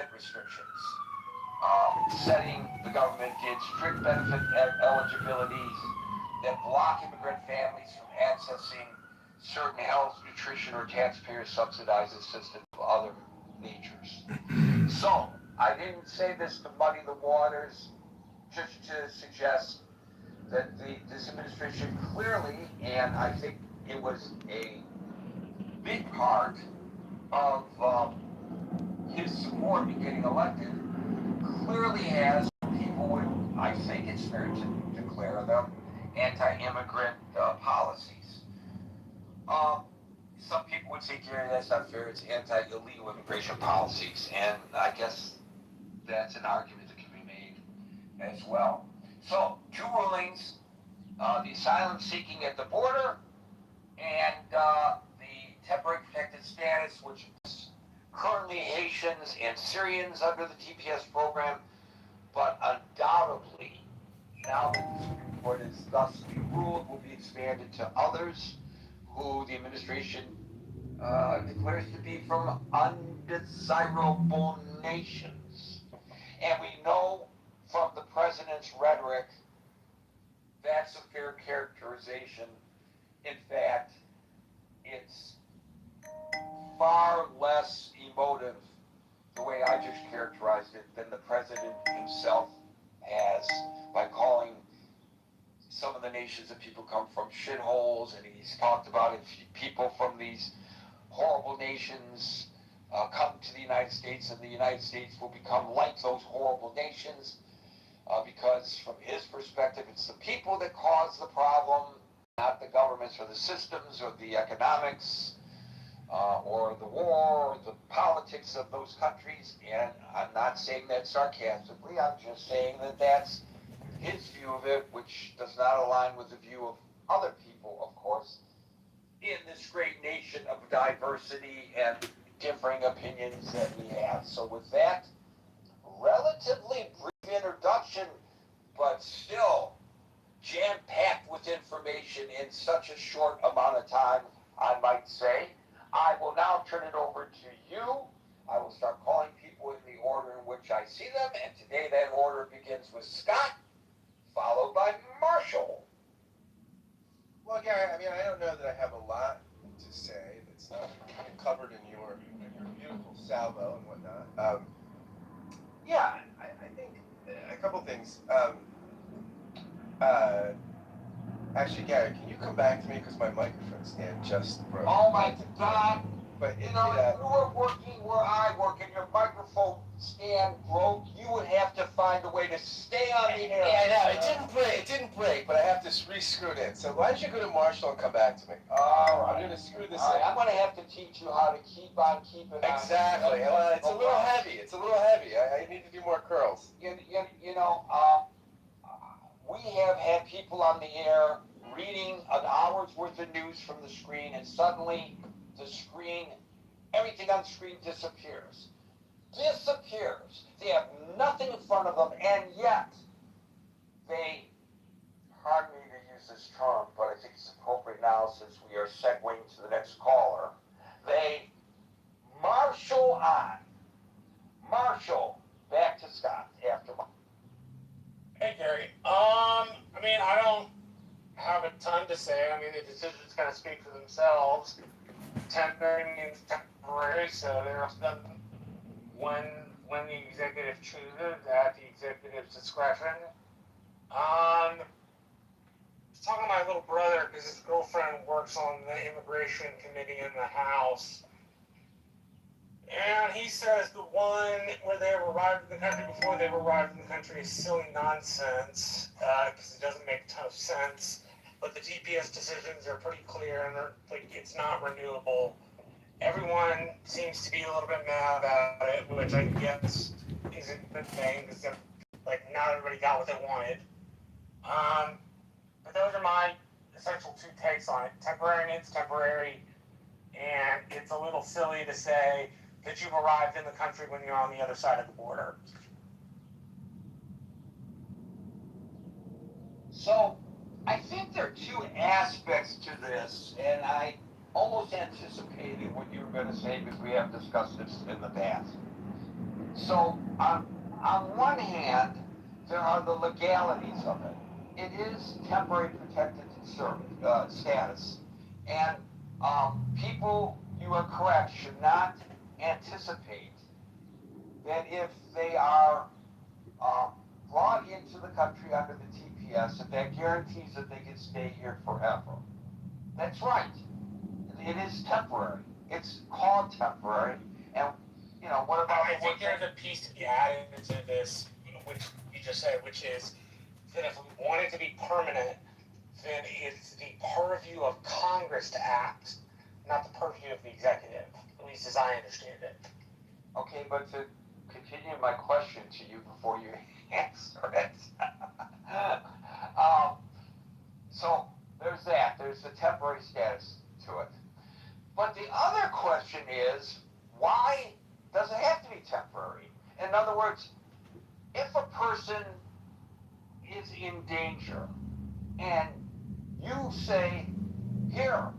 benefit restrictions, setting the government did strict benefit eligibilities that block immigrant families from accessing certain health, nutrition, or taxpayer subsidized assistance of other natures. So, I didn't say this to muddy the waters, just to suggest that this administration clearly, and I think it was a big part of his support in getting elected, clearly has people with, I think it's fair to declare them, anti-immigrant policies. Some people would say, Gary, that's not fair, it's anti-illegal immigration policies, and I guess that's an argument that can be made as well. So, two rulings, the asylum seeking at the border and the temporary protected status, which is currently Haitians and Syrians under the TPS program, but undoubtedly, now that the Supreme Court is thusly ruled, will be expanded to others who the administration declares to be from undesirable nations. And we know from the president's rhetoric that's a fair characterization. In fact, it's far less emotive, the way I just characterized it, than the president himself has by calling some of the nations that people come from shitholes, and he's talked about if people from these horrible nations come to the United States, and the United States will become like those horrible nations, because from his perspective, it's the people that cause the problem, not the governments or the systems or the economics or the war or the politics of those countries. And I'm not saying that sarcastically, I'm just saying that that's his view of it, which does not align with the view of other people, of course, in this great nation of diversity and differing opinions that we have. So with that relatively brief introduction, but still jam-packed with information in such a short amount of time, I might say, I will now turn it over to you. I will start calling people in the order in which I see them, and today that order begins with Scott, followed by Marshall. Well, Gary, I mean, I don't know that I have a lot to say that's not covered in your beautiful salvo and whatnot. Yeah, I think a couple things. Actually, Gary, can you come back to me because my microphone stand just broke? Oh my God! But you know, if you were working where I work and your microphone stand broke, you would have to find a way to stay on the air. Yeah, I know. It didn't break, but I have to re-screw it in. So why don't you go to Marshall and come back to me? All right. I'm going to screw this in. in. I'm going to have to teach you how to keep on keeping on. Exactly. Well, it's a little heavy. It's a little heavy. I need to do more curls. You know, we have had people on the air reading an hour's worth of news from the screen, and suddenly the screen, everything on the screen disappears. Disappears. They have nothing in front of them, and yet they, pardon me to use this term, but I think it's appropriate now since we are segueing to the next caller, they marshal on. Marshall, back to Scott after my. Hey, Gary. I mean, I don't have a ton to say. I mean, the decisions kind of speak for themselves. Temporary means temporary, so there's nothing when the executive chooses at the executive's discretion. I was talking to my little brother because his girlfriend works on the immigration committee in the House. And he says the one where they arrived in the country before they arrived in the country is silly nonsense because it doesn't make a ton of sense. But the TPS decisions are pretty clear, and they're like it's not renewable. Everyone seems to be a little bit mad about it, which I guess is a good thing because like not everybody got what they wanted. But those are my essential two takes on it. Temporary means temporary, and it's a little silly to say that you've arrived in the country when you're on the other side of the border. So, I think there are two aspects to this, and I almost anticipated what you were going to say because we have discussed this in the past. So on one hand, there are the legalities of it. It is temporary protected status, and people, you are correct, should not anticipate that if they are uh, brought into the country under the TPS, that guarantees that they can stay here forever. That's right. It is temporary. It's called temporary. And, what about I think there's a piece to be added to this, which you just said, which is that if we want it to be permanent, then it's the purview of Congress to act, not the purview of the executive, at least as I understand it. Okay, but to continue my question to you before you answer it. So there's that. There's the temporary status to it. But the other question is, why does it have to be temporary? In other words, if a person is in danger and you say, here,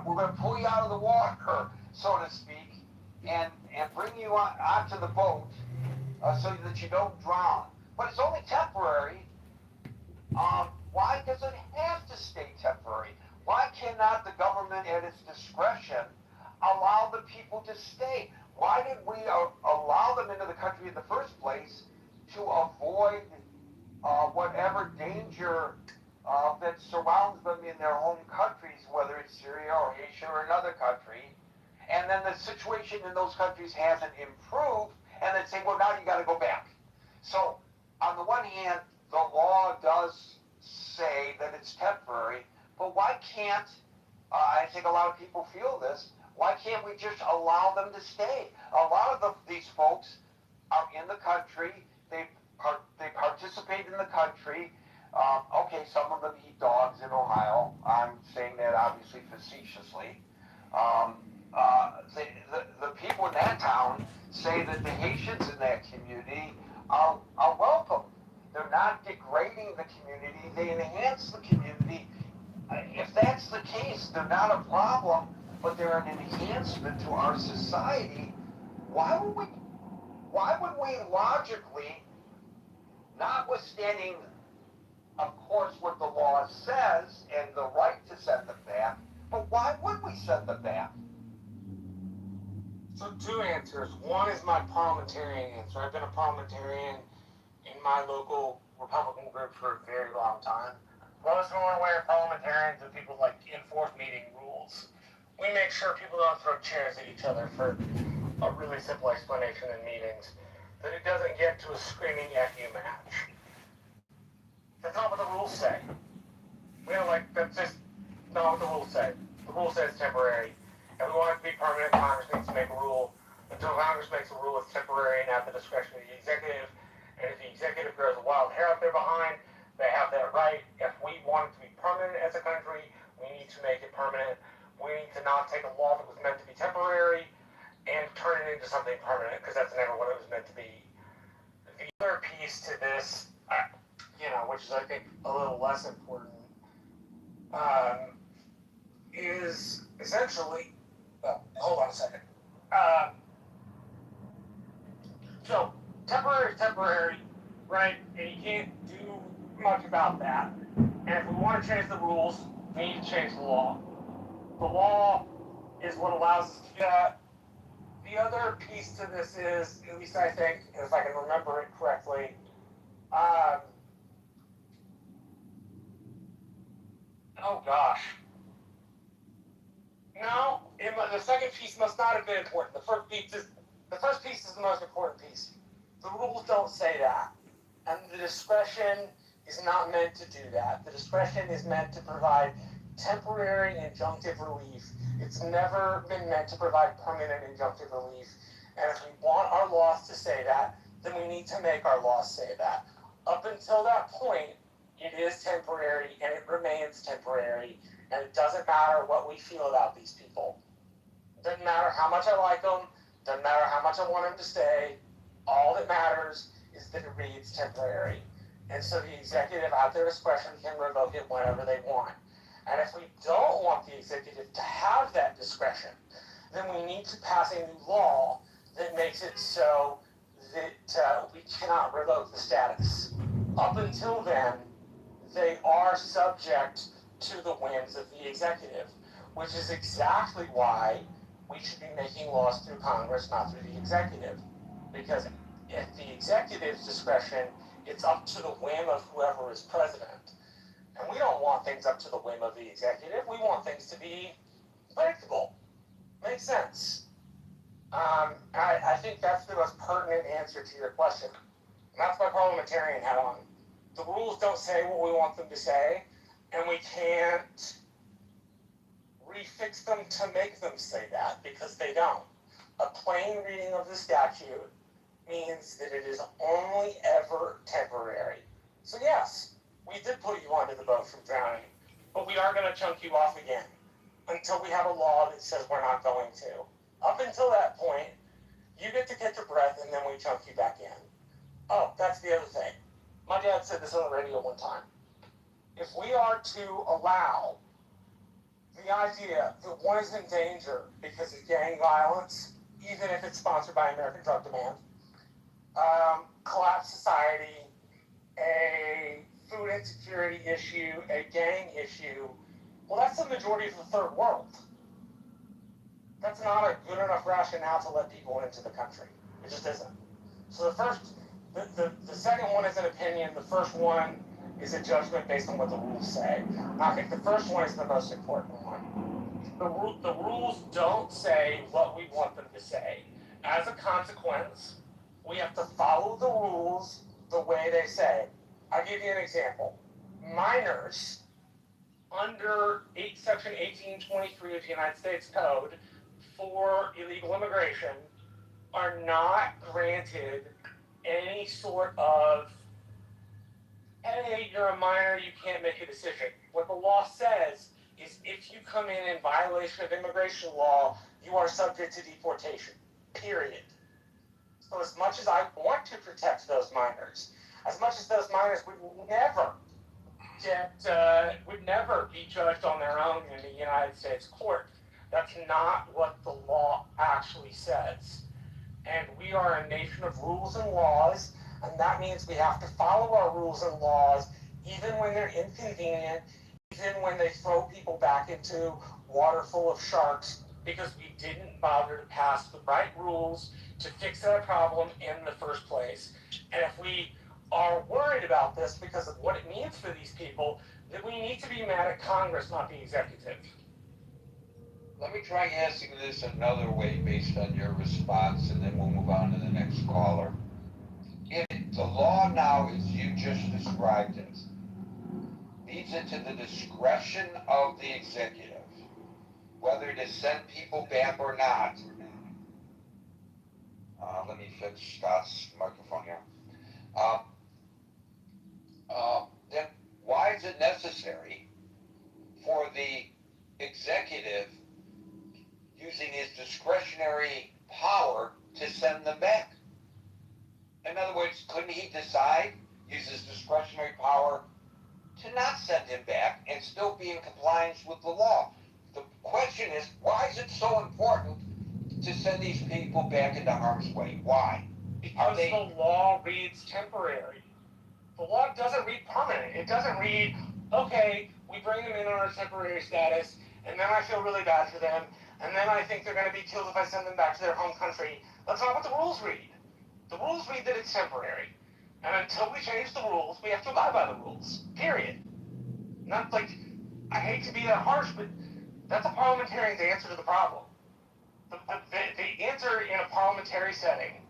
we're going to pull you out of the water, so to speak, and bring you onto the boat so that you don't drown. But it's only temporary. Why does it have to stay temporary? Why cannot the government at its discretion allow the people to stay? Why did we allow them into the country in the first place to avoid whatever danger that surrounds them in their home countries, whether it's Syria or Haiti or another country? And then the situation in those countries hasn't improved, and then say, well, now you got to go back. So, on the one hand, the law does say that it's temporary, but why can't, I think a lot of people feel this, why can't we just allow them to stay? A lot of these folks are in the country, they participate in the country. Okay, some of them eat dogs in Ohio. I'm saying that obviously facetiously. The people in that town say that the Haitians in that community are welcome. They're not degrading the community, they enhance the community. If that's the case, they're not a problem, but they're an enhancement to our society. Why would we logically, notwithstanding, of course, what the law says and the right to send them back, but why would we send them back? So two answers. One is my parliamentarian answer. I've been a parliamentarian in my local Republican group for a very long time. Most normal way of parliamentarians are people like enforce meeting rules. We make sure people don't throw chairs at each other for a really simple explanation in meetings. That it doesn't get to a screaming FU match. That's not what the rules say. That's just not what the rules say. The rule says temporary. If we want it to be permanent, Congress needs to make a rule. Until Congress makes a rule, it's temporary and at the discretion of the executive. And if the executive grows a wild hair up there behind, they have that right. If we want it to be permanent as a country, we need to make it permanent. We need to not take a law that was meant to be temporary and turn it into something permanent, because that's never what it was meant to be. The other piece to this, which is I think a little less important, is essentially, hold on a second. So temporary, right? And you can't do much about that. And if we want to change the rules, we need to change the law. The law is what allows us to do that. The other piece to this is, at least I think, if I can remember it correctly, oh gosh. No, the second piece must not have been important. The first piece is the most important piece. The rules don't say that. And the discretion is not meant to do that. The discretion is meant to provide temporary injunctive relief. It's never been meant to provide permanent injunctive relief. And if we want our laws to say that, then we need to make our laws say that. Up until that point, it is temporary and it remains temporary. And it doesn't matter what we feel about these people. It doesn't matter how much I like them. Doesn't matter how much I want them to stay. All that matters is that it reads temporary. And so the executive, at their discretion, can revoke it whenever they want. And if we don't want the executive to have that discretion, then we need to pass a new law that makes it so that we cannot revoke the status. Up until then, they are subject to the whims of the executive, which is exactly why we should be making laws through Congress, not through the executive. Because at the executive's discretion, it's up to the whim of whoever is president. And we don't want things up to the whim of the executive. We want things to be predictable. Makes sense. I think that's the most pertinent answer to your question. And that's my parliamentarian hat on. The rules don't say what we want them to say, and we can't refix them to make them say that, because they don't. A plain reading of the statute means that it is only ever temporary. So yes, we did put you under the boat from drowning, but we are going to chunk you off again until we have a law that says we're not going to. Up until that point, you get to catch your breath, and then we chunk you back in. Oh, that's the other thing. My dad said this on the radio one time. If we are to allow the idea that one is in danger because of gang violence, even if it's sponsored by American Drug Demand, collapsed society, a food insecurity issue, a gang issue, well, that's the majority of the third world. That's not a good enough rationale to let people into the country. It just isn't. So the second one is an opinion. The first one is a judgment based on what the rules say. I think the first one is the most important one. The rules don't say what we want them to say. As a consequence, we have to follow the rules the way they say. I'll give you an example. Minors under Section 1823 of the United States Code for illegal immigration are not granted any sort of, hey, you're a minor, you can't make a decision. What the law says is if you come in violation of immigration law, you are subject to deportation, period. So as much as I want to protect those minors, as much as those minors would never be judged on their own in the United States court, that's not what the law actually says. And we are a nation of rules and laws, and that means we have to follow our rules and laws even when they're inconvenient, even when they throw people back into water full of sharks, because we didn't bother to pass the right rules to fix that problem in the first place. And if we are worried about this because of what it means for these people, then we need to be mad at Congress, not the executive. Let me try asking this another way based on your response, and then we'll move on to the next caller. If the law now, as you just described it, leaves it to the discretion of the executive whether to send people back or not. Let me fix Scott's microphone here. Then why is it necessary for the executive using his discretionary power to send them back? In other words, couldn't he decide, use his discretionary power to not send him back and still be in compliance with the law? The question is, why is it so important to send these people back into harm's way? Why? Because the law reads temporary. The law doesn't read permanent. It doesn't read, okay, we bring them in on a temporary status, and then I feel really bad for them, and then I think they're going to be killed if I send them back to their home country. That's not what the rules read. The rules read that it's temporary. And until we change the rules, we have to abide by the rules. Period. Not like, I hate to be that harsh, but that's a parliamentarian's answer to the problem. The answer in a parliamentary setting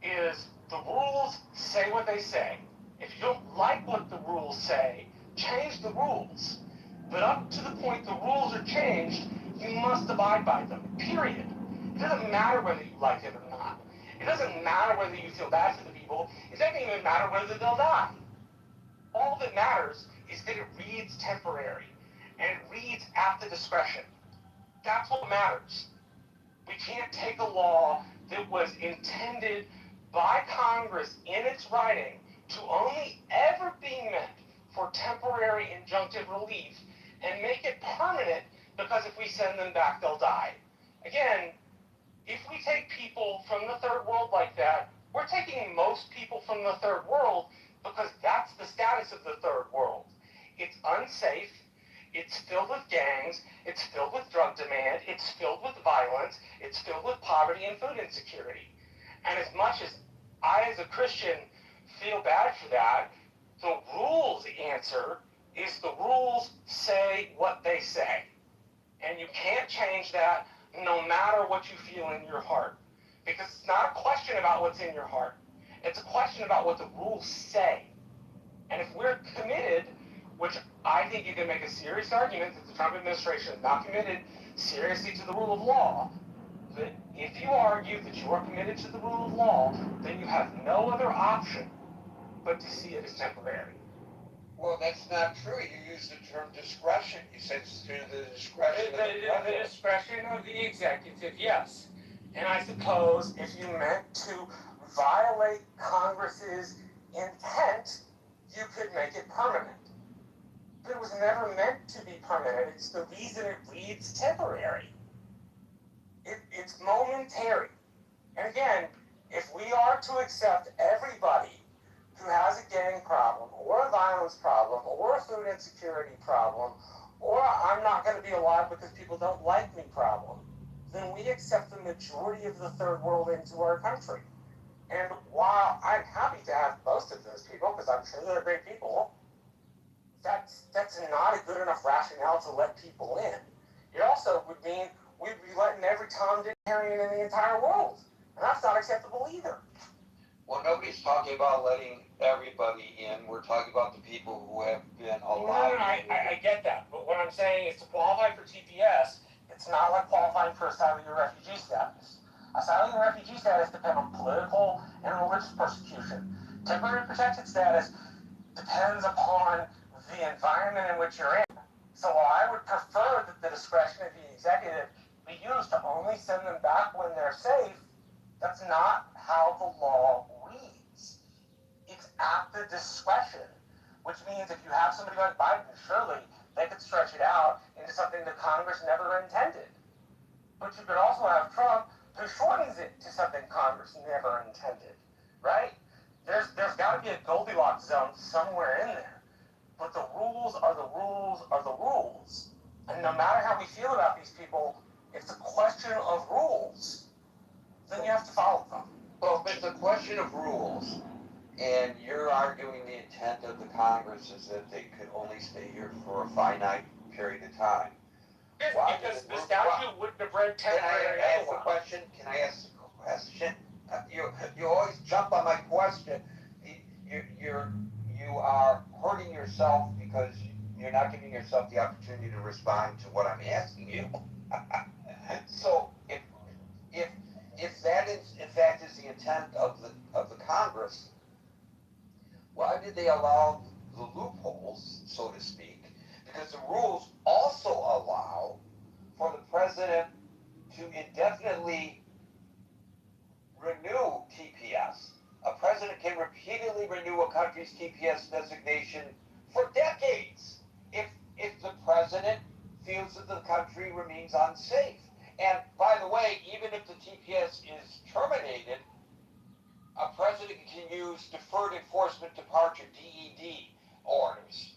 is the rules say what they say. If you don't like what the rules say, change the rules. But up to the point the rules are changed, you must abide by them, period. It doesn't matter whether you like it or not. It doesn't matter whether you feel bad for the people. It doesn't even matter whether they'll die. All that matters is that it reads temporary, and it reads at the discretion. That's what matters. We can't take a law that was intended by Congress in its writing to only ever be meant for temporary injunctive relief and make it permanent because if we send them back, they'll die. Again, if we take people from the taking most people from the third world because that's the status of the third world. It's unsafe, it's filled with gangs, it's filled with drug demand, it's filled with violence, it's filled with poverty and food insecurity. And as much as I, as a Christian, feel bad for that, the rules answer is the rules say what they say. And you can't change that no matter what you feel in your heart. Because it's not a question about what's in your heart. It's a question about what the rules say. And if we're committed, which I think you can make a serious argument that the Trump administration is not committed seriously to the rule of law, but if you argue that you are committed to the rule of law, then you have no other option but to see it as temporary. Well, that's not true. You use the term discretion. You said it's through the discretion of the president. The discretion of the executive, yes. And I suppose if you meant to violate Congress's intent, you could make it permanent. But it was never meant to be permanent. It's the reason it reads temporary. It's momentary. And again, if we are to accept everybody who has a gang problem, or a violence problem, or a food insecurity problem, or I'm not going to be alive because people don't like me problem, then we accept the majority of the third world into our country. And while I'm happy to have most of those people, because I'm sure they're great people, that's not a good enough rationale to let people in. It also would mean we'd be letting every Tom, Dick, Harry in the entire world. And that's not acceptable either. Well, nobody's talking about letting everybody in. We're talking about the people who have been allowed. I get that. But what I'm saying is to qualify for TPS, it's not like qualifying for asylum and refugee status. Asylum and refugee status depend on political and religious persecution. Temporary protected status depends upon the environment in which you're in. So while I would prefer that the discretion of the executive be used to only send them back when they're safe, that's not how the law reads. It's at the discretion, which means if you have somebody like Biden, surely they could stretch it out into something that Congress never intended. But you could also have Trump, who shortens it to something Congress never intended, right? There's got to be a Goldilocks zone somewhere in there. But the rules are the rules are the rules. And no matter how we feel about these people, it's a question of rules. Then you have to follow them. Well, if it's a question of rules, and you're arguing the intent of the Congress is that they could only stay here for a finite period of time. Yes, Why because did the it- statute wouldn't have read Can temporary I ask a otherwise. question? Can I ask a question? You always jump on my question. You are hurting yourself because you're not giving yourself the opportunity to respond to what I'm asking you. So if that is in fact is the intent of the Congress, why did they allow the loopholes, so to speak? Because the rules also allow for the president to indefinitely renew TPS. A president can repeatedly renew a country's TPS designation for decades if the president feels that the country remains unsafe. And by the way, even if the TPS is terminated, a president can use deferred enforcement departure (DED) orders,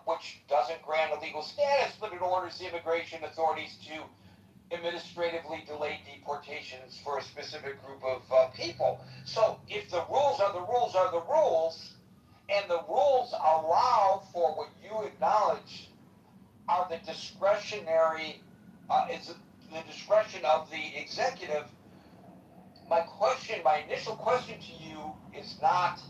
which doesn't grant a legal status, but it orders the immigration authorities to administratively delay deportations for a specific group of people. So if the rules are the rules are the rules, and the rules allow for what you acknowledge are the discretionary, is the discretion of the executive, my initial question to you is not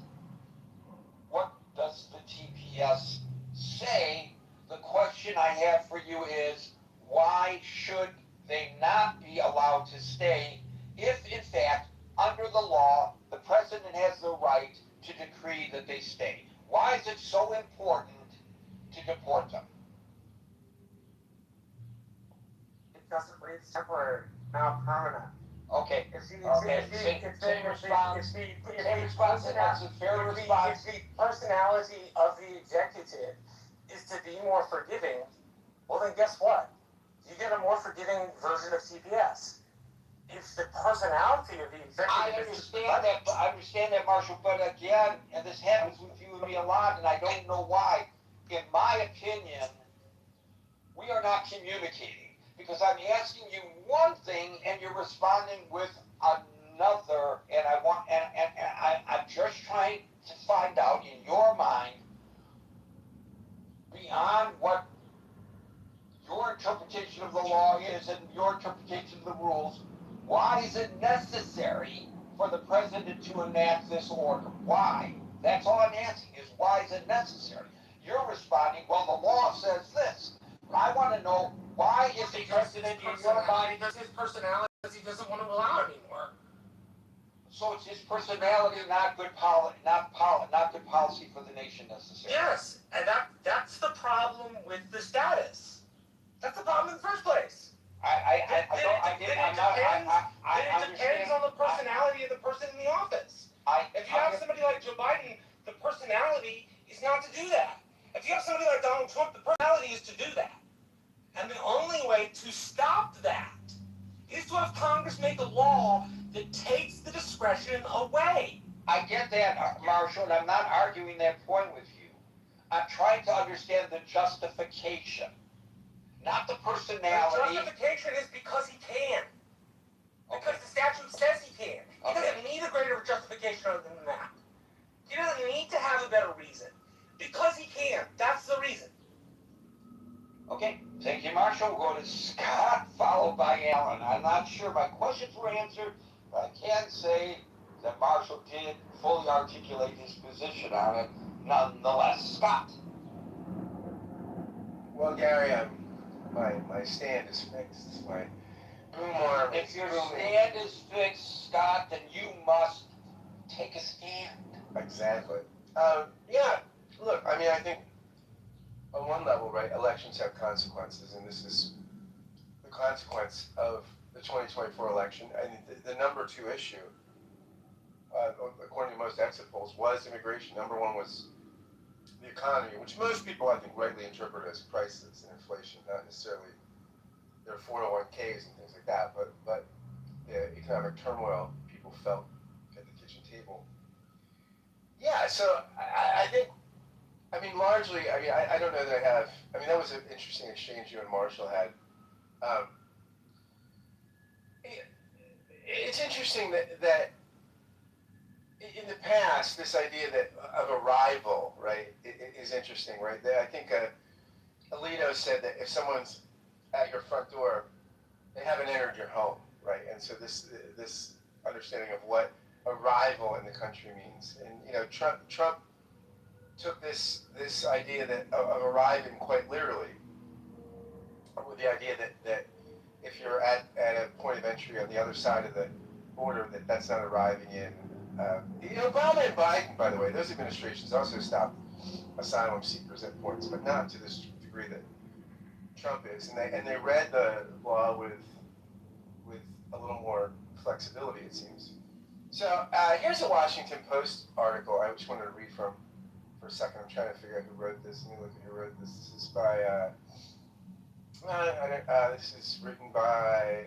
what does the TPS say? The question I have for you is why should they not be allowed to stay if, in fact, under the law, the president has the right to decree that they stay? Why is it so important to deport them? It doesn't read temporary, not permanent. Okay. Same response. That's a fair response. If the personality of the executive is to be more forgiving, well then guess what? You get a more forgiving version of CPS. If the personality of the I executive. understand that, Marshall, but again, and this happens with you and me a lot, and I don't know why. In my opinion, we are not communicating because I'm asking you one thing and you're responding with another, and I'm just trying to find out in your mind, beyond what your interpretation of the law is and your interpretation of the rules, why is it necessary for the president to enact this order? Why? That's all I'm asking is why is it necessary? You're responding, well, the law says this. I want to know why is the president in your mind? Because his personality, he doesn't want to allow it anymore. So it's his personality, not good policy for the nation necessary. Yes, and that's the problem with the status. That's the problem in the first place. It depends on the personality of the person in the office. If you have somebody like Joe Biden, the personality is not to do that. If you have somebody like Donald Trump, the personality is to do that. And the only way to stop that is to have Congress make a law that takes the discretion away. I get that, Marshall, and I'm not arguing that point with you. I'm trying to understand the justification, not the personality. The justification is because he can. Because the statute says he can. He doesn't need a greater justification other than that. He doesn't need to have a better reason. Because he can. That's the reason. Okay, thank you, Marshall. We'll go to Scott, followed by Alan. I'm not sure my questions were answered, but I can say that Marshall did fully articulate his position on it nonetheless. Scott. Well, Gary, my stand is fixed. My boom arm If is your booming. stand is fixed, Scott, then you must take a stand. Exactly. Yeah, look, I mean, I think on one level, right, elections have consequences, and this is the consequence of the 2024 election. And the number two issue, according to most exit polls, was immigration. Number one was the economy, which most people, I think, rightly interpret as prices and inflation, not necessarily their 401ks and things like that, but the economic turmoil people felt at the kitchen table. Yeah, so I think, I mean, largely, I mean, I don't know that I have, I mean, that was an interesting exchange you and Marshall had. It's interesting that in the past, this idea that of a rival, right, is interesting, right? I think Alito said that if someone's at your front door, they haven't entered your home, right? And so this understanding of what a rival in the country means, and you know, Trump took this idea that of arriving quite literally, with the idea that if you're at a point of entry on the other side of the border, that's not arriving in. You know, Obama and Biden, by the way, those administrations also stopped asylum seekers at points, but not to this degree that Trump is. And they read the law with a little more flexibility, it seems. So here's a Washington Post article I just wanted to read from for a second. I'm trying to figure out who wrote this. Let me look at who wrote this. This is by this is written by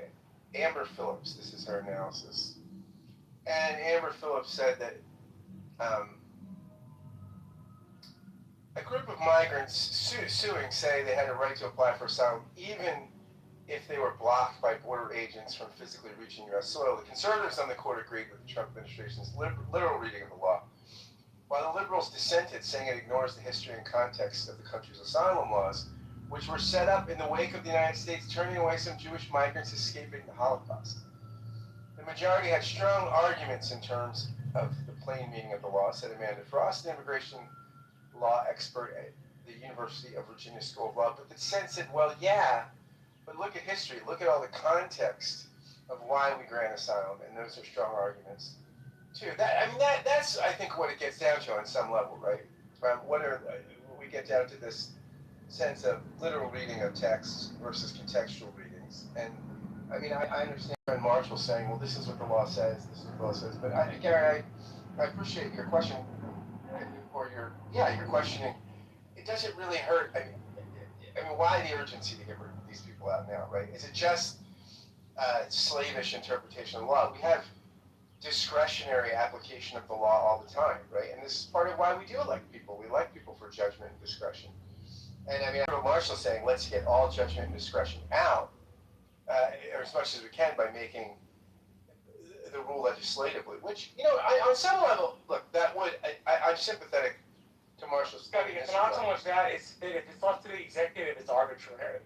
Amber Phillips. This is her analysis. And Amber Phillips said that a group of migrants suing say they had a right to apply for asylum even if they were blocked by border agents from physically reaching U.S. soil. The conservatives on the court agreed with the Trump administration's literal reading of the law, while the liberals dissented, saying it ignores the history and context of the country's asylum laws, which were set up in the wake of the United States turning away some Jewish migrants escaping the Holocaust. The majority had strong arguments in terms of the plain meaning of the law, said Amanda Frost, an immigration law expert at the University of Virginia School of Law. But the dissent said, well, yeah, but look at history. Look at all the context of why we grant asylum, and those are strong arguments, too. That's, I think, what it gets down to on some level, right? We get down to this sense of literal reading of texts versus contextual readings. And I mean, I understand Marshall saying, well, this is what the law says, this is what the law says. But Gary, I appreciate your question, or your questioning. It doesn't really hurt. I mean, why the urgency to get rid of these people out now, right? Is it just slavish interpretation of the law. We have discretionary application of the law all the time, right? And this is part of why we do elect people. We elect people for judgment and discretion. And I mean, I heard Marshall saying, let's get all judgment and discretion out, or as much as we can by making the rule legislatively, which, on some level, look, that would, I'm sympathetic to Marshall's. It's not so much that, if it's left to the executive, it's arbitrary.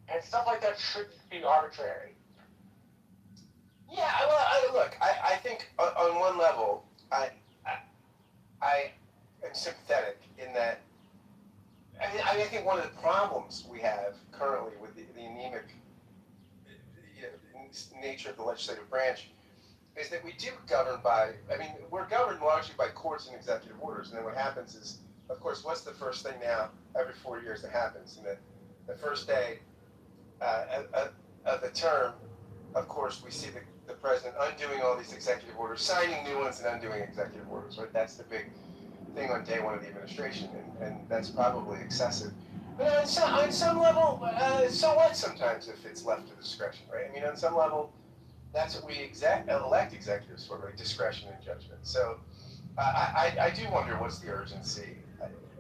And stuff like that shouldn't be arbitrary. Yeah, well, I think on one level, I am sympathetic in that. I think one of the problems we have currently with the anemic nature of the legislative branch is that we do govern by. I mean, we're governed largely by courts and executive orders, and then what happens is, of course, what's the first thing now every 4 years that happens? And the first day of the term, of course, we see the president undoing all these executive orders, signing new ones and undoing executive orders, right? That's the big thing on day one of the administration, and that's probably excessive. But on some level, so what sometimes if it's left to discretion, right? I mean, on some level, that's what we elect executives for, right? Discretion and judgment. So I do wonder what's the urgency.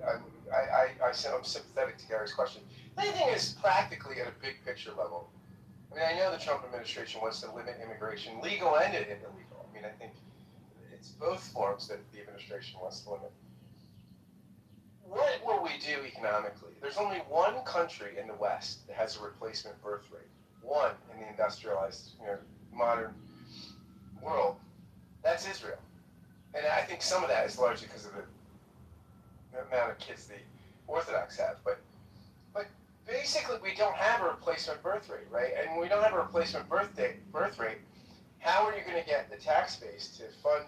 I'm sympathetic to Gary's question. The other thing is practically at a big picture level. I mean, I know the Trump administration wants to limit immigration, legal and illegal. I mean, I think it's both forms that the administration wants to limit. What will we do economically? There's only one country in the West that has a replacement birth rate. One in the industrialized, modern world. That's Israel. And I think some of that is largely because of the amount of kids the Orthodox have. But basically, we don't have a replacement birth rate, right? And when we don't have a replacement birth rate, how are you going to get the tax base to fund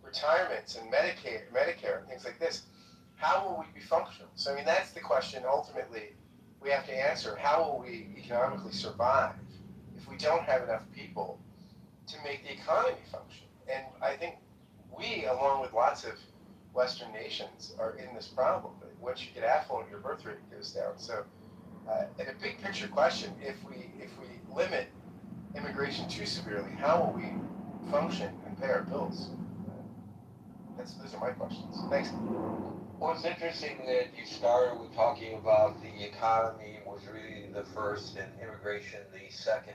retirements and Medicare and things like this? How will we be functional? So, I mean, that's the question ultimately we have to answer. How will we economically survive if we don't have enough people to make the economy function? And I think we, along with lots of Western nations, are in this problem. Once you get affluent, your birth rate goes down. So, and a big picture question, if we limit immigration too severely, how will we function and pay our bills? Those are my questions. Thanks. Well, it's interesting that you started with talking about the economy was really the first and immigration the second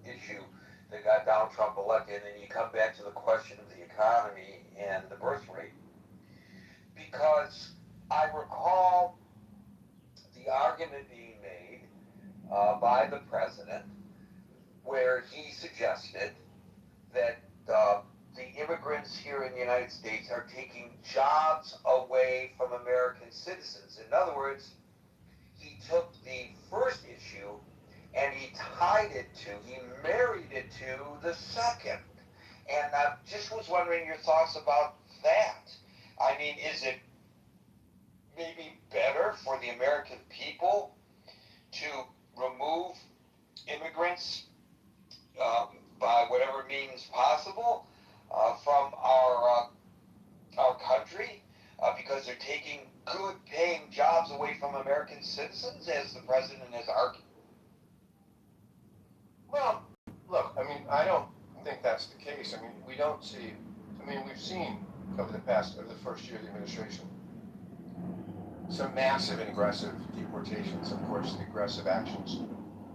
issue that got Donald Trump elected, and you come back to the question of the economy and the birth rate. Because I recall the argument being made by the president where he suggested that the immigrants here in the United States are taking jobs away from American citizens. In other words, he took the first issue and he married it to the second. And I just was wondering your thoughts about that. I mean, is it maybe better for the American people to remove immigrants by whatever means possible from our country because they're taking good paying jobs away from American citizens, as the president has argued? Well, look, I mean, I don't think that's the case. I mean, we've seen over the first year of the administration, some massive and aggressive deportations, of course, the aggressive actions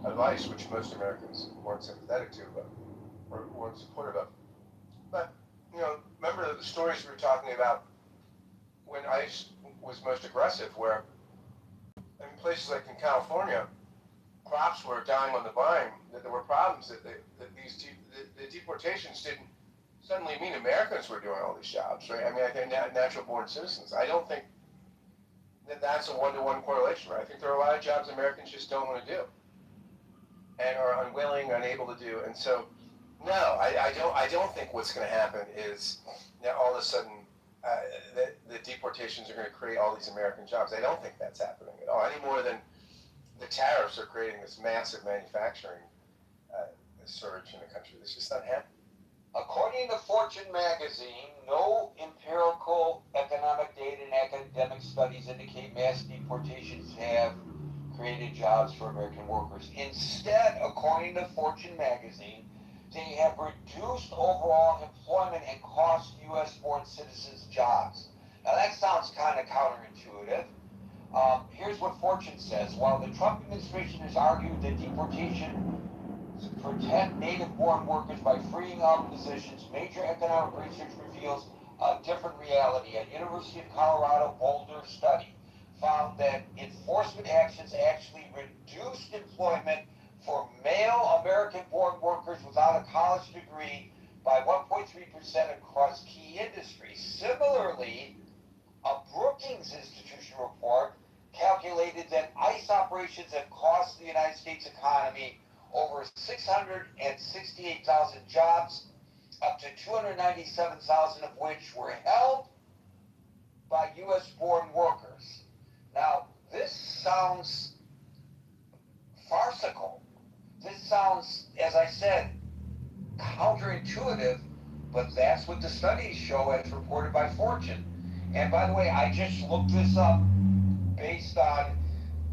of ICE, which most Americans weren't sympathetic to, or weren't supportive of. But, remember the stories we were talking about when ICE was most aggressive, where in places like in California, crops were dying on the vine, that there were problems, that the deportations didn't suddenly mean Americans were doing all these jobs, right? I mean, I think natural-born citizens. I don't think that's a one-to-one correlation, right? I think there are a lot of jobs Americans just don't want to do and are unwilling, unable to do. And so, no, I don't think what's going to happen is that all of a sudden the deportations are going to create all these American jobs. I don't think that's happening at all, any more than the tariffs are creating this massive manufacturing surge in the country. That's just not happening. According to Fortune magazine, no empirical economic data and academic studies indicate mass deportations have created jobs for American workers. Instead, according to Fortune magazine, they have reduced overall employment and cost U.S.-born citizens jobs. Now that sounds kind of counterintuitive. Here's what Fortune says. While the Trump administration has argued that deportation to protect native-born workers by freeing up positions, major economic research reveals a different reality. A University of Colorado Boulder study found that enforcement actions actually reduced employment for male American-born workers without a college degree by 1.3% across key industries. Similarly, a Brookings Institution report calculated that ICE operations have cost the United States economy over 668,000 jobs, up to 297,000 of which were held by U.S.-born workers. Now, this sounds farcical. This sounds, as I said, counterintuitive, but that's what the studies show as reported by Fortune. And by the way, I just looked this up based on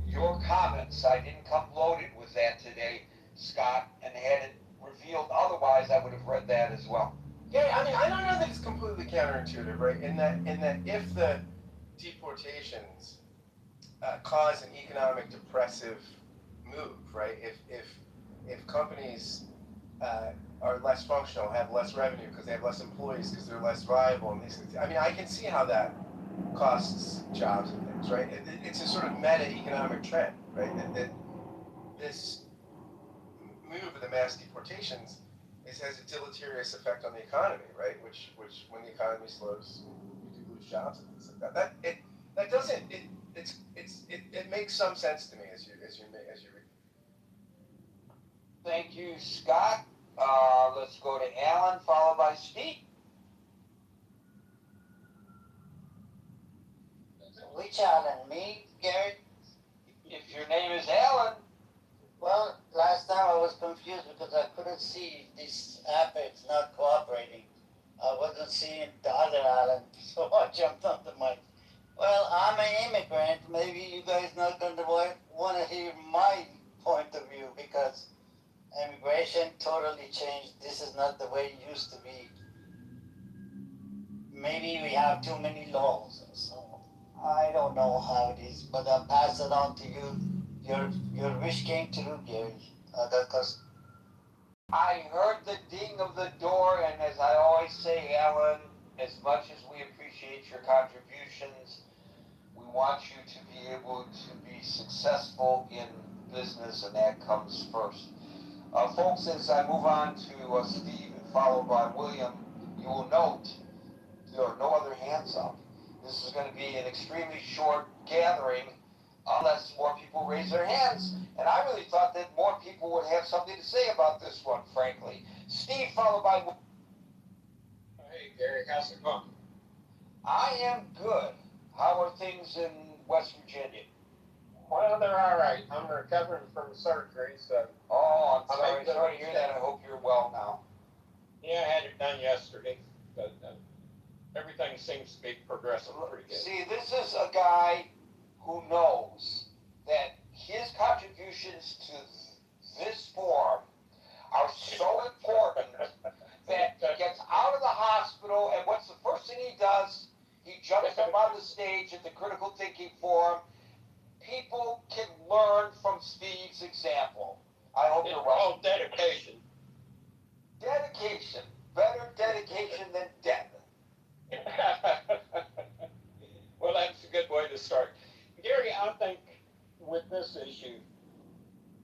your comments. I didn't come loaded with that today, Scott, and had it revealed otherwise, I would have read that as well. Yeah, I mean, I don't know that it's completely counterintuitive, right? In that if the deportations cause an economic depressive move, right? If companies are less functional, have less revenue because they have less employees because they're less viable, and these things. I mean, I can see how that costs jobs and things, right? It's a sort of meta economic trend, right? That this move of the mass deportations has a deleterious effect on the economy, right? Which when the economy slows, you could lose jobs and things like that. It makes some sense to me as you read. Thank you, Scott. Let's go to Alan, followed by Steve. Which Alan? Me, Gary? If your name is Alan. Well, last time I was confused because I couldn't see this app. It's not cooperating. I wasn't seeing the other Alan, so I jumped on the mic. Well, I'm an immigrant. Maybe you guys not going to want to hear my point of view because immigration totally changed. This is not the way it used to be. Maybe we have too many laws, so I don't know how it is, but I'll pass it on to you. Your wish came true, Gary. Because I heard the ding of the door, and as I always say, Alan, as much as we appreciate your contributions, we want you to be able to be successful in business, and that comes first. Folks, as I move on to Steve and followed by William, you will note there are no other hands up. This is going to be an extremely short gathering unless more people raise their hands. And I really thought that more people would have something to say about this one, frankly. Steve, followed by... Hey, Gary, how's it going? I am good. How are things in West Virginia? Well, they're all right. I'm recovering from surgery, so... Oh, I'm sorry good to hear that. I hope you're well now. Yeah, I had it done yesterday, but everything seems to be progressing pretty good. See, this is a guy who knows that his contributions to this forum are so important that he gets out of the hospital, and what's the first thing he does? He jumps up on the stage at the Critical Thinking Forum. People can learn from Steve's example. I hope you're well. Oh, dedication. Dedication. Better dedication than death. Well, that's a good way to start. Gary, I think with this issue,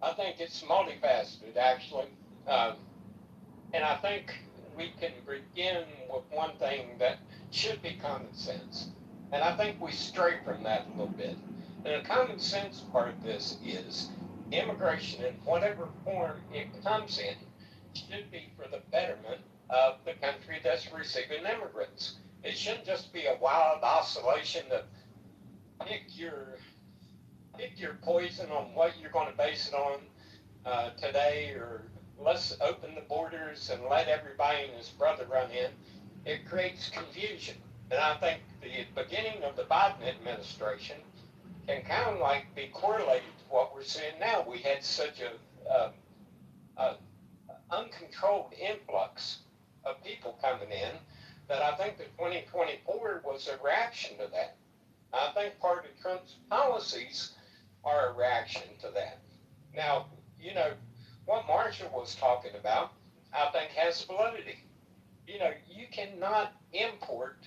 I think it's multifaceted, actually. And I think we can begin with one thing that should be common sense. And I think we stray from that a little bit. And the common sense part of this is immigration in whatever form it comes in should be for the betterment of the country that's receiving immigrants. It shouldn't just be a wild oscillation of pick your poison on what you're going to base it on today, or let's open the borders and let everybody and his brother run in. It creates confusion. And I think the beginning of the Biden administration can kind of like be correlated what we're seeing now. We had such a uncontrolled influx of people coming in that I think that 2024 was a reaction to that. I think part of Trump's policies are a reaction to that. Now, you know, what Marshall was talking about, I think has validity. You know, you cannot import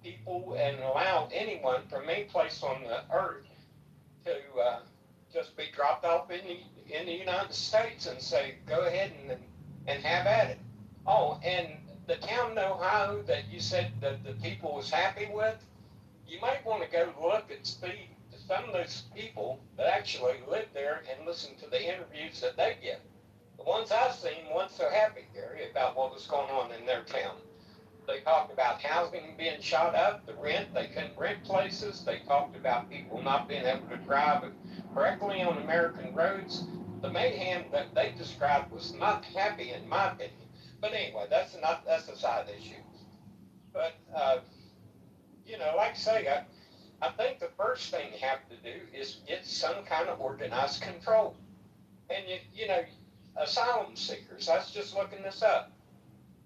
people and allow anyone from any place on the earth to just be dropped off in the United States and say, go ahead and have at it. Oh, and the town in Ohio that you said that the people was happy with, you might want to go look at some of those people that actually live there and listen to the interviews that they give. The ones I've seen weren't so happy, Gary, about what was going on in their town. They talked about housing being shot up, the rent, they couldn't rent places. They talked about people not being able to drive correctly on American roads. The mayhem that they described was not happy, in my opinion. But anyway, that's a side issue. But, you know, like I say, I think the first thing you have to do is get some kind of organized control. And, you know, asylum seekers, I was just looking this up.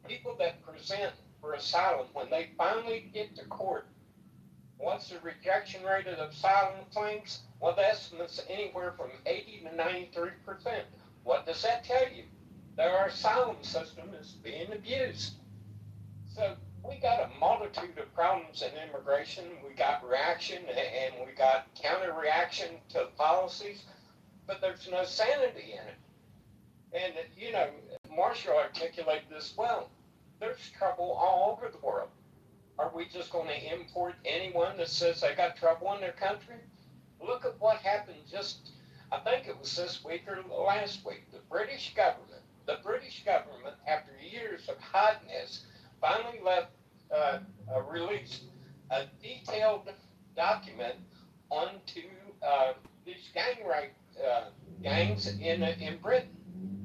People that present for asylum, when they finally get to court, what's the rejection rate of asylum claims? Well, the estimate's anywhere from 80 to 93%. What does that tell you? That our asylum system is being abused. So we got a multitude of problems in immigration. We got reaction and we got counter reaction to policies, but there's no sanity in it. And, you know, Marshall articulated this well. There's trouble all over the world. Are we just going to import anyone that says they got trouble in their country? Look at what happened I think it was this week or last week. The British government, after years of hiding this, finally released a detailed document onto these gangs in Britain.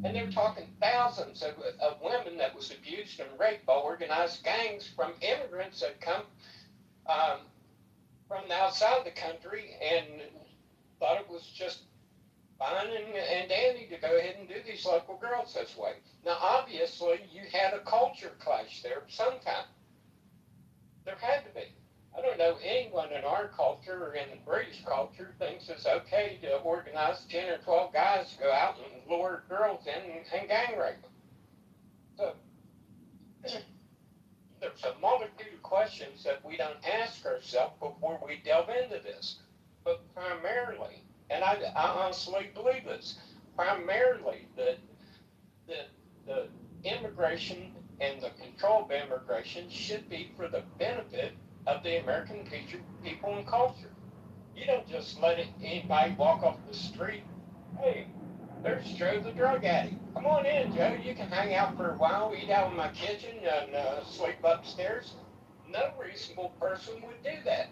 And they're talking thousands of women that was abused and raped by organized gangs from immigrants that come from outside the country and thought it was just fine and dandy to go ahead and do these local girls this way. Now, obviously, you had a culture clash there sometime. There had to be. I don't know anyone in our culture or in the British culture thinks it's okay to organize 10 or 12 guys to go out and lure girls in and gang rape them. So there's a multitude of questions that we don't ask ourselves before we delve into this. But primarily, and I honestly believe this, primarily the immigration and the control of immigration should be for the benefit of the American people and culture. You don't just let anybody walk off the street. Hey, there's Joe the drug addict. Come on in, Joe. You can hang out for a while, eat out in my kitchen, and sleep upstairs. No reasonable person would do that.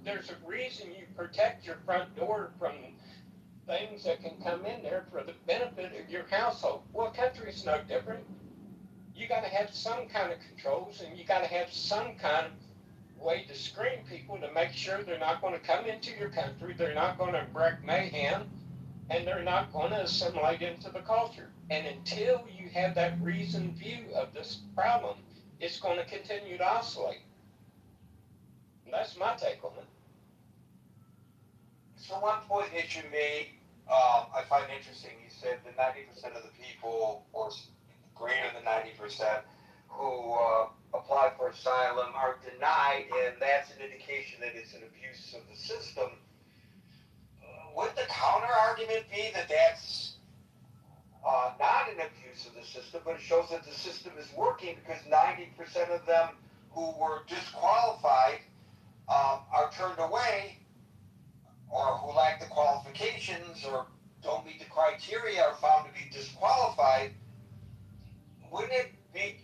There's a reason you protect your front door from things that can come in there for the benefit of your household. Well, country's no different. You got to have some kind of controls, and you got to have some kind of way to screen people to make sure they're not going to come into your country, they're not going to wreak mayhem, and they're not going to assimilate into the culture. And until you have that reasoned view of this problem, it's going to continue to oscillate. And that's my take on it. So one point that you made, I find interesting. You said that 90% of the people, or greater than 90%, who apply for asylum are denied, and that's an indication that it's an abuse of the system. Would the counter argument be that that's not an abuse of the system, but it shows that the system is working because 90% of them who were disqualified are turned away, or who lack the qualifications or don't meet the criteria are found to be disqualified? Wouldn't it be,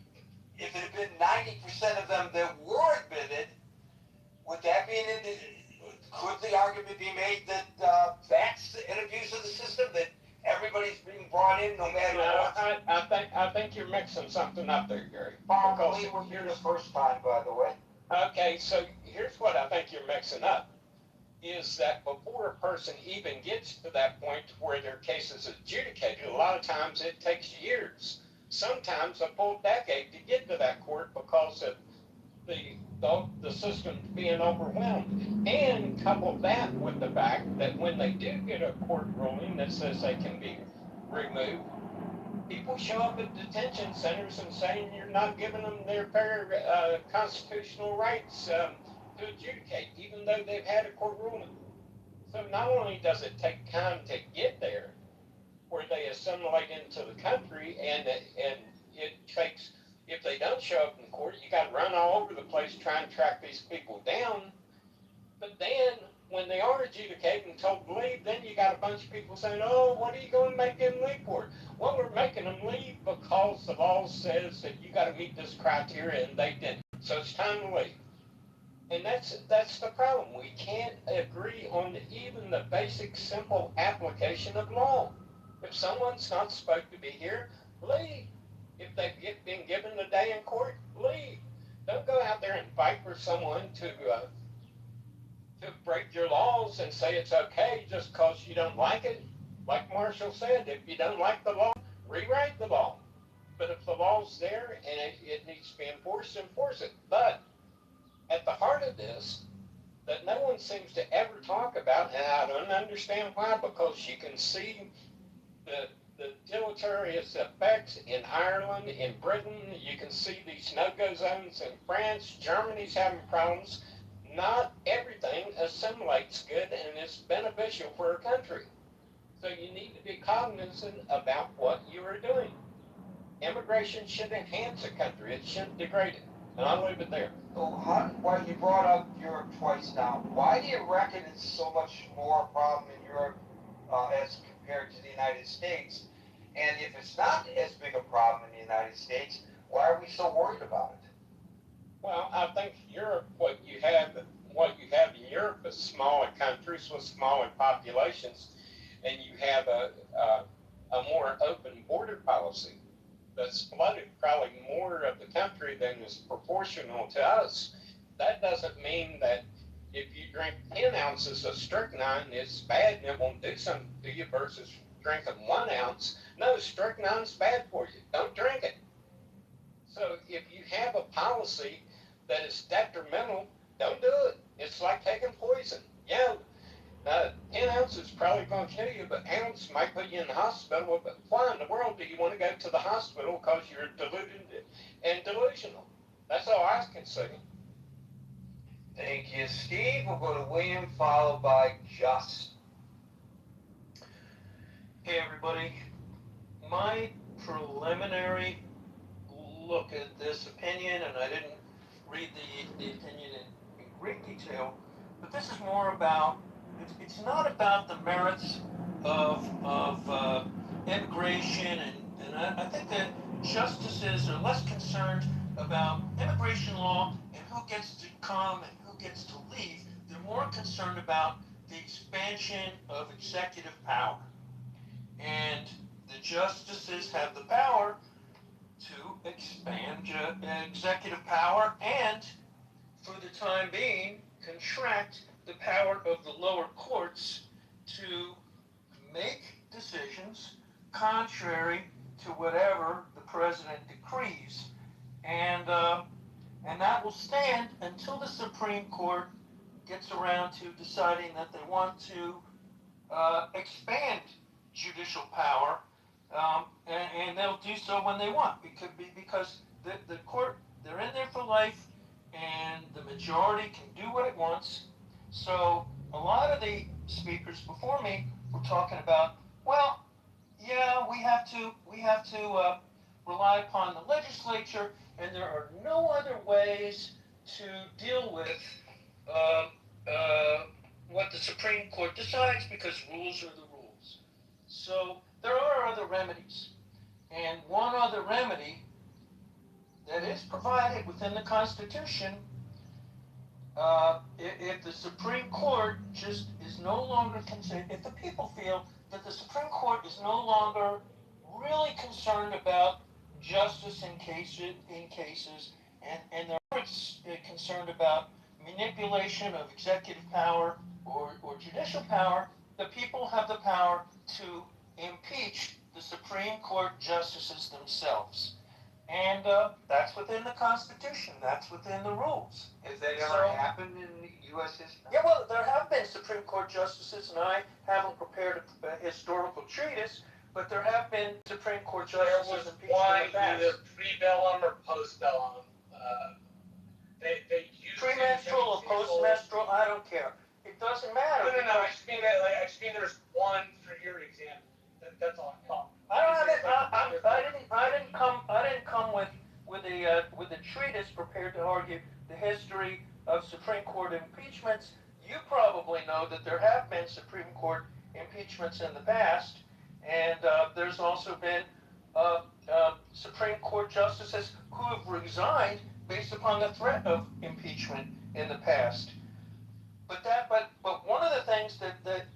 if it had been 90% of them that were admitted, would that be could the argument be made that that's an abuse of the system, that everybody's being brought in no matter what? I think you're mixing something up there, Gary. We were here the first time, by the way. Okay, so here's what I think you're mixing up. is that before a person even gets to that point where their case is adjudicated, a lot of times it takes years, sometimes a full decade to get to that court because of the system being overwhelmed. And couple that with the fact that when they do get a court ruling that says they can be removed, people show up at detention centers and saying you're not giving them their fair constitutional rights to adjudicate, even though they've had a court ruling. So not only does it take time to get there, where they assimilate into the country, and it takes, if they don't show up in court, you got to run all over the place trying to track these people down. But then when they are adjudicated and told to leave, then you got a bunch of people saying, oh, what are you going to make them leave for? Well, we're making them leave because the law says that you got to meet this criteria, and they didn't. So it's time to leave. And that's the problem. We can't agree on even the basic, simple application of law. If someone's not supposed to be here, leave. If they've been given a day in court, leave. Don't go out there and fight for someone to break your laws and say it's okay just because you don't like it. Like Marshall said, if you don't like the law, rewrite the law. But if the law's there and it needs to be enforced, enforce it. But at the heart of this, that no one seems to ever talk about, and I don't understand why, because you can see the deleterious effects in Ireland, in Britain. You can see these no-go zones in France. Germany's having problems. Not everything assimilates good and is beneficial for a country. So you need to be cognizant about what you are doing. Immigration should enhance a country. It shouldn't degrade it. And I'll leave it there. So why you brought up Europe twice now? Why do you reckon it's so much more a problem in Europe as compared to the United States? And if it's not as big a problem in the United States, why are we so worried about it? Well, I think Europe, what you have in Europe is smaller countries with smaller populations, and you have a more open border policy that's flooded probably more of the country than is proportional to us. That doesn't mean that if you drink 10 ounces of strychnine, it's bad and it won't do something to you versus drinking 1 ounce. No, strychnine's bad for you. Don't drink it. So if you have a policy that is detrimental, don't do it. It's like taking poison. Yeah, 10 ounces is probably going to kill you, but ounce might put you in the hospital. But why in the world do you want to go to the hospital because you're deluded and delusional? That's all I can say. Thank you, Steve. We'll go to William, followed by Just. Hey, everybody. My preliminary look at this opinion, and I didn't read the opinion in great detail, but this is more about, it's not about the merits of immigration, and I think that justices are less concerned about immigration law and who gets to come and who gets to leave. They're more concerned about the expansion of executive power. And the justices have the power to expand executive power and, for the time being, contract the power of the lower courts to make decisions contrary to whatever the president decrees. And that will stand until the Supreme Court gets around to deciding that they want to expand judicial power, and they'll do so when they want, because the court, they're in there for life, and the majority can do what it wants. So a lot of the speakers before me were talking about, well, yeah, we have to rely upon the legislature, and there are no other ways to deal with what the Supreme Court decides, because rules are the rules. So there are other remedies, and one other remedy that is provided within the Constitution, if the Supreme Court just is no longer concerned, if the people feel that the Supreme Court is no longer really concerned about justice in cases, and they're concerned about manipulation of executive power or judicial power, the people have the power to impeach the Supreme Court justices themselves. And that's within the Constitution. That's within the rules. Has that So- ever happened in U.S. history? Yeah, well, there have been Supreme Court justices, and I haven't prepared a historical treatise, but there have been Supreme Court There justices was impeached one in the past. either pre-bellum or post-bellum. They used Premenstrual or postmenstrual, I don't care. It doesn't matter. No. I just mean that. Like, I just mean there's one for your example. That's all I know. I don't have it. I didn't come with a treatise prepared to argue the history of Supreme Court impeachments. You probably know that there have been Supreme Court impeachments in the past, and there's also been Supreme Court justices who have resigned based upon the threat of impeachment in the past. But one of the things that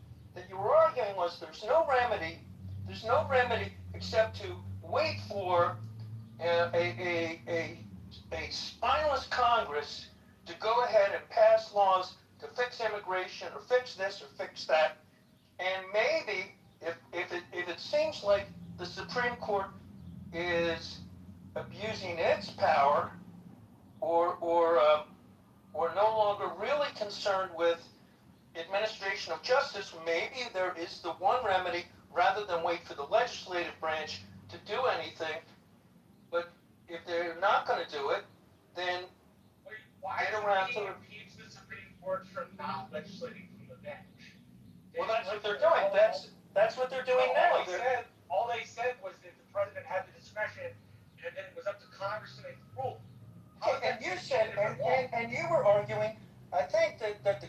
you were arguing was there's no remedy except to wait for a spineless Congress to go ahead and pass laws to fix immigration or fix this or fix that. And maybe if it seems like the Supreme Court is abusing its power or no longer really concerned with administration of justice, maybe there is the one remedy rather than wait for the legislative branch to do anything. But if they're not going to do it, then Why get do around we to it. impeach the Supreme Court from not legislating from the bench? Well, that's what they're doing. That's what they're doing now. All they said was that the president had the discretion, and then it was up to Congress to make the rule. How is that And you different said, than law? and you were arguing, I think that the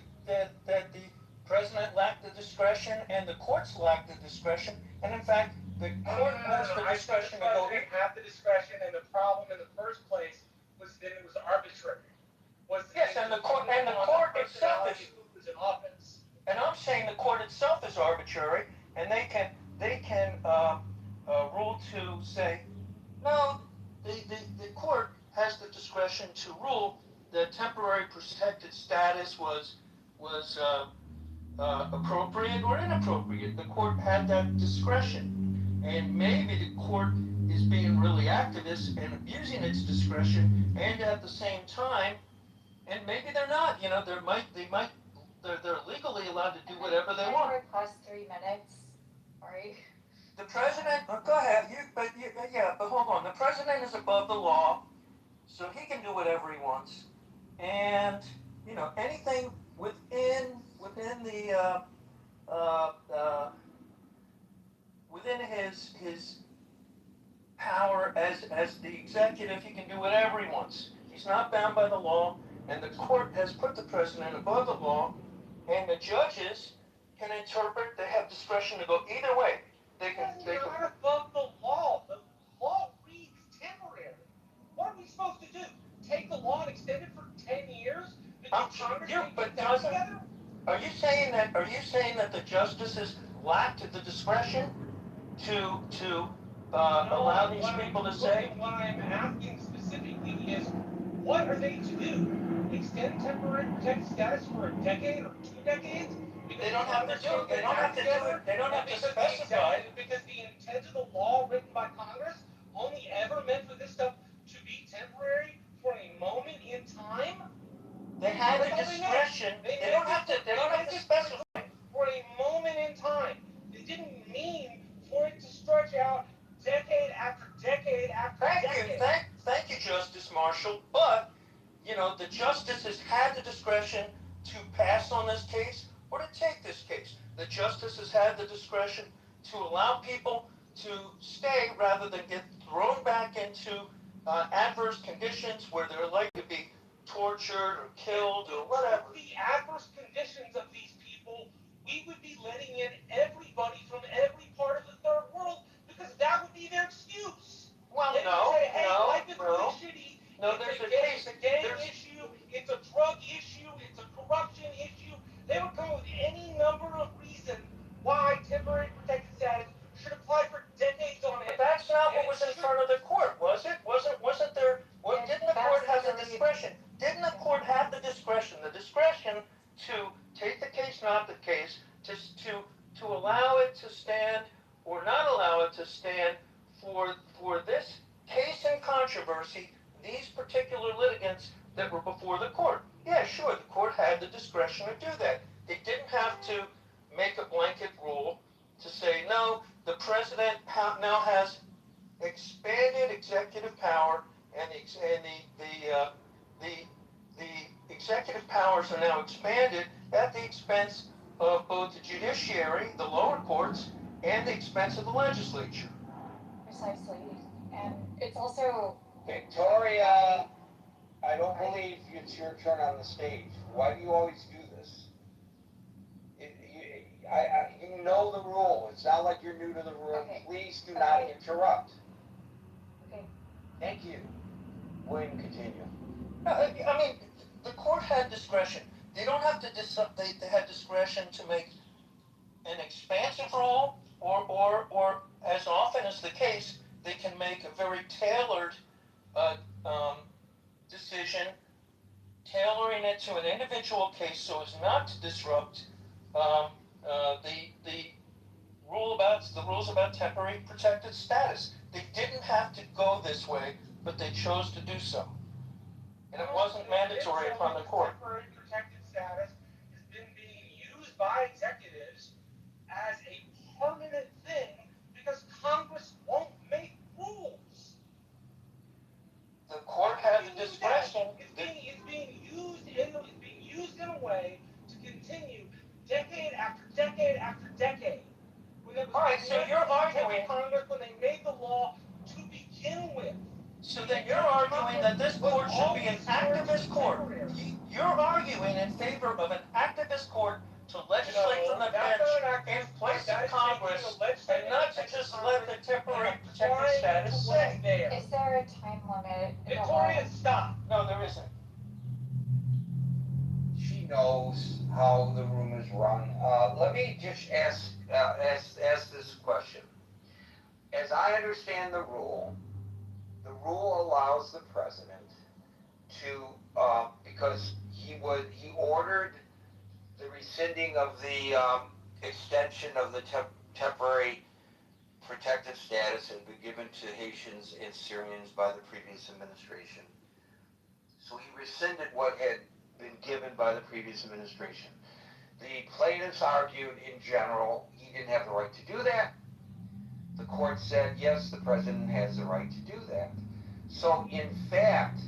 president lacked the discretion and the courts lacked the discretion, and in fact, the court has the I said discretion the to go. president had the discretion, and the problem in the first place was that it was arbitrary. Yes, and the court itself is. Who was in office. And I'm saying the court itself is arbitrary, and they can rule to say, no, the court has the discretion to rule that temporary protected status was appropriate or inappropriate. The court had that discretion, and maybe the court is being really activist and abusing its discretion, and at the same time, and maybe they're not. You know, they're legally allowed to do whatever they want. Can I request 3 minutes? Sorry. The president, go ahead. But hold on. The president is above the law, so he can do whatever he wants, and anything within his power as the executive, he can do whatever he wants. He's not bound by the law, and the court has put the president above the law, and the judges can interpret. They have discretion to go either way. They can. You're not above the law. The law reads temporary. What are we supposed to do? Take the law and extend it for 10 years? Are you saying that the justices lacked the discretion to allow these people to say? What I'm asking specifically is, what are they to do? Extend temporary protected status for a decade or 2 decades? They don't have to do it. They don't have to do it. They don't have to specify. Because the intent of the law written by Congress only ever meant for this stuff to be temporary for a moment in time? They had the discretion. They don't have to specify. For a moment in time. It didn't mean for it to stretch out decade after decade after decade. Thank you, Justice Marshall. But the justices had the discretion to pass on this case or to take this case. The justices had the discretion to allow people to stay rather than get thrown back into adverse conditions where they're likely to be tortured or killed or whatever. The adverse conditions of these people, we would be letting in everybody from every part of the third world because that would be their excuse. Well, They would say, hey, life is really no. shitty. No, It's a gang issue, it's a drug issue, it's a corruption issue. They would come up with any number of reasons why temporary protected status should apply for decades on But it. that's not what was in front of the court, was it? Wasn't there? Didn't the court have the discretion? Didn't the court have the discretion? The controversy, these particular litigants that were before the court. Yeah, sure, the court had the discretion to do that. They didn't have to make a blanket rule to say, no, the president now has expanded executive power, and the executive powers are now expanded at the expense of both the judiciary, the lower courts, and the expense of the legislature. Precisely. And it's also, Victoria, I don't believe it's your turn on the stage. Why do you always do this? You know the rule. It's not like you're new to the room. Okay. Please do not interrupt. okay, Thank you. William, continue. I mean, the court had discretion. They don't have to they had discretion to make an expansive rule, or as often is the case, they can make a very tailored decision, tailoring it to an individual case so as not to disrupt the rules about temporary protected status. They didn't have to go this way, but they chose to do so. And it wasn't mandatory upon the court. Temporary protected status has been being used by executives as a permanent thing because Congress won't make rules. The court had the discretion. It's being used in a way to continue decade after decade after decade. All right, so you're arguing Congress when they made the law to begin with. So then you're arguing that this court should be an activist court. You're arguing in favor of an activist court to legislate from the bench in place of Congress and not to just let the temporary protected status stay. is there a time limit in the law? Victoria, stop. No, there isn't. She knows how the room is run. Let me just ask this question. As I understand the rule allows the president to, because he ordered the rescinding of the extension of the temporary protective status had been given to Haitians and Syrians by the previous administration. So he rescinded what had been given by the previous administration. The plaintiffs argued in general he didn't have the right to do that. The court said, yes, the president has the right to do that. So in fact,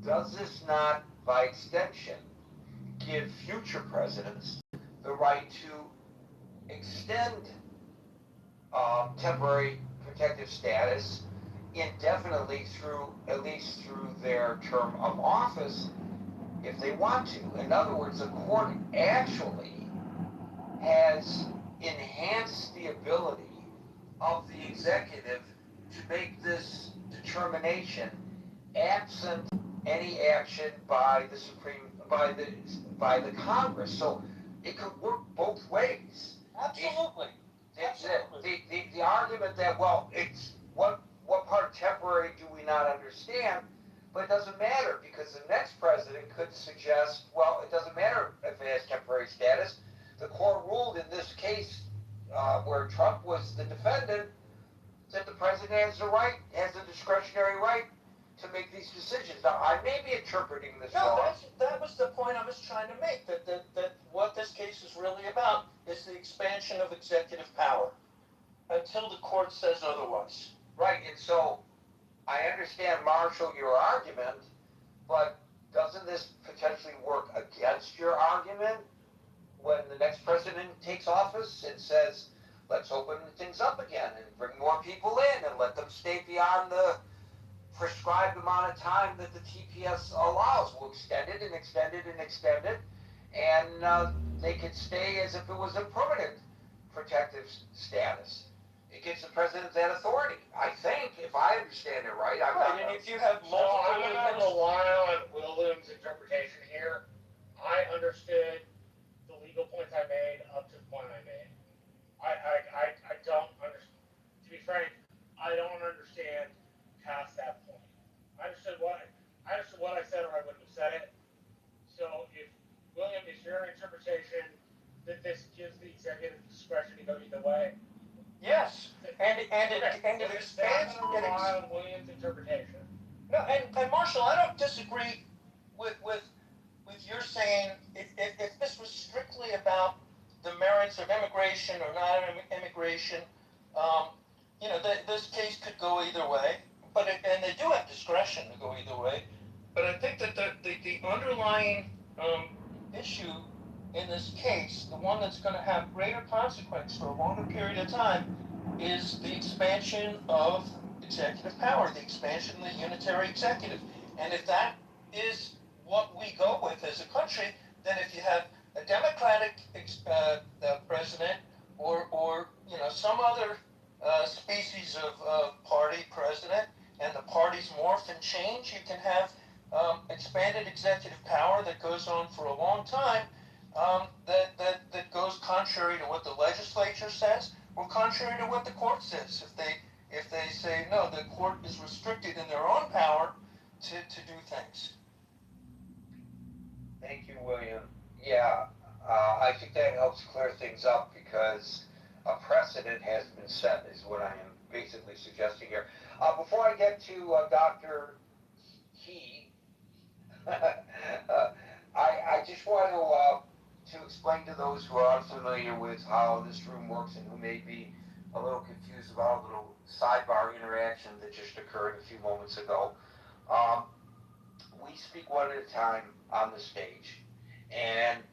does this not, by extension, give future presidents the right to extend temporary protective status indefinitely at least through their term of office if they want to? In other words, the court actually has enhanced the ability of the executive to make this determination absent any action by the Congress. So it could work both ways. Absolutely. The argument that, well, it's what part of temporary do we not understand, but it doesn't matter because the next president could suggest, well, it doesn't matter if it has temporary status. The court ruled in this case where Trump was the defendant that the president has the discretionary right to make these decisions. Now, I may be interpreting this wrong. That was the point I was trying to make, that what this case is really about is the expansion of executive power until the court says otherwise. Right, and so I understand, Marshall, your argument, but doesn't this potentially work against your argument when the next president takes office and says, let's open things up again and bring more people in and let them stay beyond the prescribed amount of time that the TPS allows? We'll extend it and extend it and extend it, and they could stay as if it was a permanent protective status. It gives the president that authority, I think, if I understand it right. And if you have multiple I'm going to rely on William's interpretation here. I understood the legal points I made up to the point I made. I don't understand. To be frank, I don't understand past that point. I understood what I said, or I wouldn't have said it. So if William, is your interpretation that this gives the executive discretion to go either way? Yes, and it expands. I'm going to rely on William's interpretation. No, and Marshall, I don't disagree with your saying if this was strictly about the merits of immigration or not immigration, um, this case could go either way. And they do have discretion to go either way. But I think that the underlying issue in this case, the one that's going to have greater consequence for a longer period of time, is the expansion of executive power, the expansion of the unitary executive. And if that is what we go with as a country, then if you have a Democratic president or some other species of party president, and the parties morph and change, you can have expanded executive power that goes on for a long time, that goes contrary to what the legislature says or contrary to what the court says. If they say no, the court is restricted in their own power to do things. Thank you, William. Yeah, I think that helps clear things up because a precedent has been set, is what I am basically suggesting here. Before I get to Dr. Key, I just want to explain to those who are unfamiliar with how this room works and who may be a little confused about a little sidebar interaction that just occurred a few moments ago. Um, we speak one at a time on the stage, and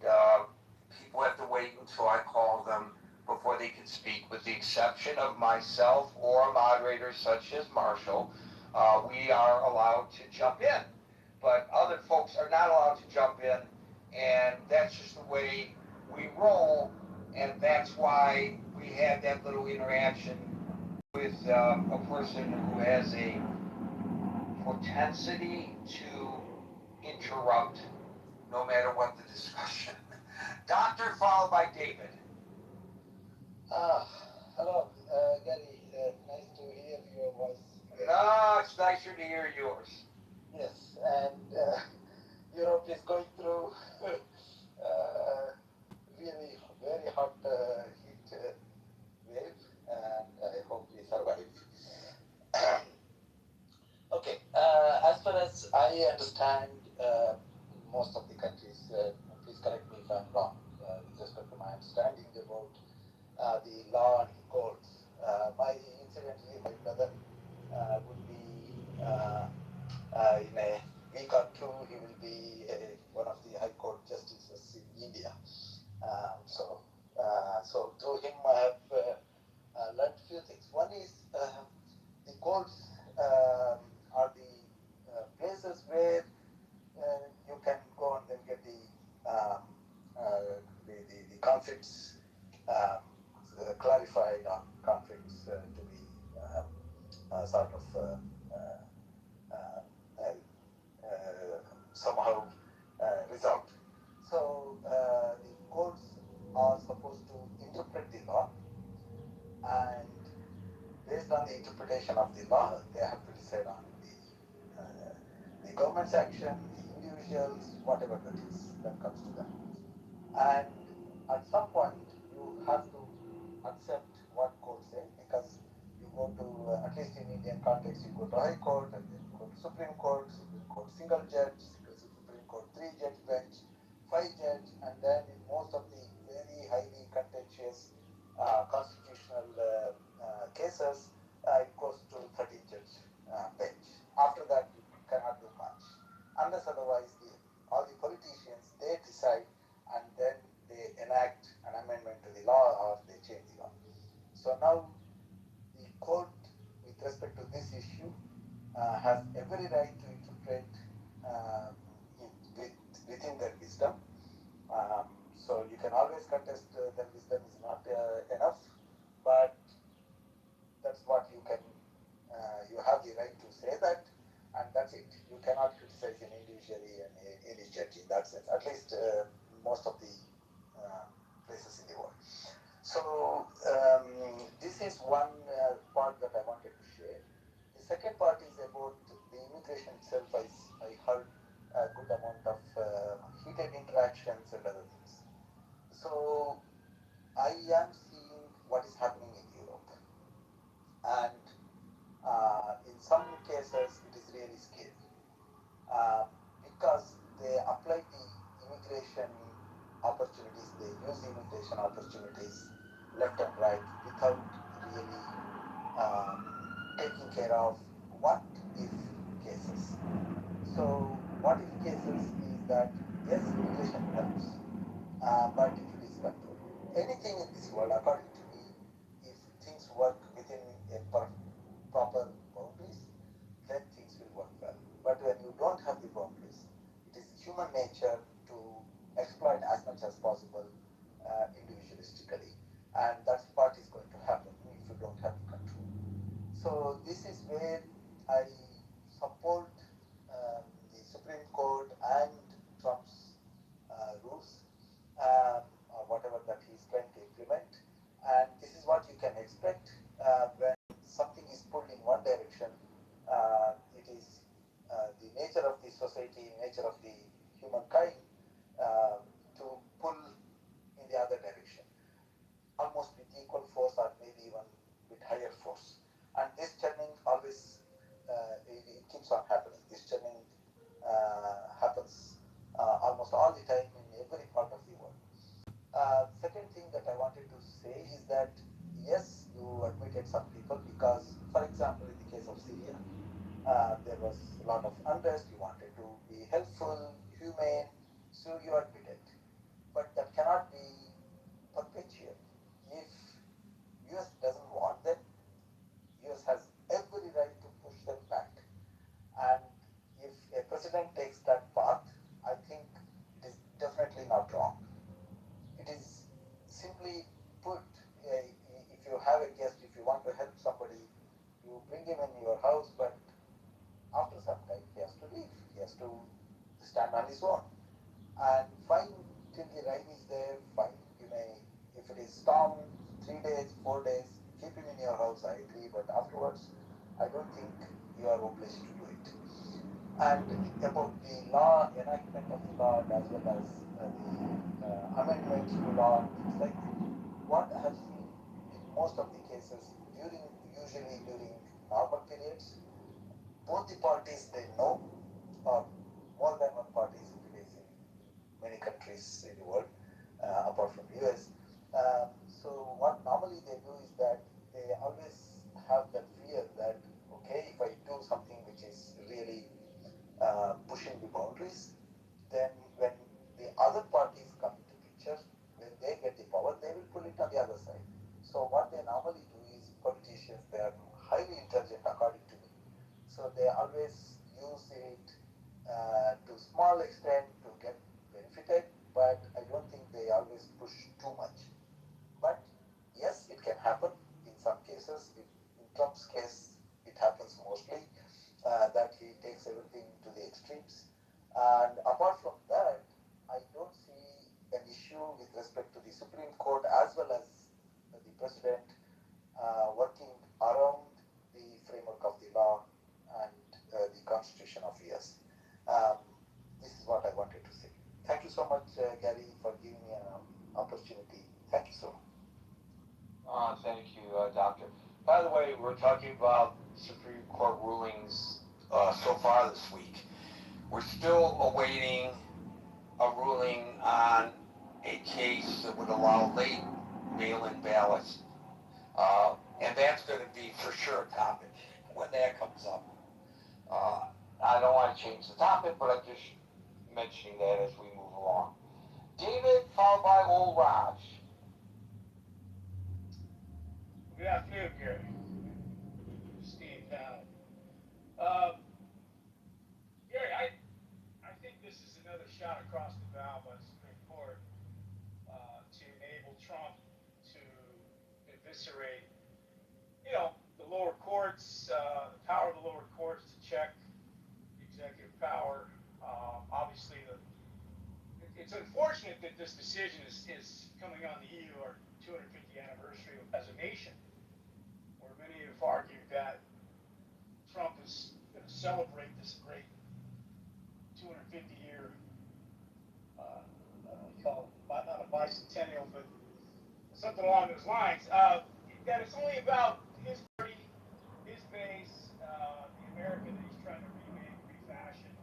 people have to wait until I call them before they can speak, with the exception of myself or moderators such as Marshall. We are allowed to jump in, but other folks are not allowed to jump in, and that's just the way we roll, and that's why we have that little interaction with a person who has a propensity to interrupt no matter what the discussion. Doctor followed by David. Hello, Gary. Nice to hear your voice. No, it's nicer to hear yours. Yes, and Europe is going through really very hot heat wave, and I hope we survive. Okay, as far as I understand, most of the countries, please correct me if I'm wrong, with respect to my understanding about the law and courts. Incidentally, my brother would be in a week or two, he will be one of the High Court justices in India. So through him, I have learned a few things. One is the courts are the places where you can go and then get the conflicts clarified, on conflicts to be sort of somehow resolved. So the courts are supposed to interpret the law, and based on the interpretation of the law, they have to decide on the government's action, the individuals, whatever that is that comes to them. And at some point, you have to accept what courts say, because you go to, at least in Indian context, you go to High Court, and then you go to Supreme Court single judge, Supreme Court 3-judge bench, 5-judge, and then in most of the very highly contentious constitutional cases, it goes to 13-judge bench. After that, you cannot do much, unless otherwise all the politicians, they decide, and then they enact an amendment to the law, or they change the law. So now the court, with respect to this issue, has every right to interpret within their wisdom. So you can always contest their wisdom is not enough, but that's what you can. You have the right to say that, and that's it. You cannot criticize an individually and any judge in that sense. At least most of the places in the world. So this is one part that I wanted to share. The second part is about the immigration itself. I heard a good amount of heated interactions and other things. So I am seeing what is happening in Europe, and in some cases because they apply the immigration opportunities, they use the immigration opportunities left and right without really um, taking care of what if cases. So, what if cases is that yes, immigration helps, but if it is controlled, anything in this world, according to me, if things work within a proper boundaries, then things will work well. But when you don't have the boundaries, it is human nature to exploit as much as possible individualistically, and that's what is going to happen if you don't have the control. So this is where I support the Supreme Court and Trump's rules, or whatever that he's trying to implement. And this is what you can expect when something is pulled in one direction. It is the nature of the society, nature of the humankind to pull in the other direction, almost with equal force or maybe even with higher force. And this churning always it keeps on happening. This churning happens almost all the time in every part of the world. Second thing that I wanted to say is that yes, you admitted some people because, for example, in the case of Syria, there was a lot of unrest. You wanted to be helpful, humane, so you admitted. But that cannot be perpetual. If US doesn't want them, US has every right to push them back. And if a president takes that path, I think it is definitely not wrong. It is simply put, if you have a guest, if you want to help somebody, you bring him in your house, but after some time he has to leave. He has to stand on his own. And fine till the rain is there, fine. You may, if it is storm, 3 days, 4 days, keep him in your house, I agree, but afterwards, I don't think you are obliged to do it. And about the law, enactment of the law, as well as the amendments to law and things like that, what I have seen in most of the cases, usually during normal periods, both the parties they know, or more than one party is in place in many countries in the world, apart from US. So what normally they do is that they always have that fear that okay, if I do something which is really pushing the boundaries, then when the other parties come into picture, when they get the power, they will pull it on the other side. So what they normally do is politicians, they are highly intelligent according to me. So they always use it to small extent to get benefited, but I don't think they always push too much. But yes, it can happen in some cases. In Trump's case, it happens mostly that he takes everything to the extremes. And apart from that, I don't see an issue with respect to the Supreme Court as well as the president working around the framework of the law and the Constitution of US. Um, this is what I wanted to say. Thank you so much, Gary, for giving me an opportunity. Thank you so much. Thank you, Doctor. By the way, we're talking about Supreme Court rulings so far this week. We're still awaiting a ruling on a case that would allow late mail-in ballots. And that's going to be for sure a topic when that comes up. I don't want to change the topic, but I'm just mentioning that as we move along. David, followed by old Raj. Good afternoon, Gary. Steve Down. Gary, I think this is another shot across the bow by the Supreme Court to enable Trump to eviscerate, the lower courts, the power of the lower courts to check executive power. Obviously, it's unfortunate that this decision is coming on the eve of our 250th anniversary as a nation, where many have argued that Trump is going to celebrate this great 250-year, call it, not a bicentennial, but something along those lines. That it's only about his party, his base, the America that he's trying to remake, refashion,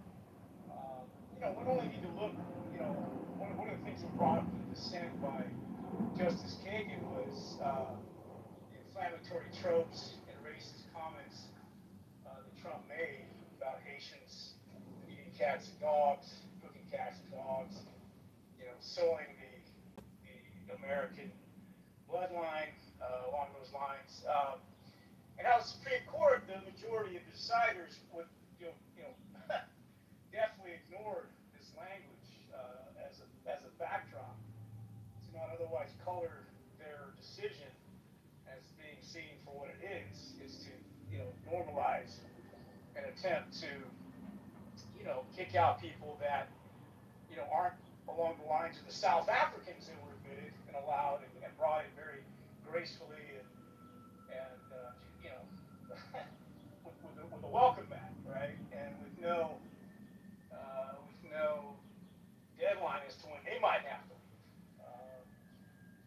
dissent by Justice Kagan was inflammatory tropes and racist comments that Trump made about Haitians eating cats and dogs, cooking cats and dogs, sowing the American bloodline along those lines. And how the Supreme Court, the majority of the deciders would, definitely ignored this language as a backdrop to not otherwise color their decision as being seen for what it is to normalize an attempt to kick out people that aren't along the lines of the South Africans that were admitted and allowed and brought in very gracefully and with a welcome mat, right? And with no deadline as to when they might have to leave.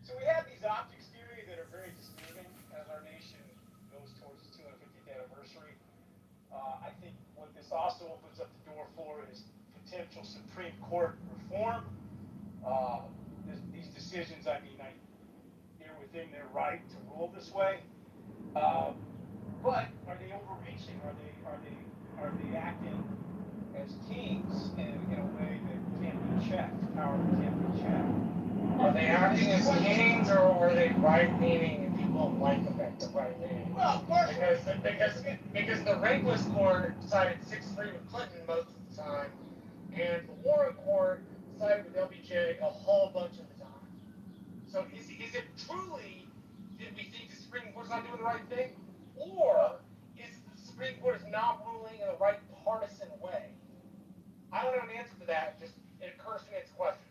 So we have these optics theory that are very disturbing as our nation goes towards its 250th anniversary. I think what this also opens up the door for is potential Supreme Court reform. These decisions, they're within their right to rule this way. But are they overreaching? Are they acting as kings in a way that can't be checked? Power that can't be checked. Are they acting as kings, or are they right-leaning and people don't like the fact they're right-leaning? Well, partially. Because the Rehnquist court sided 6-3 with Clinton most of the time, and the Warren court sided with LBJ a whole bunch of the time. So is it truly that we think the Supreme Court's not doing the right thing, or is the Supreme Court is not ruling in the right partisan way? I don't have an answer to that. Just it occurs to me it's a question.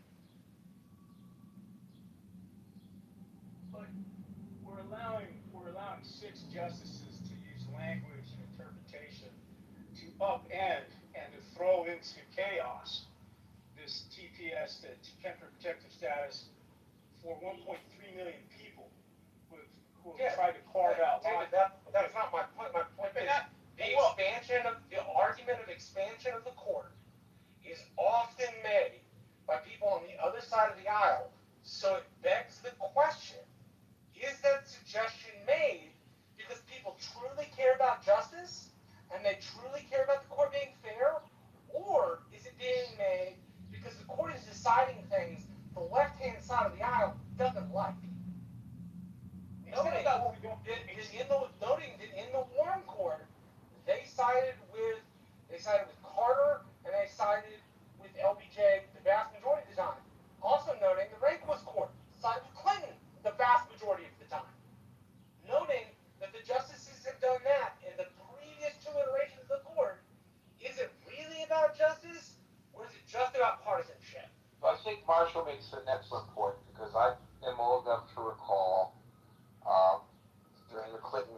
But we're allowing 6 justices to use language and interpretation to upend and to throw into chaos this TPS, the temporary protective status, for 1.3 million people who have tried to carve out. David, that's not my point. My point is the argument of expansion of the court is often made by people on the other side of the aisle. So it begs the question, is that suggestion made because people truly care about justice and they truly care about the court being fair? Or is it being made because the court is deciding things the left-hand side of the aisle doesn't like? Noting that in the Warren court, they sided with Carter and they sided with LBJ the vast majority of the time. Also noting the Rehnquist court sided with Clinton the vast majority of the time. Noting that the justices have done that in the previous 2 iterations of the court, is it really about justice or is it just about partisanship? I think Marshall makes an excellent point because I am old enough to recall during the Clinton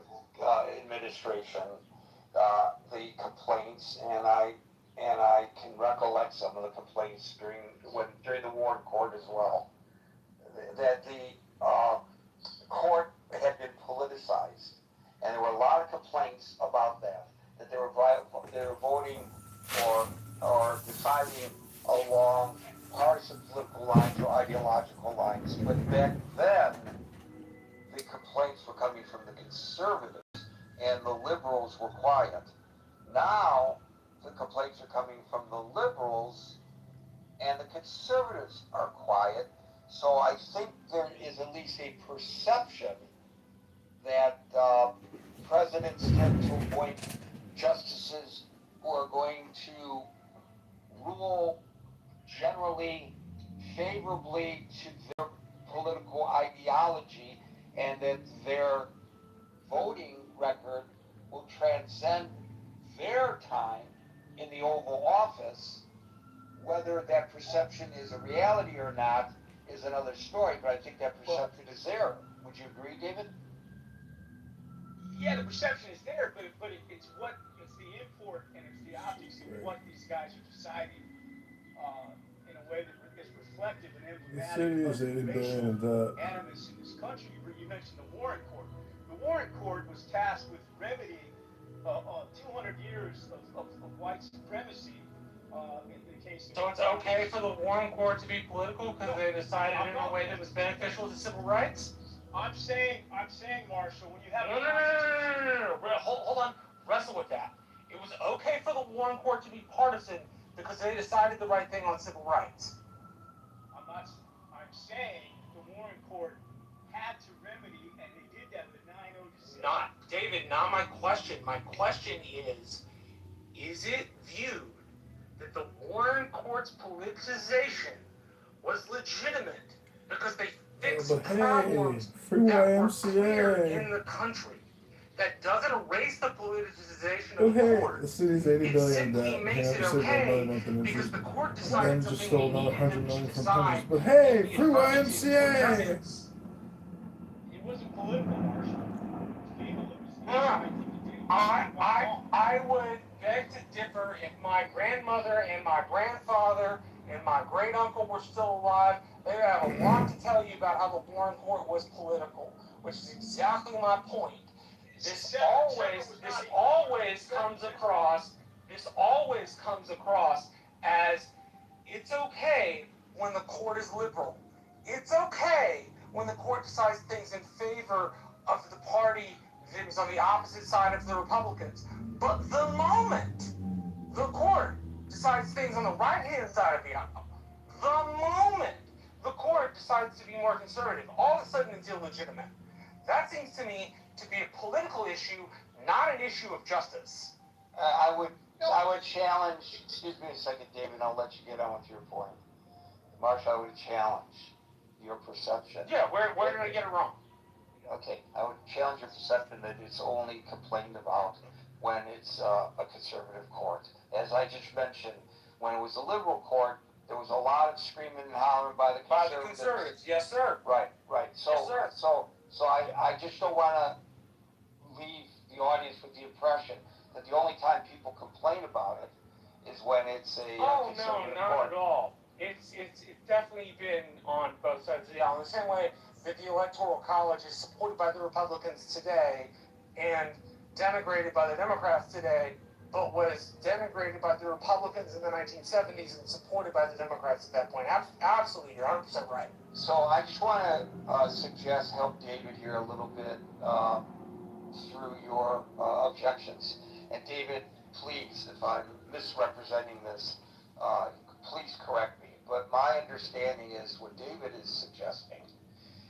administration the complaints, and I can recollect some of the complaints during the Warren court as well, that the court had been politicized, and there were a lot of complaints about that they were voting or deciding along partisan political lines or ideological lines. But back then, the complaints were coming from the conservatives, and the liberals were quiet. Now, the complaints are coming from the liberals, and the conservatives are quiet. So I think there is at least a perception that presidents tend to appoint justices who are going to rule generally favorably to their political ideology, and that their voting record will transcend their time in the Oval Office. Whether that perception is a reality or not is another story, but I think that perception is there. Would you agree, David? Yeah, the perception is there, but it's the import and it's the optics of what these guys are deciding in a way that is reflective and emblematic of the racial animus in this country. You mentioned the Warren Court. The Warren Court was tasked with remedying 200 years of white supremacy in the case of. So it's okay for the Warren Court to be political because they decided in a way that was beneficial to civil rights? I'm saying, Marshall, when you have No. Hold on. Wrestle with that. It was okay for the Warren Court to be partisan because they decided the right thing on civil rights. I'm saying the Warren Court had to remedy, and they did that with 9-0 decision. Not my question. My question is it viewed that the Warren Court's politicization was legitimate because they fixed problems that were clear in the country? That doesn't erase the politicization of the court. The city's 80 It billion simply debt. makes it okay because the court decided just something stole they another needed 100 them to million from decide. Congress. But hey, to be free affirmative for YMCA! justice. It wasn't political, Marshall. It was the Ah. right thing to do. I would beg to differ. If my grandmother and my grandfather and my great uncle were still alive, they would have a lot to tell you about how the Warren Court was political, which is exactly my point. This always comes across as it's okay when the court is liberal. It's okay when the court decides things in favor of the party that is on the opposite side of the Republicans. But the moment the court decides things on the right-hand side of the aisle, the moment the court decides to be more conservative, all of a sudden it's illegitimate. That seems to me to be a political issue, not an issue of justice. I would challenge, excuse me a second, David, I'll let you get on with your point. Marshall, I would challenge your perception. Yeah, where did I get it wrong? Okay, I would challenge your perception that it's only complained about when it's a conservative court. As I just mentioned, when it was a liberal court, there was a lot of screaming and hollering by the conservatives. Yes, sir. Right. So, Yes, sir. so I just don't want to leave the audience with the impression that the only time people complain about it is when it's a conservative not court. at all. It's definitely been on both sides of the aisle. In the same way that the Electoral College is supported by the Republicans today and denigrated by the Democrats today, but was denigrated by the Republicans in the 1970s and supported by the Democrats at that point. Absolutely, you're 100% right. So I just want to help David here a little bit through your objections. And David, please, if I'm misrepresenting this, please correct me. But my understanding is what David is suggesting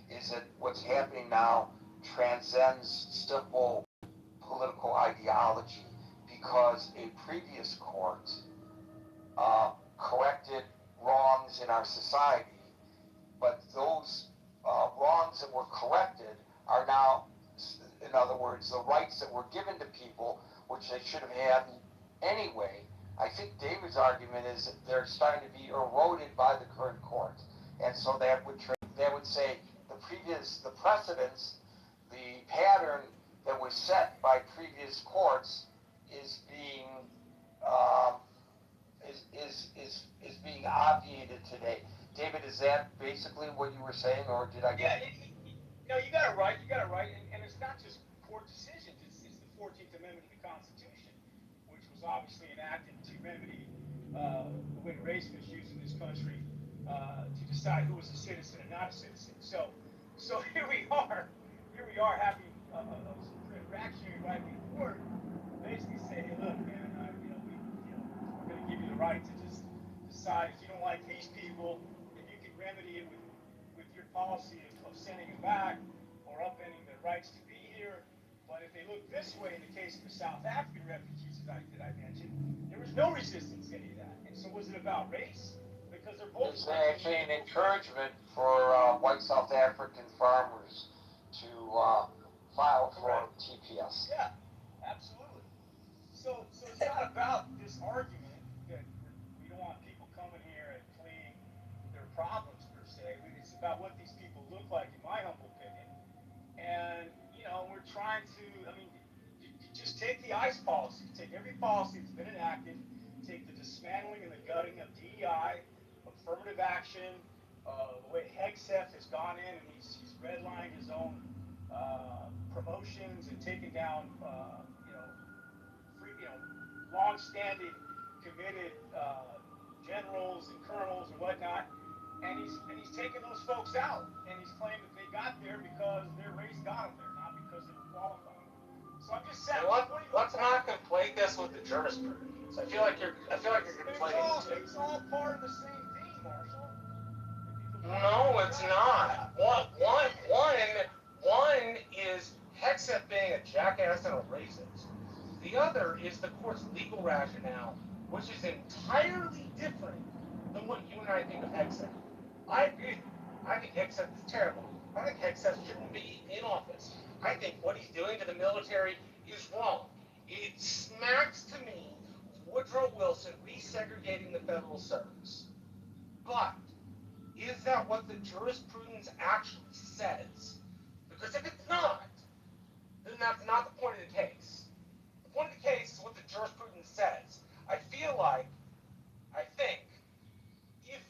is that what's happening now transcends simple political ideology because a previous court corrected wrongs in our society, but those wrongs that were corrected are now, in other words, the rights that were given to people, which they should have had anyway. I think David's argument is that they're starting to be eroded by the current court, and so that would say the precedents, the pattern that was set by previous courts is being being obviated today. David, is that basically what you were saying, or did I get? No, you got it right. And it's not just court decisions. It's the 14th Amendment of the Constitution, which was obviously enacted to remedy the way race was used in this country to decide who was a citizen and not a citizen. So here we are having a reactionary right wing court basically say, hey, look, man, we're going to give you the right to just decide if you don't like these people, then you can remedy it with your policy of sending them back or upending their rights to be here. But if they look this way, in the case of the South African refugees that I mentioned, there was no resistance to any of that. And so was it about race? Because they're both. It's actually an encouragement for white South African farmers to file for TPS. Yeah, absolutely. So it's not about this argument that we don't want people coming here and fleeing their problems per se. It's about what these people look like, in my humble opinion. And we're trying to. You just take the ICE policy, take every policy that's been enacted, take the dismantling and the gutting of DEI, affirmative action, the way Hegseth has gone in and he's redlined his own promotions and taken down, long-standing committed generals and colonels and whatnot, and he's taking those folks out, and he's claiming that they got there because their race got them there, not because they were qualified. So I'm just saying. Let's not conflate this with the jurisprudence. I feel like you're conflating the two. It's all part of the same thing, Marshall. No, it's not. One is Hexet being a jackass and a racist. The other is the court's legal rationale, which is entirely different than what you and I think of Hexet. I agree. I think Hexet is terrible. I think Hexet shouldn't be in office. I think what he's doing to the military is wrong. It smacks to me of Woodrow Wilson resegregating the federal service. But is that what the jurisprudence actually says? Because if it's not, then that's not the point of the case. The point of the case is what the jurisprudence says. I think, if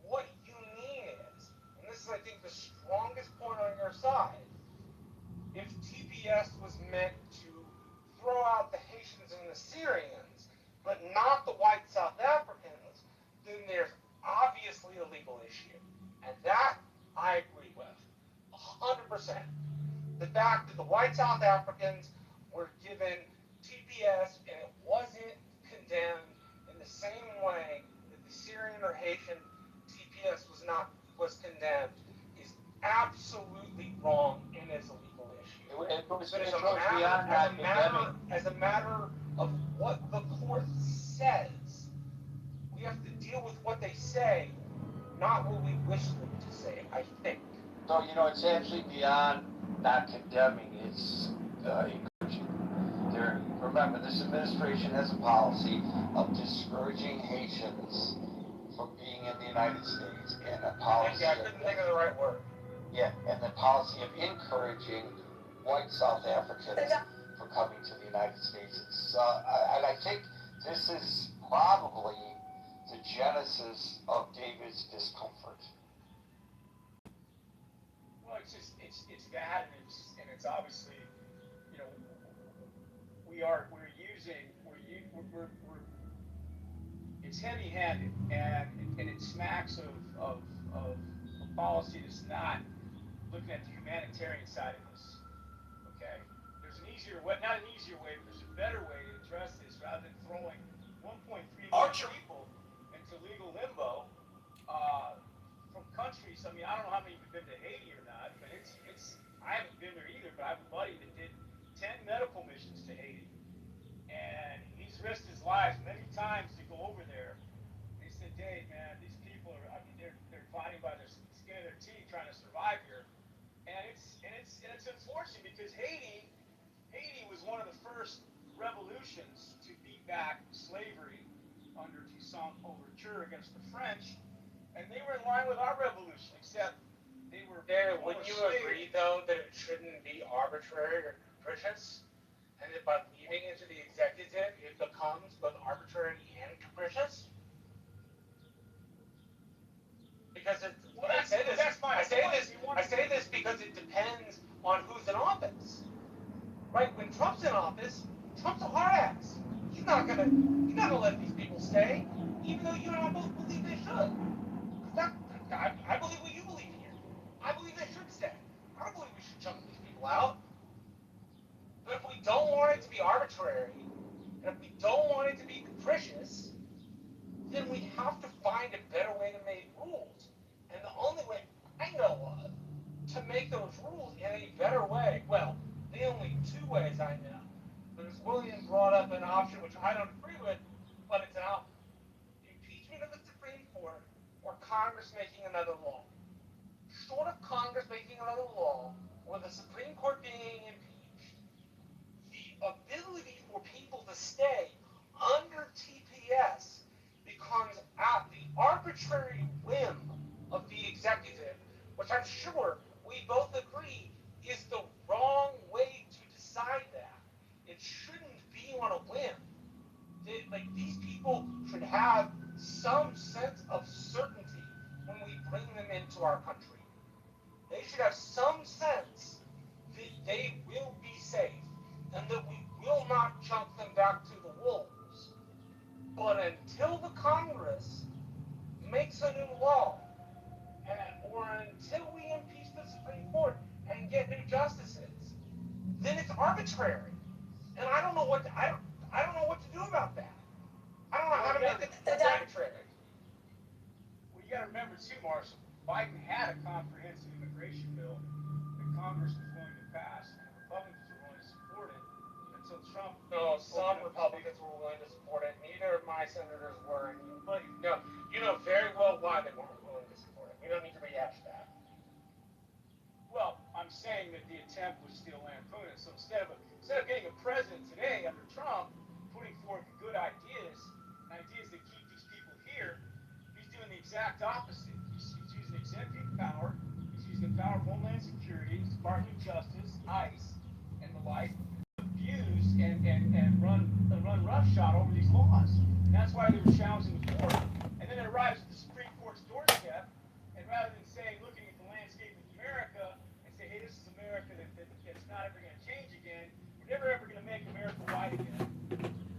what you mean is, and this is, I think, the strongest point on your side, if TPS was meant to throw out the Haitians and the Syrians, but not the white South Africans, then there's obviously a legal issue. And that I agree with, 100%. The fact that the white South Africans were given TPS and it wasn't condemned in the same way that the Syrian or Haitian TPS was condemned is absolutely wrong and is a legal issue. It goes But beyond academic. as a matter of what the court says, we have to deal with what they say, not what we wish them to say, I think. So, it's actually beyond not condemning, it's encouraging. Remember, this administration has a policy of discouraging Haitians from being in the United States, and a policy I couldn't think of the right word. Yeah, and the policy of encouraging white South Africans from coming to the United States. And I think this is probably the genesis of David's discomfort. Well, it's that, and it's obviously, it's heavy-handed, and it smacks of a policy that's not looking at the humanitarian side of this. Okay, there's an easier way, not an easier way, but there's a better way to address this rather than throwing 1.3 million people into legal limbo from countries. I mean, I don't know how many of you have been to Haiti or not, but I haven't been there either, but I have a buddy that did 10 medical missions to Haiti, and he's risked his life many times to go over there. He said, Dave, man, these people they're fighting by the skin of their teeth trying to survive here, and it's unfortunate because Haiti was one of the first revolutions to beat back slavery under Toussaint Overture against the French, and they were in line with our revolution, except they were. David, wouldn't you agree, though, that it shouldn't be arbitrary or capricious? And that by leaving it to the executive, it becomes both arbitrary and capricious? Because I say this because it depends on who's in office. Right? When Trump's in office, Trump's a hard ass. He's not gonna let these people stay, even though you and I both believe they should. I believe what you believe here. I believe they should stay. I don't believe we should chunk these people out. But if we don't want it to be arbitrary, and if we don't want it to be capricious, then we have to find a better way to make rules. And the only way I know of to make those rules in a better way, well, the only two ways I know. There's William brought up an option which I don't agree with, but it's an option. Impeachment of the Supreme Court or Congress making another law. Short of Congress making another law or the Supreme Court being impeached, the ability for people to stay under TPS becomes at the arbitrary whim of the executive, which I'm sure we both agree is the wrong way to decide that. It shouldn't be on a whim. These people should have some sense of certainty when we bring them into our country. They should have some sense that they will be safe and that we will not chunk them back to the wolves. But until the Congress makes a new law, or until we impeach the Supreme Court and get new justices, then it's arbitrary. And I don't know what I don't know what to do about that. I don't know how to make it arbitrary. Well, you got to remember too, Marshall. Biden had a comprehensive immigration bill that Congress was going to pass, and the Republicans were going to support it until Trump. No, some Republicans were willing to support it. Neither of my senators were. You know very well why they weren't willing to support it. We don't need to rehash that. Well, I'm saying that the attempt was still lampooned. So instead of getting a president today under Trump putting forth good ideas, ideas that keep these people here, he's doing the exact opposite. He's using executive power. He's using the power of Homeland Security, Department of Justice, ICE, and the like, abuse and run roughshod over these laws. And that's why they were challenging the court. And then it arrives at the Supreme Court's doorstep, and rather than saying, looking at the landscape of America and say, hey, this is America that's not ever going to change again. We're never ever going to make America white again.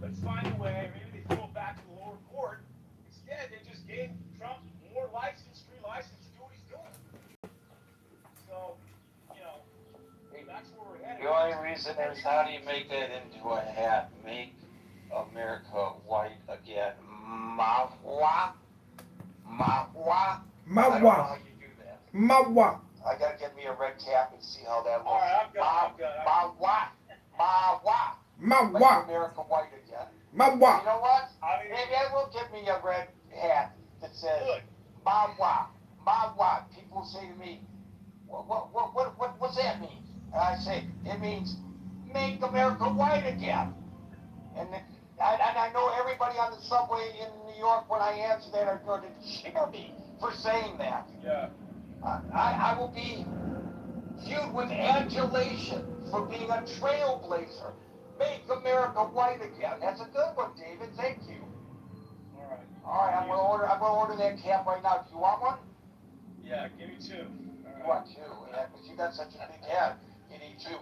Let's find a way. Maybe they throw it back to the lower court. Instead, they just gave Trump more free license to do what he's doing. So, that's where we're headed. The only reason is, how do you make that into a hat? Make America white again. Mahwa? Mahwa? I don't know how you do that. Mawa. I gotta get me a red cap and see how that looks. All right, I'm good. Mahwa? Mahwa? Make Mawa. America white again. Mawa. You know what? I mean, Maybe I will get me a red hat that says Mahwa. Mahwa. People say to me, what's that mean? And I say, it means make America white again. And I know everybody on the subway in New York, when I answer that, are going to cheer me for saying that. yeah. I will be viewed with adulation for being a trailblazer. Make America white again. That's a good one, David. Thank you. All right. All right, I'm gonna order that cap right now. Do you want one? Yeah, give me two. You want two? Yeah, because you got such a big head. You need two.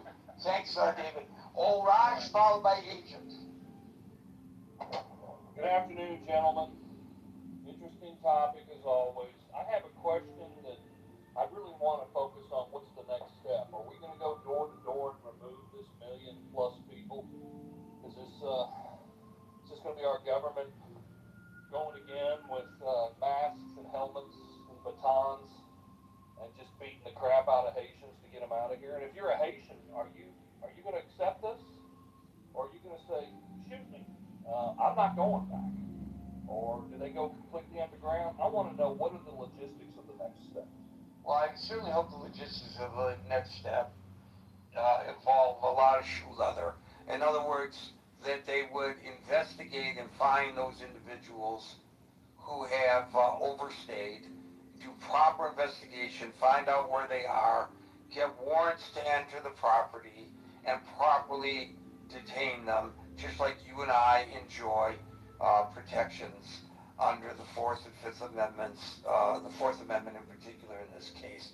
Thanks, David. Old Raj, followed by Agent. Good afternoon, gentlemen. Interesting topic as always. I have a question that I really want to focus on. What's the next step? Are we going to go door to door and remove this million plus people? Is this going to be our government going again with masks and helmets and batons and just beating the crap out of Haitians to get them out of here? And if you're a Haitian, are you going to accept this, or are you going to say, shoot me? I'm not going back. Or do they go completely underground? I want to know, what are the logistics of the next step? Well, I certainly hope the logistics of the next step involve a lot of shoe leather. In other words, that they would investigate and find those individuals who have overstayed, do proper investigation, find out where they are, get warrants to enter the property, and properly detain them, just like you and I enjoy protections under the Fourth and Fifth Amendments, the Fourth Amendment in particular in this case.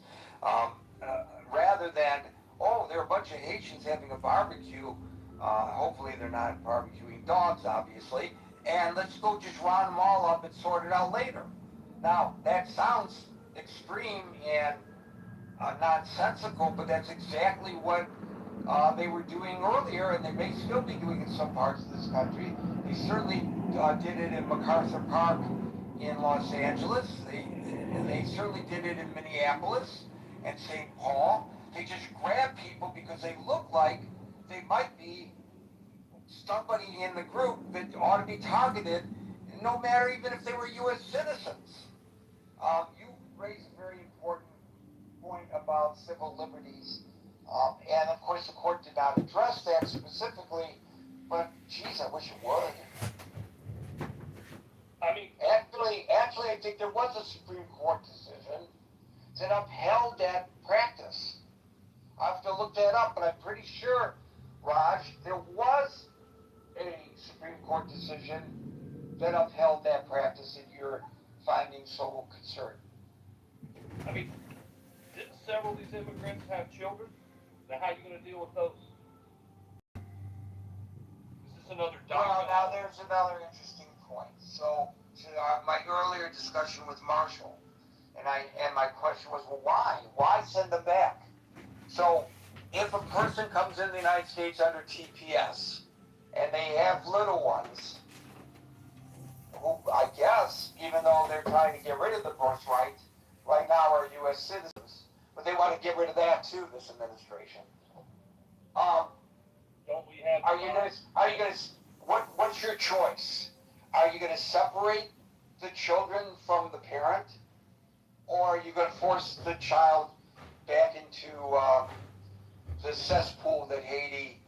Rather than, oh, there are a bunch of Haitians having a barbecue, hopefully they're not barbecuing dogs, obviously, and let's go just round them all up and sort it out later. Now, that sounds extreme and nonsensical, but that's exactly what they were doing earlier, and they may still be doing in some parts of this country. They certainly did it in MacArthur Park in Los Angeles. They certainly did it in Minneapolis and St. Paul. They just grab people because they look like they might be somebody in the group that ought to be targeted, no matter even if they were U.S. citizens. You raise a very important point about civil liberties. And of course the court did not address that specifically, but geez, I wish it would. I mean, actually, I think there was a Supreme Court decision that upheld that practice. I have to look that up, but I'm pretty sure, Raj, there was a Supreme Court decision that upheld that practice that you're finding so concerning. I mean, several of these immigrants have children. Now, how are you going to deal with those? Is this another Well, document? now there's another interesting point. So to my earlier discussion with Marshall, and my question was, well, why? Why send them back? So if a person comes in the United States under TPS and they have little ones, who I guess, even though they're trying to get rid of the birthright, right now are U.S. citizens, but they want to get rid of that too, this administration. Don't we have? What's your choice? Are you gonna separate the children from the parent? Or are you gonna force the child back into the cesspool that Haiti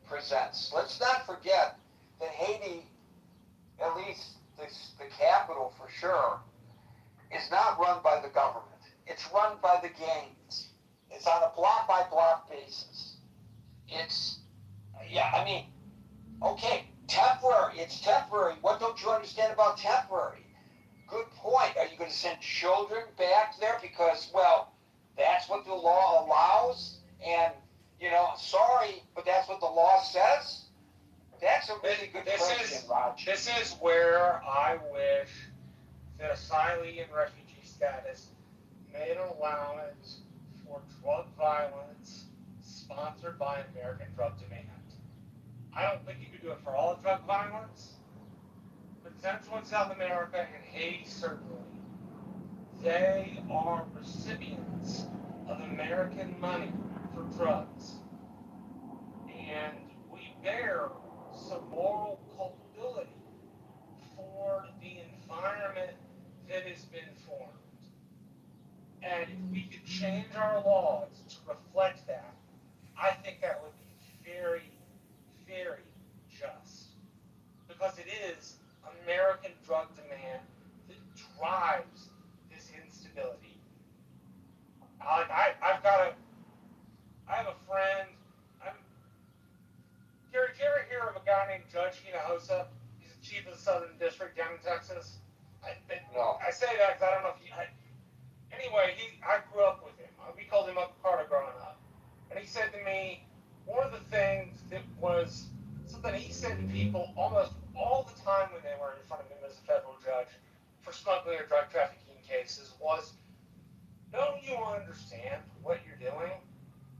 presents? Let's not forget that Haiti, at least the capital for sure, is not run by the government. It's run by the gangs. It's on a block by block basis. Okay, temporary. It's temporary. What don't you understand about temporary? Good point. Are you going to send children back there because, well, that's what the law allows? And, sorry, but that's what the law says? That's a really good question, Raj. This is where I wish that asylee and refugee status made an allowance for drug violence sponsored by American drug demand. I don't think you could do it for all drug violence, but Central and South America and Haiti certainly, they are recipients of American money for drugs. And we bear some moral culpability for the environment that has been formed. And if we could change our laws to reflect that, I think that would be very, very just. Because it is American drug demand that drives this instability. I have a friend. Gary, did you ever hear of a guy named Judge Hinojosa? He's the chief of the Southern District down in Texas. No. I say that because I don't know if you. Anyway, I grew up with him. We called him Uncle Carter growing up, and he said to me, one of the things that was something he said to people almost all the time when they were in front of him as a federal judge for smuggling or drug trafficking cases was, don't you understand what you're doing?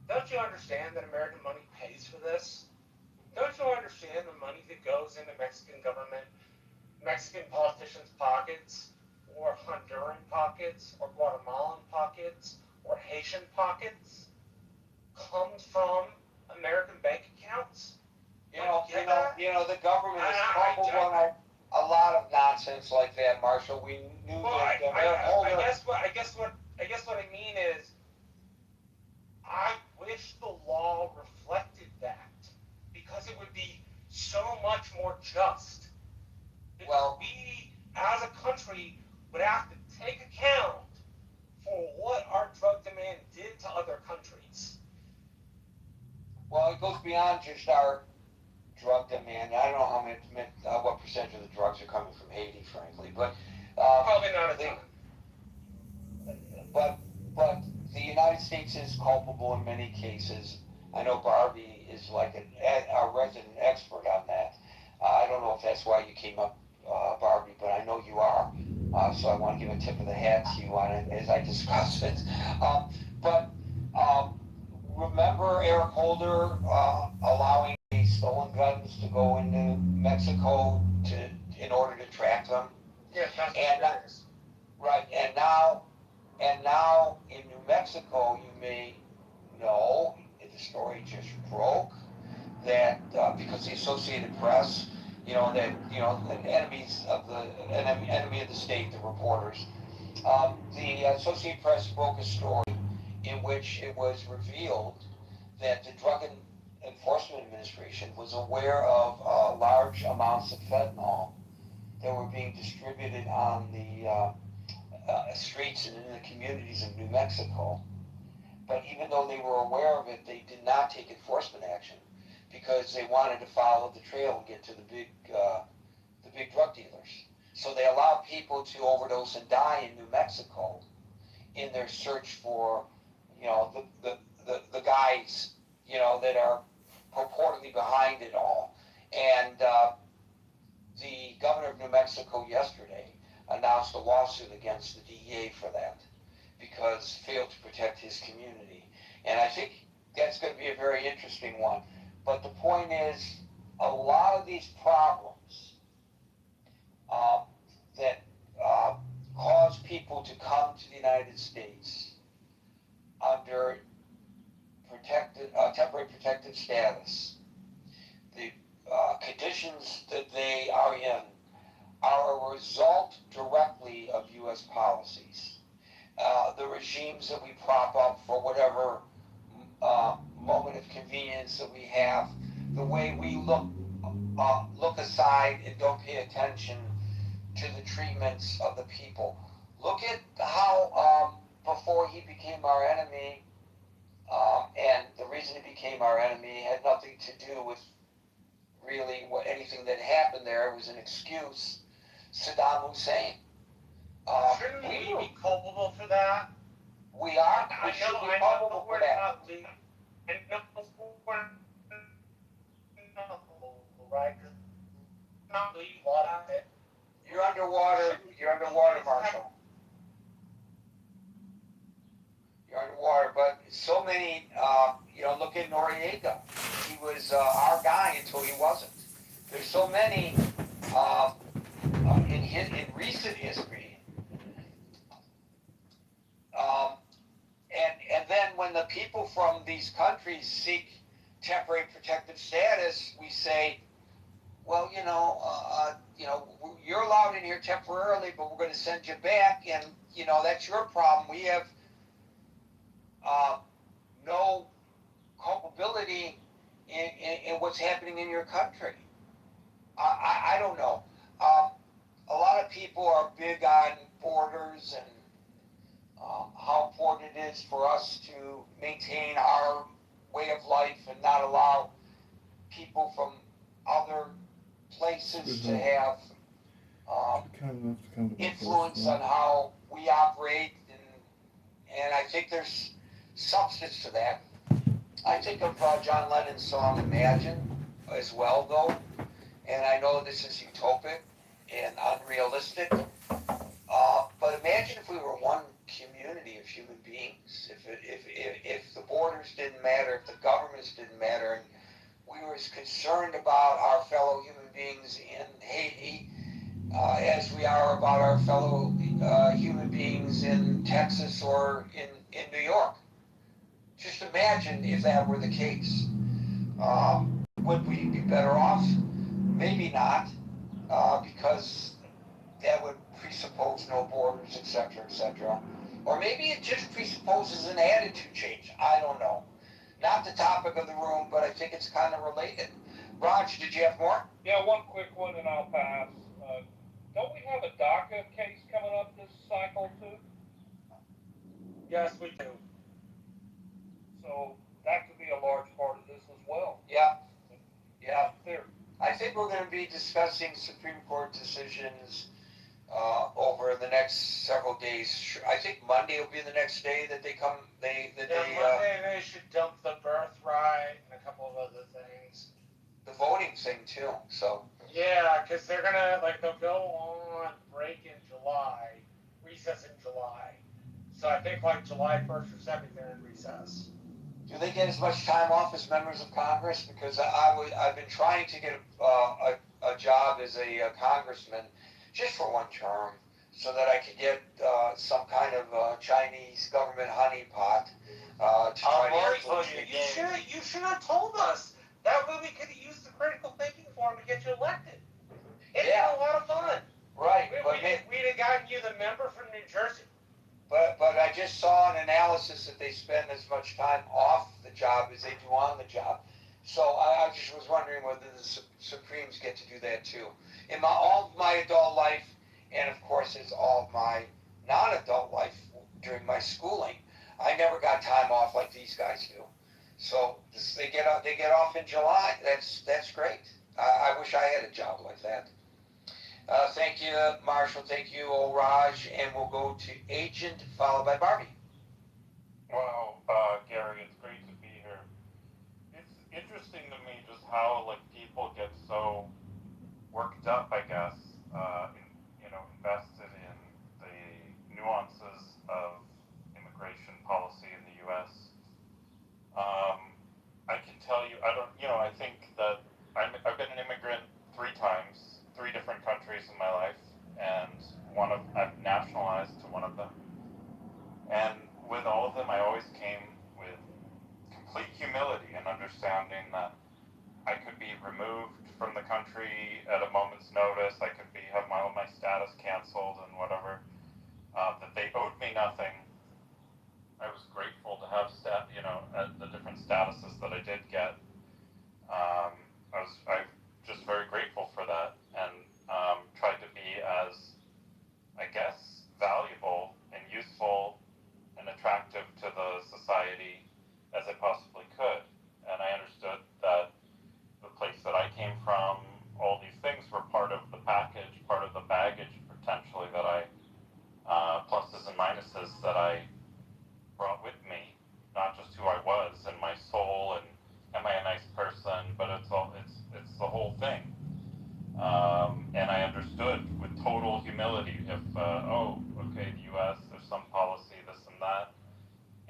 Don't you understand that American money pays for this? Don't you understand the money that goes into Mexican government, Mexican politicians' pockets, or Honduran pockets, or Guatemalan pockets, or Haitian pockets, comes from American bank accounts? The government is culpable on a lot of nonsense like that, Marshall. We knew that. I guess what I mean is, I wish the law reflected that, because it would be so much more just. Because we, as a country, would have to take account for what our drug demand did to other countries. Well, it goes beyond just our drug demand. I don't know what percentage of the drugs are coming from Haiti, frankly, but Probably not a ton. But the United States is culpable in many cases. I know Barbie is like a resident expert on that. I don't know if that's why you came up, Barbie, but I know you are. So I want to give a tip of the hat to you on it as I discuss it. Remember Eric Holder allowing the stolen guns to go into Mexico in order to track them? Yes, that's right. And now in New Mexico, you may know, the story just broke, that because the Associated Press, the enemy of the state, the reporters, the Associated Press broke a story in which it was revealed that the Drug Enforcement Administration was aware of large amounts of fentanyl that were being distributed on the streets and in the communities of New Mexico. But even though they were aware of it, they did not take enforcement action because they wanted to follow the trail and get to the big drug dealers. So they allowed people to overdose and die in New Mexico in their search for, the guys, that are purportedly behind it all. And the governor of New Mexico yesterday announced a lawsuit against the DEA for that because failed to protect his community. And I think that's going to be a very interesting one. But the point is, a lot of these problems that cause people to come to the United States under temporary protected status, the conditions that they are in are a result directly of U.S. policies. The regimes that we prop up for whatever moment of convenience that we have, the way we look aside and don't pay attention to the treatments of the people. Look at how before he became our enemy, and the reason he became our enemy had nothing to do with really anything that happened there. It was an excuse. Saddam Hussein. Shouldn't we be culpable for that? We are. I know we're not legal. I know we're not legal, right? Not legal. You're underwater. You're underwater, Marshall. You're underwater. But so many, look at Noriega. He was our guy until he wasn't. There's so many in recent history. And then when the people from these countries seek temporary protective status, we say, well, you're allowed in here temporarily, but we're going to send you back, and that's your problem. We have no culpability in what's happening in your country. I don't know. A lot of people are big on borders and how important it is for us to maintain our way of life and not allow people from other places to have influence on how we operate, and I think there's substance to that. I think of John Lennon's song Imagine as well, though, and I know this is utopic and unrealistic, but imagine if we were one community of human beings, if the borders didn't matter, if the governments didn't matter, and we were as concerned about our fellow human beings in Haiti as we are about our fellow human beings in Texas or in New York. Just imagine if that were the case. Would we be better off? Maybe not, because that would presuppose no borders, etc., etc. Or maybe it just presupposes an attitude change. I don't know. Not the topic of the room, but I think it's kind of related. Raj, did you have more? Yeah, one quick one and I'll pass. Don't we have a DACA case coming up this cycle too? Yes, we do. So that could be a large part of this as well. Yeah. There. I think we're going to be discussing Supreme Court decisions over the next several days. I think Monday will be the next day that they come. Monday they should dump the birthright and a couple of other things. The voting thing too. So. Yeah, because they're gonna they'll go on break in July, recess in July. So I think July 1st or 2nd they're in recess. Do they get as much time off as members of Congress? Because I've been trying to get a job as a congressman just for one term, so that I could get some kind of Chinese government honeypot to try to influence the game. You should have told us. That way we could have used the critical thinking form to get you elected. It'd been a lot of fun. Right. We'd have gotten you the member from New Jersey. But I just saw an analysis that they spend as much time off the job as they do on the job. So I just was wondering whether the Supremes get to do that too. In all of my adult life, and of course as all of my non-adult life during my schooling, I never got time off like these guys do. So they get off in July. That's great. I wish I had a job like that. Thank you, Marshall. Thank you, Raj. And we'll go to Agent, followed by Barbie. Wow, Gary, it's great to be here. It's interesting to me just how people get so worked up, I guess, invested in the nuances of immigration policy in the U.S. I can tell you, I think that I've been an immigrant 3 times, 3 different countries in my life, and I've nationalized to one of them. And with all of them, I always came with complete humility and understanding that I could be removed from the country at a moment's notice. I could have all my status canceled and whatever. That they owed me nothing. I was grateful to have the different statuses that I did get. I'm just very grateful for that, and tried to be as, I guess, valuable and useful and attractive to the society as I possibly could. And I understood that the place that I came from, all these things were part of the package, part of the baggage potentially that pluses and minuses that I brought with me, not just who I was and my soul and am I a nice person, but it's the whole thing. And I understood with total humility if, okay, the U.S., there's some policy, this and that.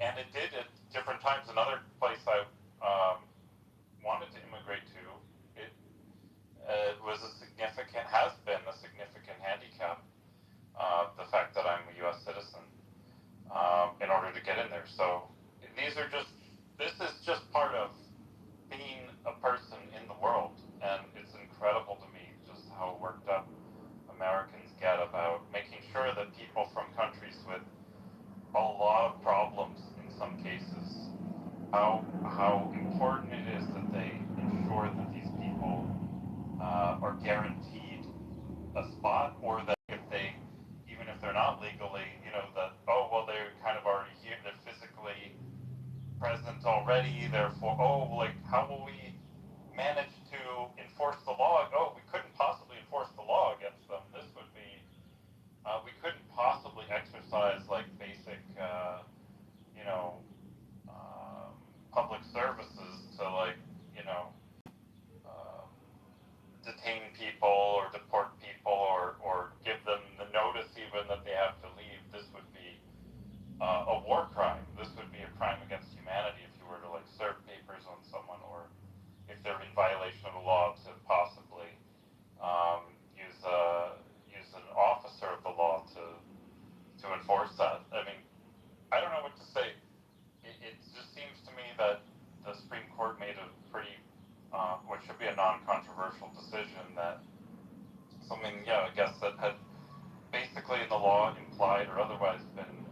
And it did at different times. Another place I wanted to immigrate to, it has been a significant handicap, the fact that I'm a U.S. citizen, in order to get in there. So this is just part of being a person in the world, and it's incredible to me just how worked up Americans get about making sure that people from countries with a lot of problems in some cases, how important it is that they ensure that these people are guaranteed a spot, or that even if they're not legally, they're kind of already here, they're physically present already, therefore, how will we manage to enforce the law? We couldn't possibly enforce the law against them. This would be, we couldn't possibly exercise basic, public services to detain people or deport people or give them the notice even that they have to leave. This would be a war crime. This would be a crime against humanity if you were to serve papers on someone, or if they're in violation of the law to possibly use an officer of the law to enforce that. I mean, I don't know what to say. It just seems to me that the Supreme Court made a pretty, what should be a non-controversial decision, that something, I guess, that had basically in the law implied or otherwise been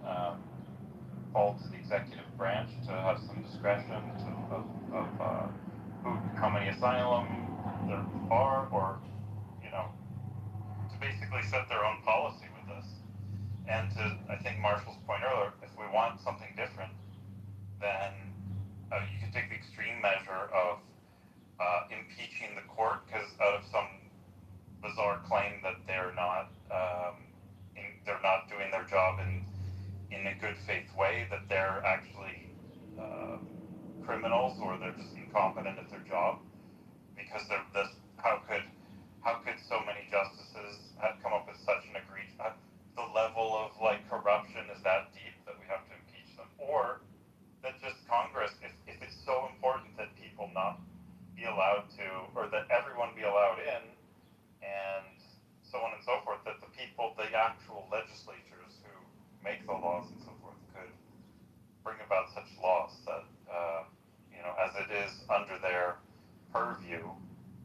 fall to the executive branch to have some discretion of how many asylum there are, or to basically set their own policy with this. And to, I think, Marshall's point earlier, if we want something different, then you can take the extreme measure of impeaching the court because out of some bizarre claim that they're not doing their job in a good faith way, that they're actually criminals, or they're just incompetent at their job, because they're this. How could so many justices have come up with such an egregious? The level of corruption is that deep that we have to impeach them, or that just Congress, if it's so important that people not be allowed to, or that everyone be allowed in, and so on and so forth, that the people, the actual legislatures who make the laws and so forth, could bring about such laws that, as it is under their purview,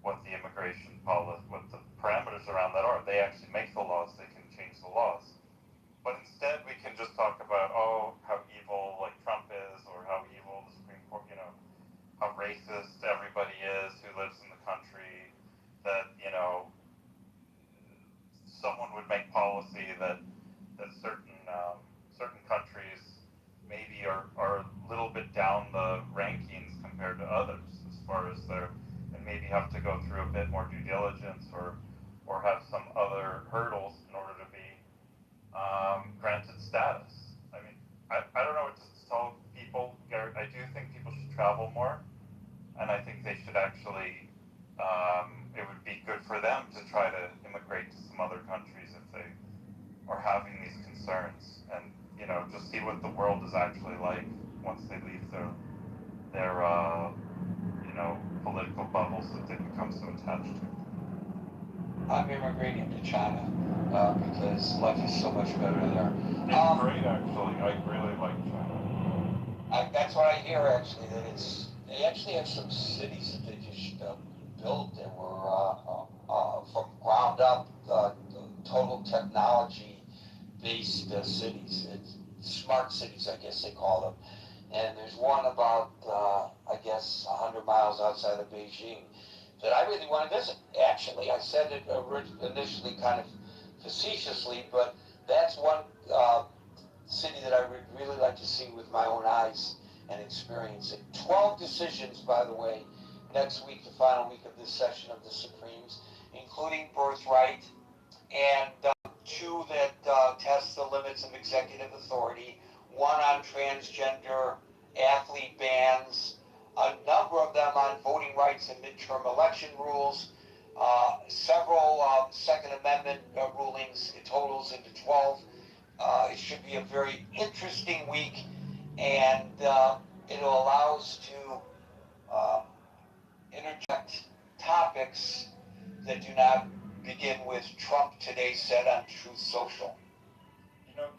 what the immigration policy, what the parameters around that are, they actually make the laws, they can change the laws. But instead, we can just talk about, how evil Trump is, or how evil the Supreme Court, how racist everybody is who lives in the country, that, someone would make policy that certain countries maybe are a little bit down the rankings compared to others as far as and maybe have to go through a bit more due diligence, or have some other hurdles in order to be granted status. I mean, I don't know what to tell people, Garrett. I do think people should travel more, and I think they should actually, it would be good for them to try or having these concerns, and just see what the world is actually like once they leave their political bubbles that they've become so attached to. I'm immigrating to China because life is so much better there. It's great, actually. I really like China. That's what I hear, actually, that they actually have some cities that they just built that were from ground up, total technology based cities. It's smart cities, I guess they call them. And there's one about, I guess, 100 miles outside of Beijing that I really want to visit. Actually, I said it initially kind of facetiously, but that's one city that I would really like to see with my own eyes and experience it. 12 decisions, by the way, next week, the final week of this session of the Supremes, including birthright, and 2 that test the limits of executive authority, 1 on transgender athlete bans, a number of them on voting rights and midterm election rules, several Second Amendment rulings. It totals into 12. It should be a very interesting week, and it'll allow us to interject topics that do not begin with Trump today said on Truth Social.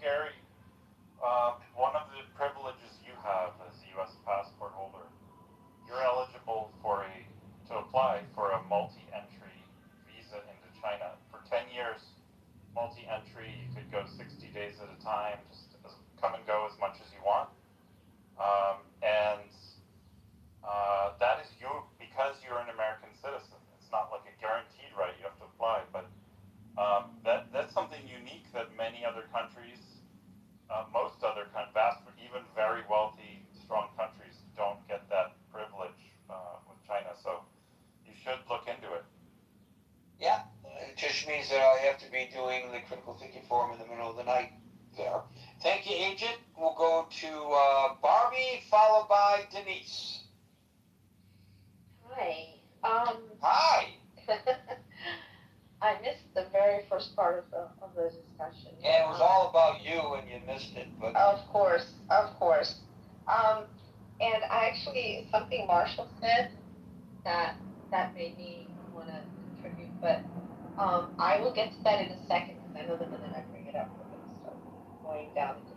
Gary, one of the privileges you have as a U.S. passport holder, you're eligible to apply for a multi-entry visa into China. For 10 years, multi-entry, you could go 60 days at a time, just come and go as much as you want. And that is you because you're an American citizen. It's not like a guaranteed right, you have to apply, but that's something unique that many other countries, most other even very wealthy, strong countries don't get that privilege with China. So you should look into it. Yeah, it just means that I have to be doing the critical thinking forum in the middle of the night there. Thank you, Agent. We'll go to Barbie, followed by Denise. Hi. Hi. I missed the very first part of the discussion. Yeah, it was all about you and you missed it, but. Of course. And actually, something Marshall said that made me want to contribute, but I will get to that in a second, because I know the minute I bring it up, we're going to start going down into,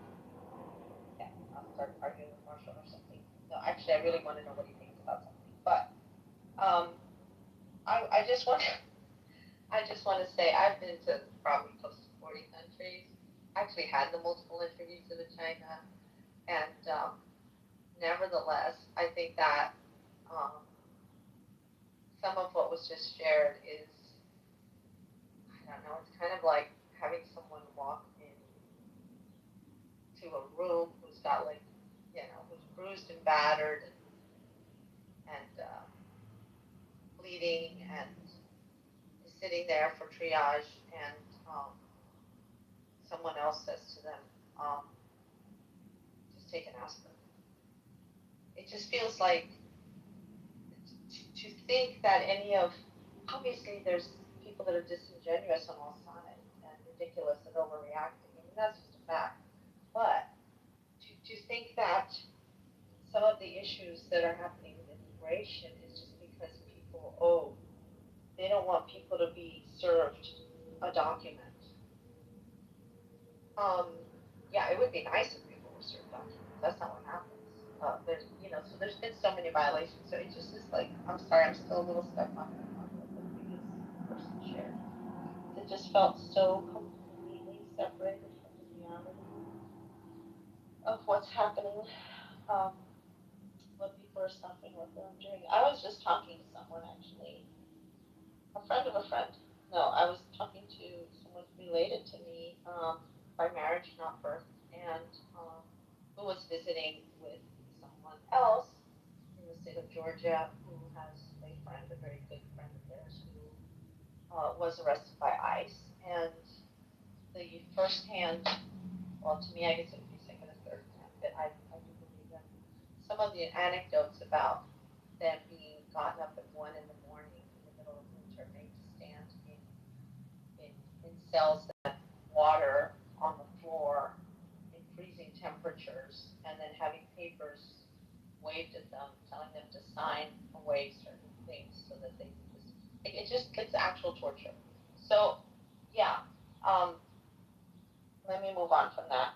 I'll start arguing with Marshall or something. No, actually, I really want to know what he thinks about something, but I just want to say I've been to probably close to 40 countries. I actually had the multiple interviews in China, and nevertheless, I think that some of what was just shared is, I don't know, it's kind of like having someone walk into a room who's got who's bruised and battered and bleeding and is sitting there for triage, and someone else says to them, just take an aspirin. It just feels like to think that obviously there's people that are disingenuous on all sides and ridiculous and overreacting. I mean, that's just a fact. But to think that some of the issues that are happening with immigration is just because they don't want people to be served a document. Yeah, it would be nice if people were served documents. That's not what happens. So there's been so many violations. So it just is like, I'm sorry, I'm still a little stuck on what the previous person shared. It just felt so completely separated from the reality of what's happening, what people are suffering, what they're enduring. I was just talking to someone, actually, a friend of a friend. No, I was talking to someone related to me by marriage, not birth, and who was visiting with someone else in the state of Georgia who has a friend, a very good friend of theirs, who was arrested by ICE. And the first hand, well, to me, I guess it would be second or third hand, but I do believe them. Some of the anecdotes about them being gotten up at 1 in the morning in the middle of winter, made to stand in cells that water waved at them, telling them to sign away certain things so that they just, it's actual torture. So, yeah, let me move on from that.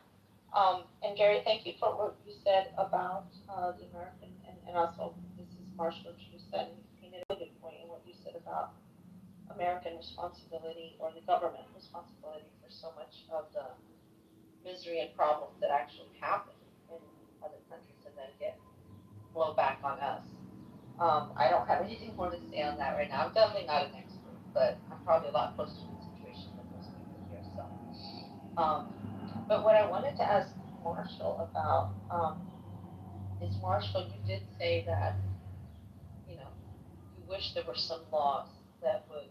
And Gary, thank you for what you said about the American, and also this is Marshall, you said, and you made a good point in what you said about American responsibility or the government responsibility for so much of the misery and problems that actually happen in other countries and then get blow back on us. I don't have anything more to say on that right now. I'm definitely not an expert, but I'm probably a lot closer to the situation than most people here. So, but what I wanted to ask Marshall about is, Marshall, you did say that, you know, you wish there were some laws that would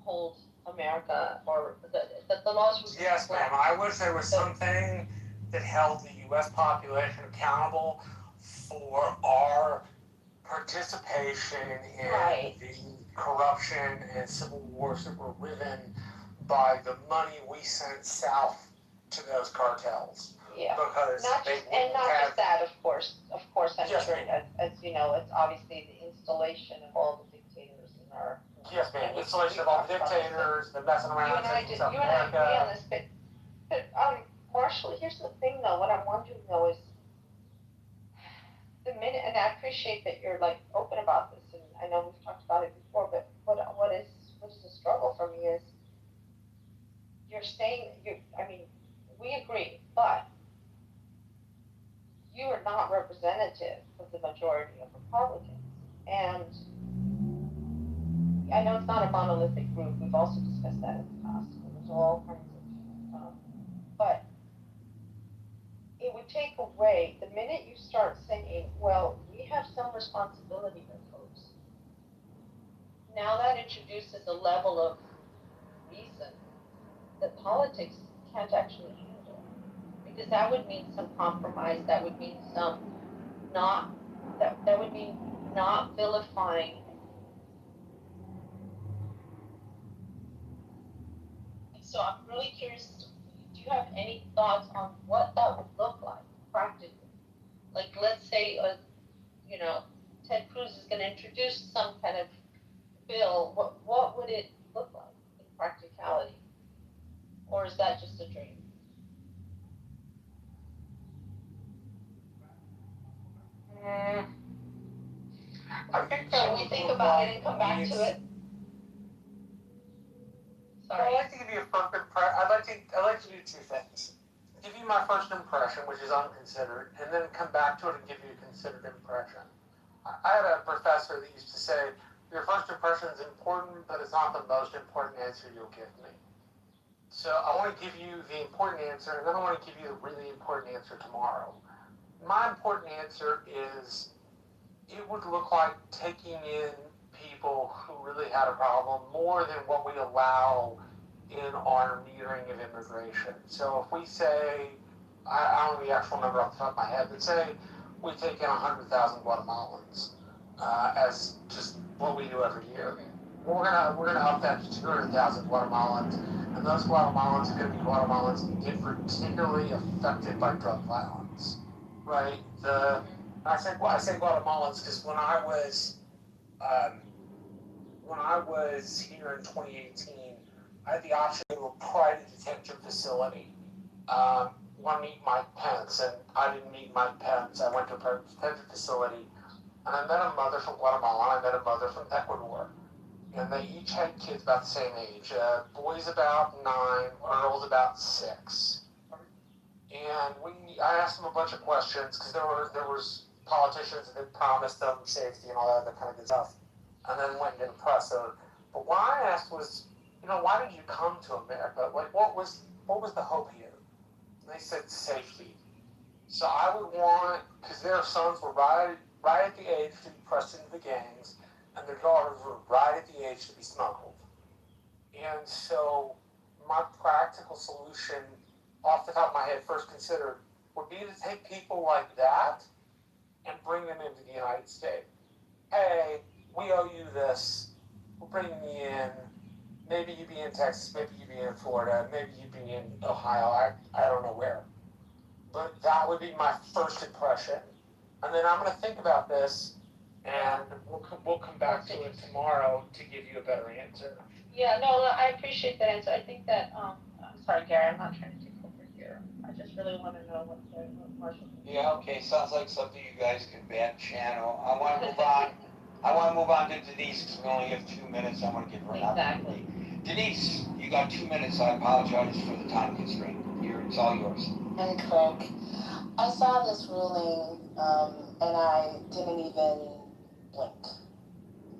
hold America, or that the laws would Yes, ma'am. I wish there was So- something that held the U.S. population accountable for our participation in Right. the corruption and civil wars that were driven by the money we sent south to those cartels. Yeah. Because Not they just, and wouldn't not have, just that, of course, I'm Yes, sure, ma'am. as you know, it's obviously the installation of all the dictators in our. yes, ma'am, and we- installation we of all talked the about this, dictators, the messing You around and I in did, South you and I agree on America. this, but, Marshall, here's the thing though, what I'm wondering though is, the minute, and I appreciate that you're like open about this, and I know we've talked about it before, but what is a struggle for me is, you're saying, I mean, we agree, but you are not representative of the majority of Republicans. And I know it's not a monolithic group, we've also discussed that in the past, and there's all kinds of, but it would take away, the minute you start saying, well, we have some responsibility here, folks. Now that introduces a level of reason that politics can't actually handle. Because that would mean some compromise, that would mean some that would mean not vilifying. So I'm really curious, do you have any thoughts on what that would look like practically? Like, let's say, Ted Cruz is going to introduce some kind of bill. What would it look like in practicality? Or is that just a dream? I think Should we think about it and come back to it? I'd Sorry. like to give you a first impression. I'd like to do two things. Give you my first impression, which is unconsidered, and then come back to it and give you a considered impression. I had a professor that used to say, your first impression is important, but it's not the most important answer you'll give me. So I want to give you the important answer, and then I want to give you the really important answer tomorrow. My important answer is, it would look like taking in people who really had a problem more than what we allow in our metering of immigration. So if we say, I don't know the actual number off the top of my head, but say we take in 100,000 Guatemalans as just what we do every year. We're gonna up that to 200,000 Guatemalans, and those Guatemalans are going to be Guatemalans that get particularly affected by drug violence, right? I say Guatemalans because when I was here in 2018, I had the option to a private detention facility. One meet Mike Pence, and I didn't meet Mike Pence. I went to a private detention facility, and I met a mother from Guatemala, and I met a mother from Ecuador, and they each had kids about the same age. Boys about 9, girls about 6. And I asked them a bunch of questions because there was politicians that had promised them safety and all that kind of good stuff, and then went and didn't press them. But what I asked was, why did you come to America? Like, what was the hope here? And they said safety. So I would want, because their sons were right at the age to be pressed into the gangs, and their daughters were right at the age to be smuggled. And so my practical solution, off the top of my head, first considered, would be to take people like that and bring them into the United States. Hey, we owe you this. We're bringing you in. Maybe you'd be in Texas, maybe you'd be in Florida, maybe you'd be in Ohio. I don't know where. But that would be my first impression. and then I'm gonna think about this, and we'll come back to it tomorrow to give you a better answer. Yeah, no, I appreciate that answer. I think that, I'm sorry, Gary, I'm not trying to take over here. I just really wanna know what Marshall. Yeah, okay, sounds like something you guys can back channel. I wanna move on. I wanna move on to Denise, because we only have 2 minutes. I wanna give her an opportunity. Denise, you got 2 minutes. I apologize for the time constraint. Here, it's all yours. And Craig, I saw this ruling, and I didn't even blink.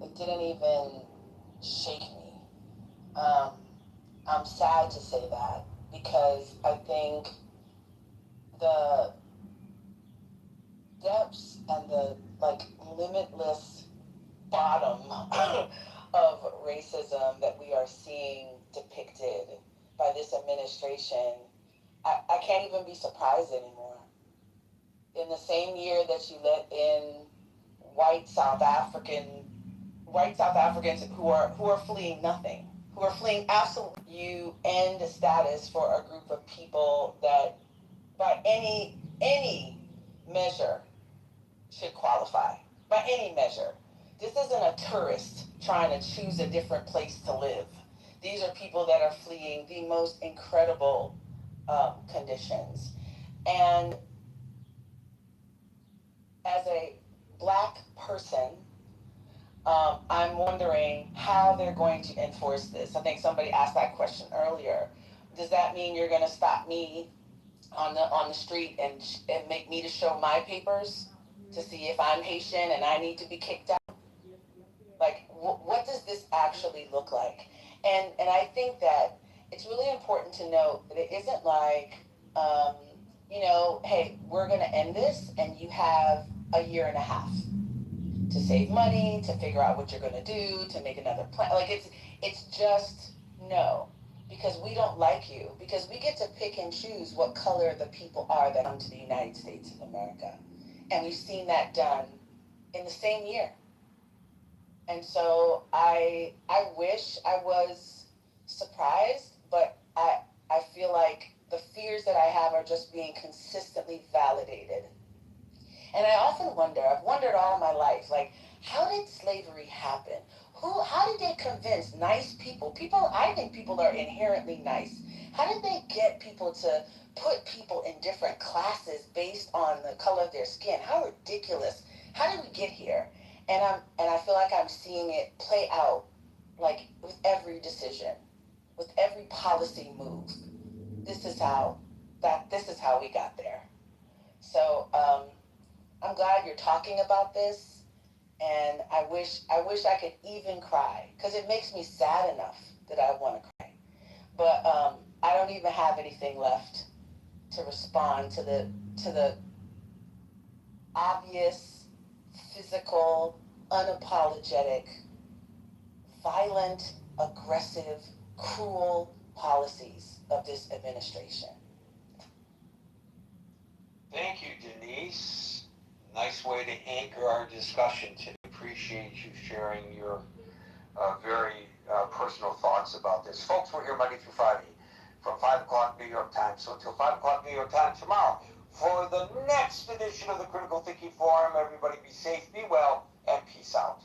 It didn't even shake me. I'm sad to say that because I think the depths and the limitless bottom of racism that we are seeing depicted by this administration, I can't even be surprised anymore. In the same year that you let in white South Africans who are fleeing nothing, who are fleeing absolutely, you end status for a group of people that by any measure should qualify. By any measure. This isn't a tourist trying to choose a different place to live. These are people that are fleeing the most incredible conditions. And as a Black person, I'm wondering how they're going to enforce this. I think somebody asked that question earlier. Does that mean you're going to stop me on the street and make me to show my papers to see if I'm Haitian and I need to be kicked out? Like, what does this actually look like? And I think that it's really important to note that it isn't like, hey, we're going to end this and you have a year and a half to save money, to figure out what you're going to do, to make another plan. Like, it's just no, because we don't like you, because we get to pick and choose what color the people are that come to the United States of America. And we've seen that done in the same year. And so I wish I was surprised, but I feel like the fears that I have are just being consistently validated. And I often wonder, I've wondered all my life, like, how did slavery happen? How did they convince nice people? I think people are inherently nice. How did they get people to put people in different classes based on the color of their skin? How ridiculous. How did we get here? And I feel like I'm seeing it play out, like, with every decision, with every policy move. This is how we got there. So, I'm glad you're talking about this, and I wish I could even cry, because it makes me sad enough that I want to cry. But I don't even have anything left to respond to the obvious, physical, unapologetic, violent, aggressive, cruel policies of this administration. Thank you, Denise. Nice way to anchor our discussion today. Appreciate you sharing your very personal thoughts about this. Folks, we're here Monday through Friday from 5 o'clock New York time. So until 5 o'clock New York time tomorrow, for the next edition of the Critical Thinking Forum, everybody be safe, be well, and peace out.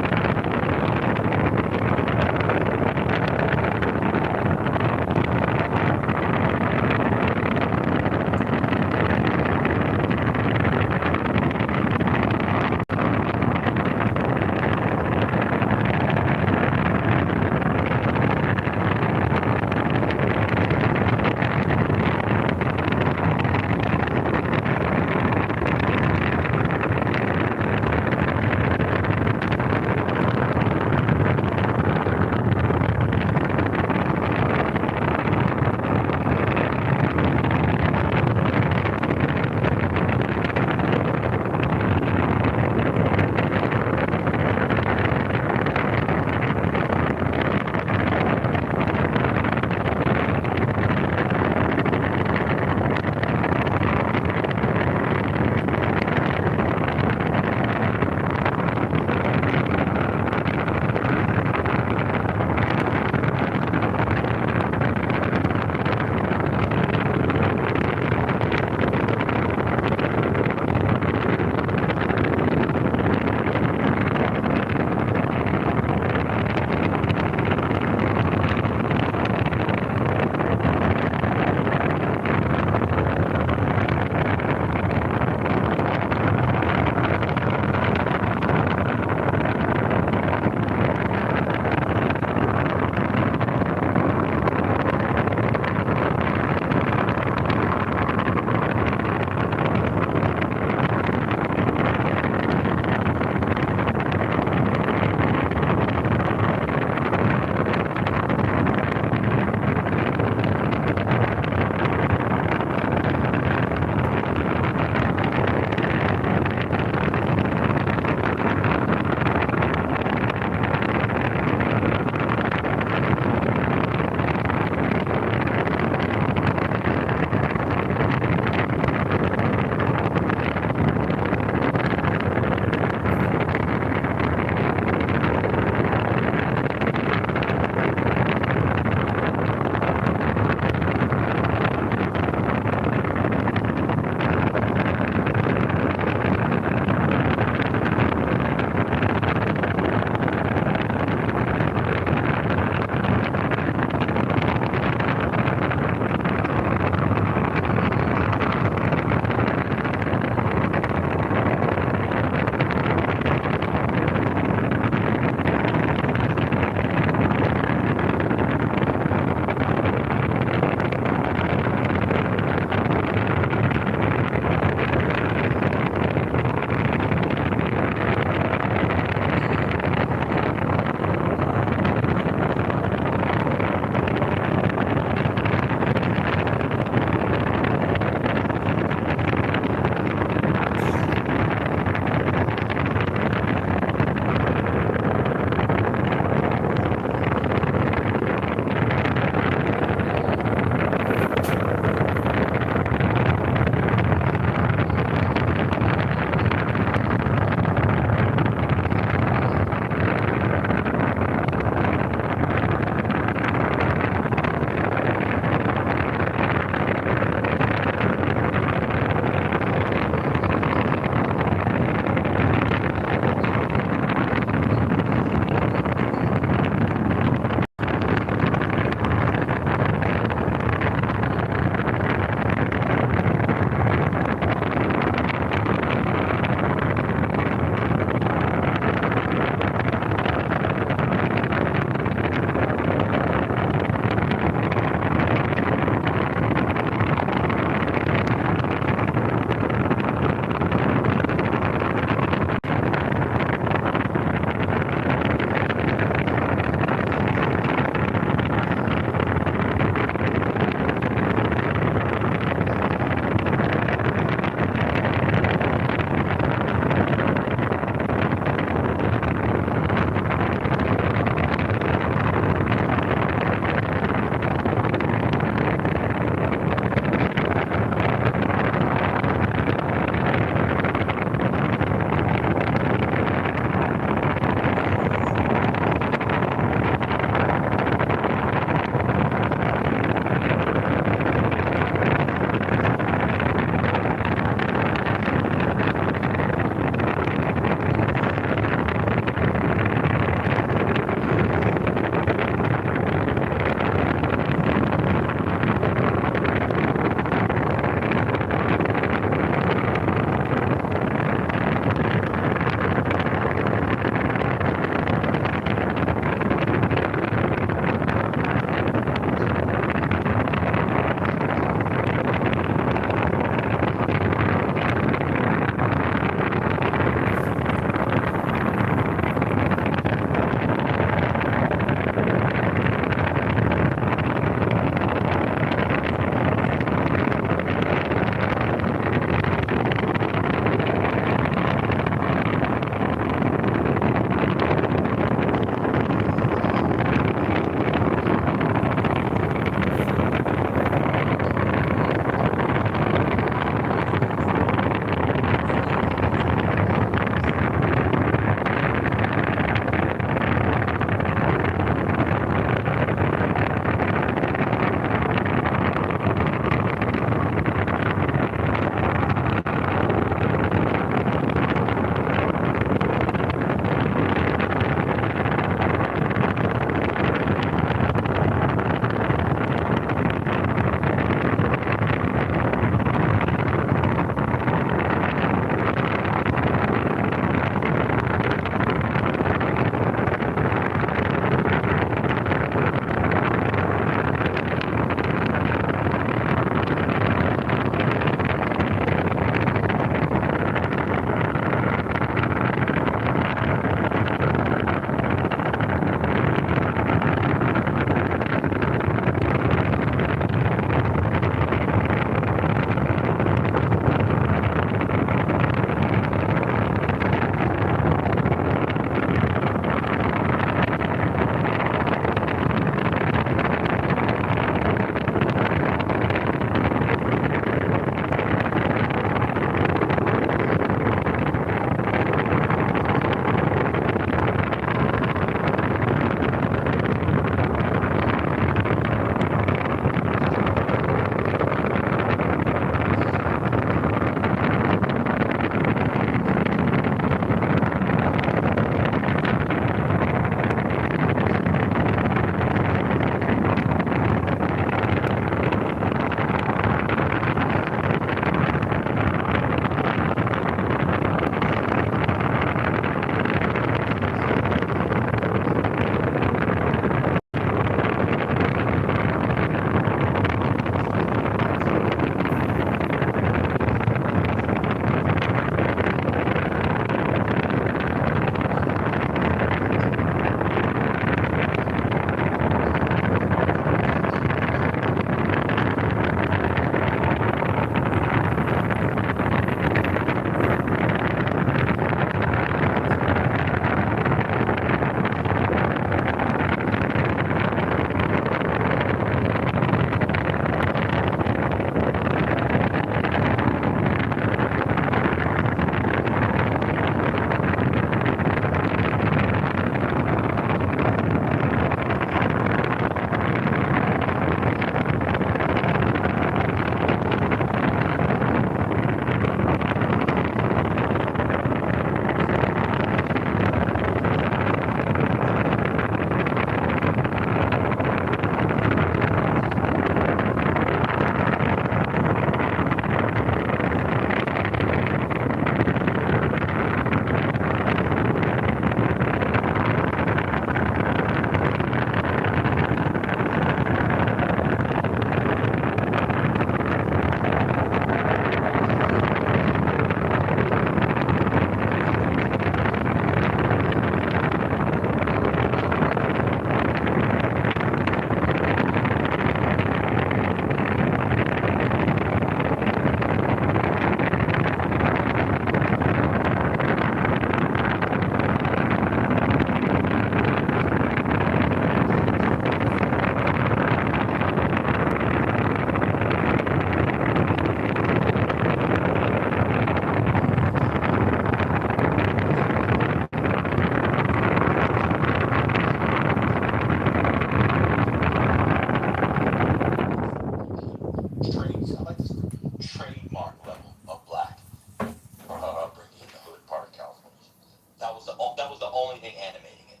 only thing animating it.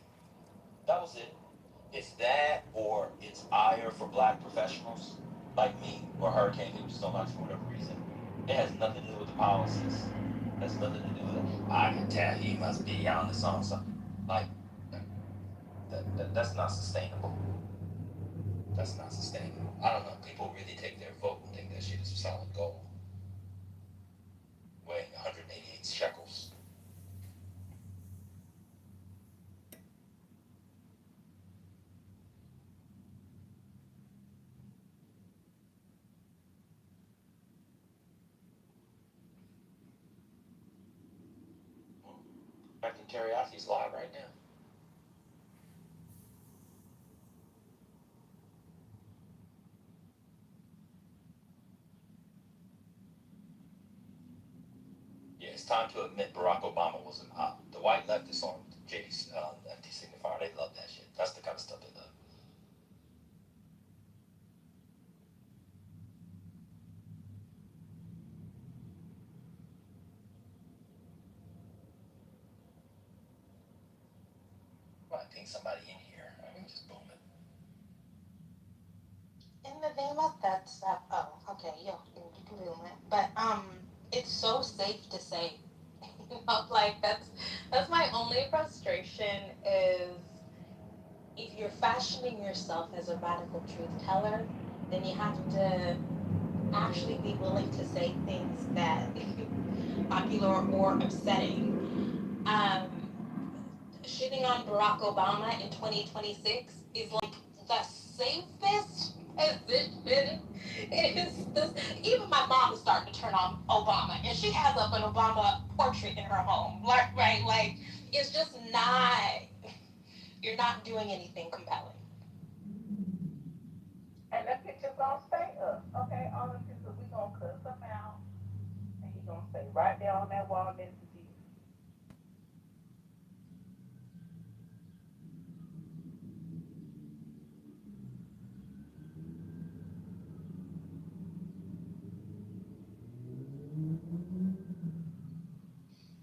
That was it. It's that, or it's ire for black professionals like me or Hurricane who just don't like for whatever reason. It has nothing to do with the policies. It has nothing to do with it. I can tell he must be on the song. Like, that's not sustainable. That's not sustainable. I don't know. People really take their vote and think that shit is solid gold. Weighing 188 shekels. I think Teriyaki's live right now. Yeah, it's time to admit Barack Obama was an op. The white leftists on JD's FT Signifier, they love that shit. That's the kind of stuff they love. I think somebody in here. I mean, just boom it. In the name of that stuff, oh, okay, yeah, you can do it. But it's so safe to say, you know, like that's my only frustration is if you're fashioning yourself as a radical truth teller, then you have to actually be willing to say things that popular or upsetting. Shitting on Barack Obama in 2026 is like the safest position. Even my mom is starting to turn on Obama, and she has up an Obama portrait in her home. Like, right? Like, it's just not. You're not doing anything compelling. And the picture's gonna stay up. Okay, all the pictures we gonna cut them out, and he's gonna stay right there on that wall next to you.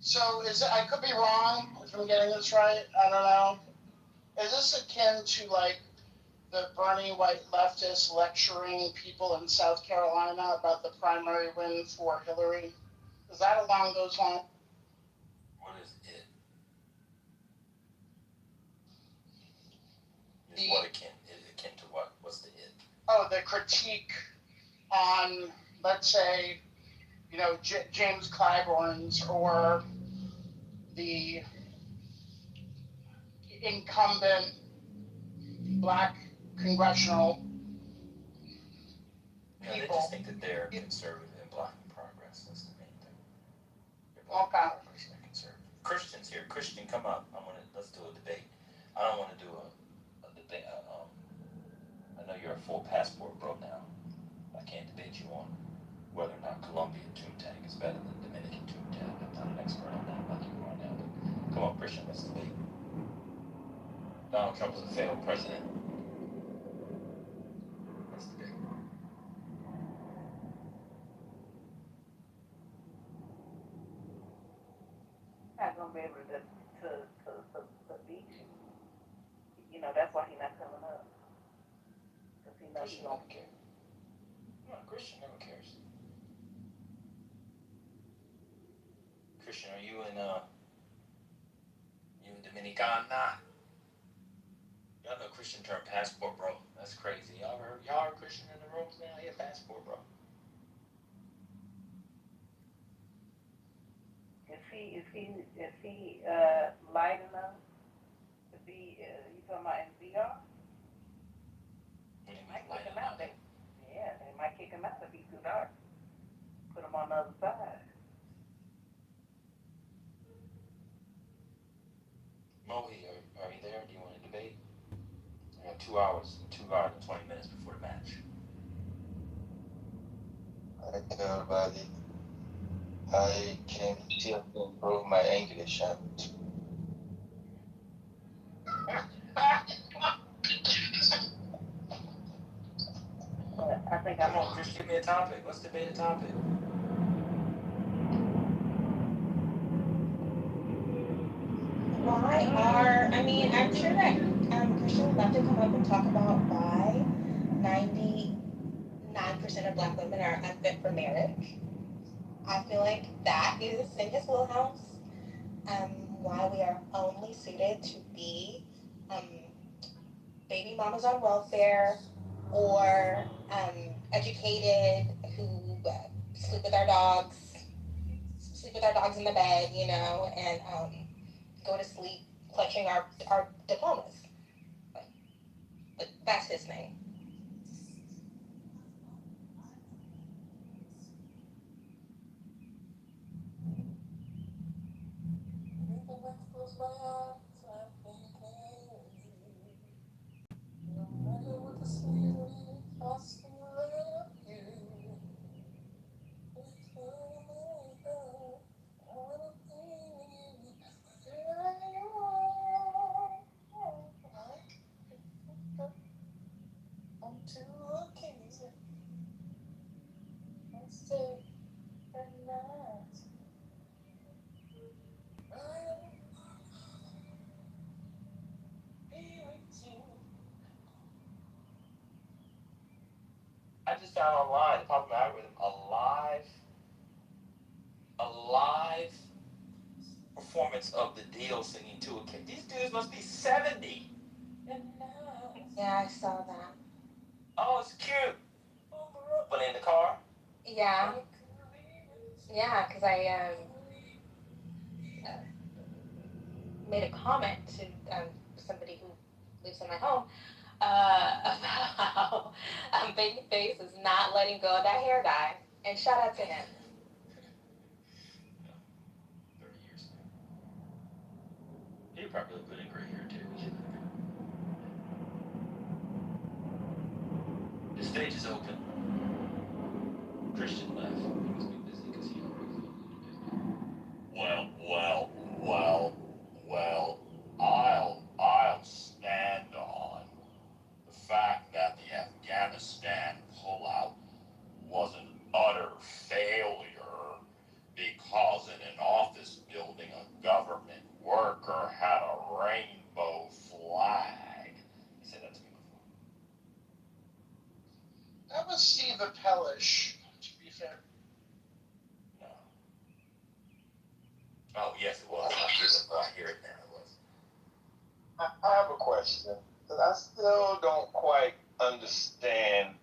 So I could be wrong if I'm getting this right. I don't know. Is this akin to like the Bernie white leftists lecturing people in South Carolina about the primary win for Hillary? Is that along those lines? What is it? What akin? Is it akin to what? What's the it? Oh, the critique on, let's say, you know, James Clyburn's or the incumbent black congressional Yeah, they people. just think that they're conservative and blocking progress. That's the main thing. They're Okay. blocking progress and they're conservative. Christian's here. Christian, come up. Let's do a debate. I don't want to do a debate. I know you're a full passport bro now. I can't debate you on whether or not Colombian Toontang is better than Dominican Toontang. I'm not an expert on that like you are now. But come on, Christian, let's debate. Donald Trump was a failed president. Let's debate. Not gonna be able to beat you. You know, that's why he's not coming up. Because he knows Christian you never don't cares. No, Christian never cares. Christian, are you in Dominicana? Y'all know Christian turned passport bro. That's crazy. Y'all heard Christian in the rooms now? He a passport bro. Is he light enough to be you talking about in VR? What do you Might mean kick light him out. enough? They might kick him out if he's too dark. Put him on the other side. Mohi, are you there? Do you want to debate? I got 2 hours and 20 minutes before the match. Hi everybody. I came here to improve my English and But I think Come on, Chris, give me a topic. Let's debate a topic. Why why are, I mean, I'm sure that Christian would love to come up and talk about why 99% of Black women are unfit for marriage. I feel like that is in his wheelhouse. Why we are only suited to be baby mamas on welfare or educated who sleep with our dogs in the bed, you know, and go to sleep clutching our diplomas. But that's his thing. I just found online, the popular algorithm, a live performance of the Deal singing to a kid. These dudes must be 70. Yeah, I saw that. Oh, it's cute. But in the car? Yeah. Yeah, because I made a comment to somebody who lives in my home about how Babyface is not letting go of that hair dye. And shout out to him. 30 years. He probably look good in gray hair too. The stage is open. Christian left. He must be busy because he always looked Well, I'll stand on the fact that the Afghanistan pullout was an utter failure because in an office building a government worker had a rainbow flag. He said that to me before. That was Steve Appelish, to be fair. No. Oh, yes, it was. I hear it now. It was. I have a question, because I still don't quite understand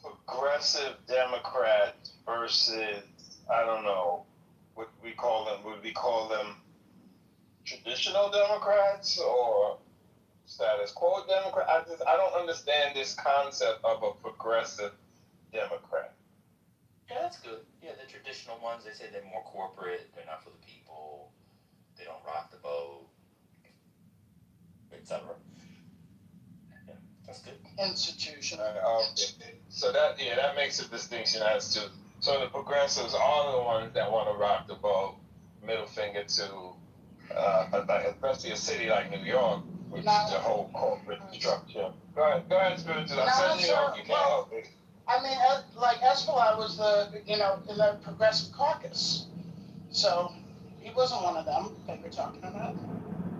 progressive Democrats versus, I don't know, would we call them traditional Democrats or status quo Democrats? I don't understand this concept of a progressive Democrat. Yeah, that's good. Yeah, the traditional ones, they say they're more corporate, they're not for the people, they don't rock the boat, etc. Yeah, that's good. Institution. So that makes a distinction as to, so the progressives are the ones that want to rock the boat, middle finger to, especially a city like New York, which is the whole corporate structure. Go ahead, Spiritual. I said New York, you can't help it. I mean, like Escalade was in the Progressive Caucus. So he wasn't one of them that you're talking about.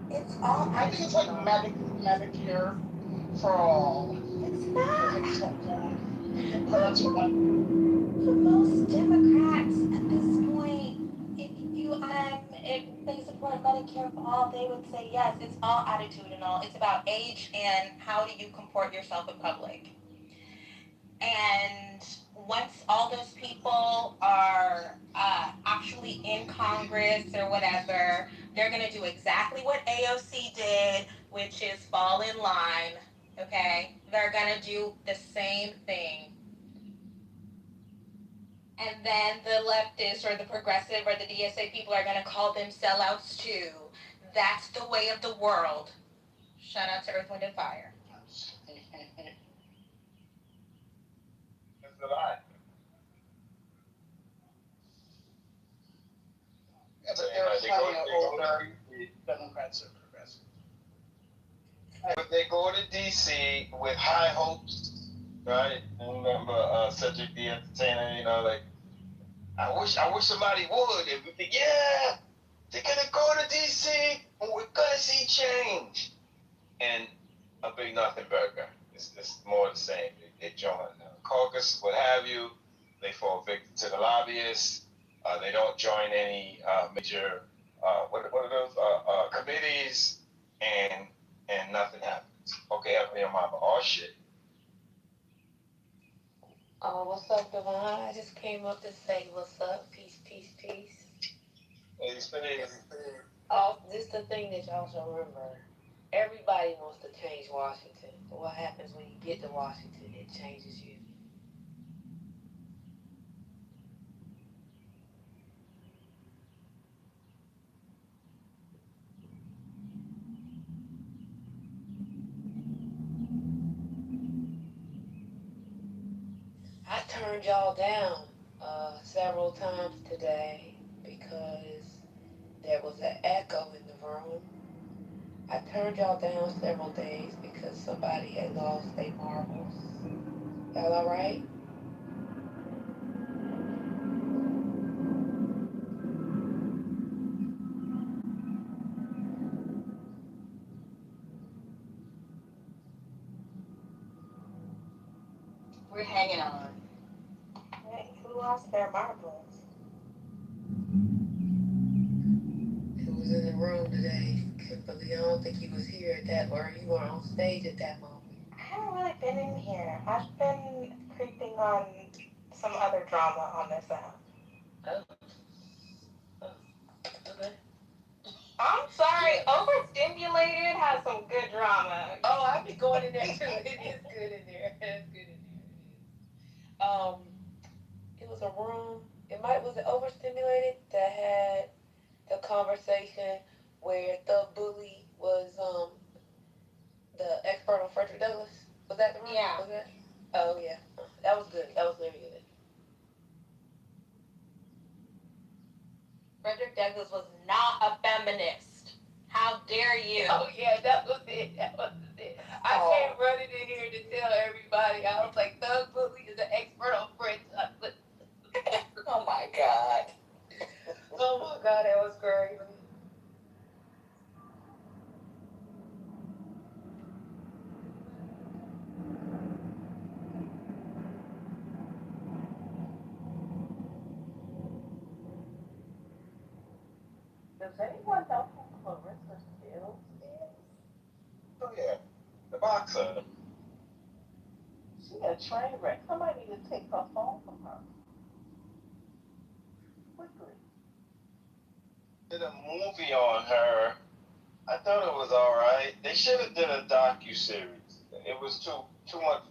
It's all. I think it's like Medicare for all. It's not. That's what For most Democrats at this point, if they support Medicare for all, they would say yes. It's all attitudinal. It's about age and how do you comport yourself in public. And once all those people are actually in Congress or whatever, they're going to do exactly what AOC did, which is fall in line. Okay? They're going to do the same thing. And then the leftists or the progressive or the DSA people are going to call them sellouts too. That's the way of the world. Shout out to Earth, Wind, and Fire. That's a lie. Yeah, but there are plenty of older Democrats that are progressive. But they go to DC with high hopes, right? And remember Cedric the Entertainer, like, I wish somebody would. And we think, yeah, they're gonna go to DC nothing burger. It's more the same. They join caucus, what have you. They fall victim to the lobbyists. They don't join any major what are those committees, and nothing happens. Okay, up in your mama. Oh shit. Oh, what's up, Devon? I just came up to say what's up. Peace, peace, peace. Oh, this is the thing that y'all should remember. Everybody wants to change Washington. But what happens when you get to Washington? It changes you. I turned y'all down several times today because there was an echo in the room. I turned y'all down several days because somebody had lost their marbles. Y'all alright? We're hanging on. Hey, who lost their marbles? Who was in the room today? Kimberly, I don't think he was here at that, or you were on stage at that moment. I haven't really been in here. I've been creeping on some other drama on this app. Oh. Oh. Okay. I'm sorry, Overstimulated has some good drama. Oh, I've been going in there too. It is good in there. It's good in there. It was a room. Was it Overstimulated that had the conversation where the bully was the expert on Frederick Douglass? Was that the room? Yeah. Was that? Oh yeah. That was good. That was very good. Frederick Douglass was not a feminist. How dare you? Oh yeah, that was it. That was it. I came running in here to tell everybody. I was like, Thug Bully is an expert on Fred Douglass. Oh my God. Oh my God, that was crazy. Does anyone know who Clarissa Shields is? Oh yeah, the boxer. She a train wreck. Somebody need to take her phone from her. Quickly. Did a movie on her. I thought it was all right. They should have did a docu-series. It was too much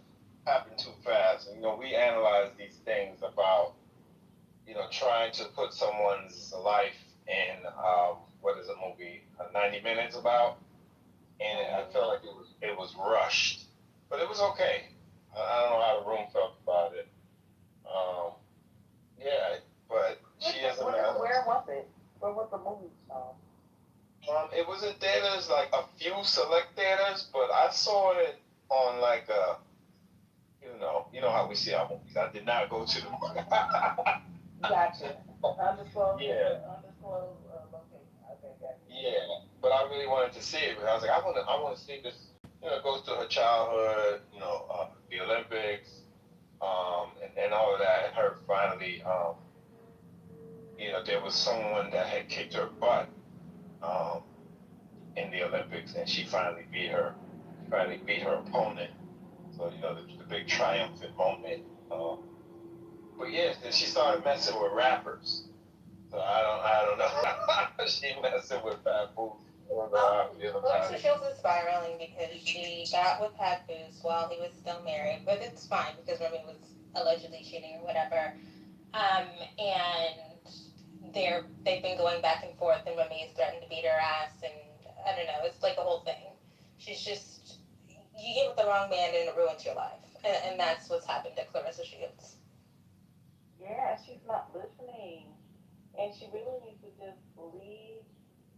happened too fast. You know, we analyze these things about, you know, trying to put someone's life in what is a movie 90 minutes about, and I felt like it was rushed, but it was okay. I don't know how the room felt about it. Yeah, but she is Where was it? Where was the movie shown? It was in theaters, like a few select theaters, but I saw it on like a, you know how we see our movies. I did not go to the. Gotcha. Undisclosed. Yeah. Undisclosed location. Okay, gotcha. Yeah, but I really wanted to see it. But I was like, I want to see this. You know, it goes through her childhood. You know, the Olympics, and all of that. And her finally, you know, there was someone that had kicked her butt, in the Olympics, and she finally beat her opponent. So you know, the big triumphant moment. But yeah, then she started messing with rappers. So I don't know. She messing with Papoose. Clarissa Shields is spiraling because she got with Papoose while he was still married, but it's fine because Remy was allegedly cheating or whatever. And they've been going back and forth, and Remy is threatening to beat her ass, and I don't know, it's like a whole thing. She's just, you get with the wrong man and it ruins your life, and that's what's happened to Clarissa Shields. Yeah, she's not listening. And she really needs to just leave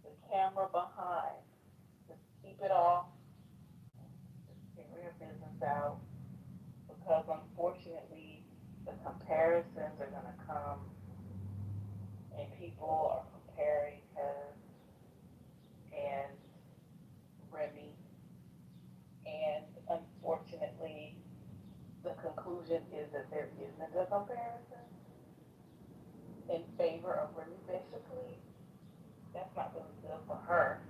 the camera behind. Just keep it off. Just figure your business out. Because unfortunately, the comparisons are going to come, and people are comparing her and Remy. And there isn't a comparison in favor of Remy, basically, that's not really good for her.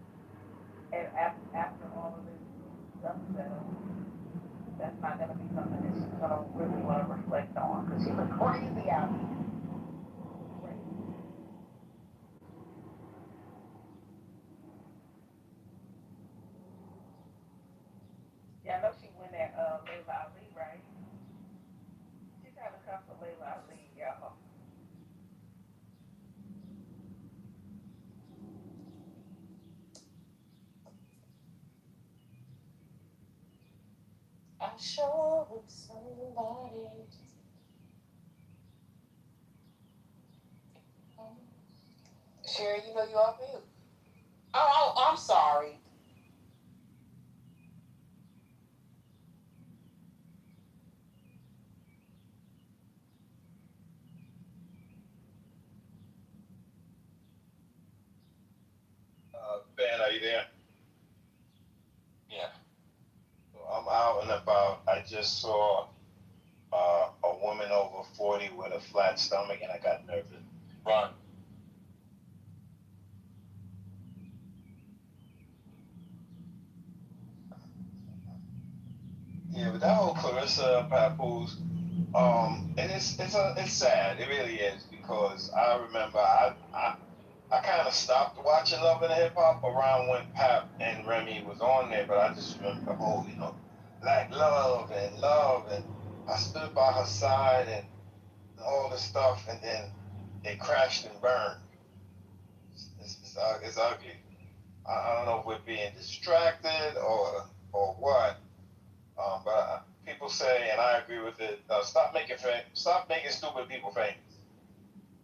And after all of this stuff settled, that's not going to be something that she's going to really want to reflect on because she was crazy out here. Yeah, I know she went at Layla Ali, right? She tried to come for Layla Ali, y'all. I sure hope somebody. Sherry, you know you off mute. Oh, I'm sorry. Ben, are you there? Yeah. I'm out and about. I just saw a woman over 40 with a flat stomach, and I got nervous. Run. Yeah, but that whole Clarissa Papoose, and it's sad. It really is because I remember I kind of stopped watching Love and Hip Hop around when Pap and Remy was on there, but I just remember the whole, like love, and I stood by her side and all this stuff, and then it crashed and burned. It's ugly. I don't know if we're being distracted or what, but people say, and I agree with it. Stop making stupid people famous.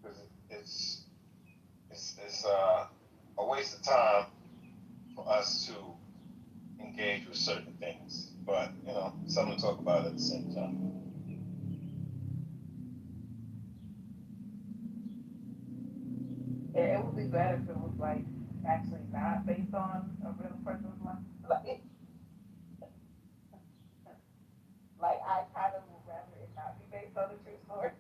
Because it's a waste of time for us to engage with certain things. But something to talk about at the same time. Yeah, it would be better if it was like actually not based on a real person's life. Like I kind of would rather it not be based on a true story.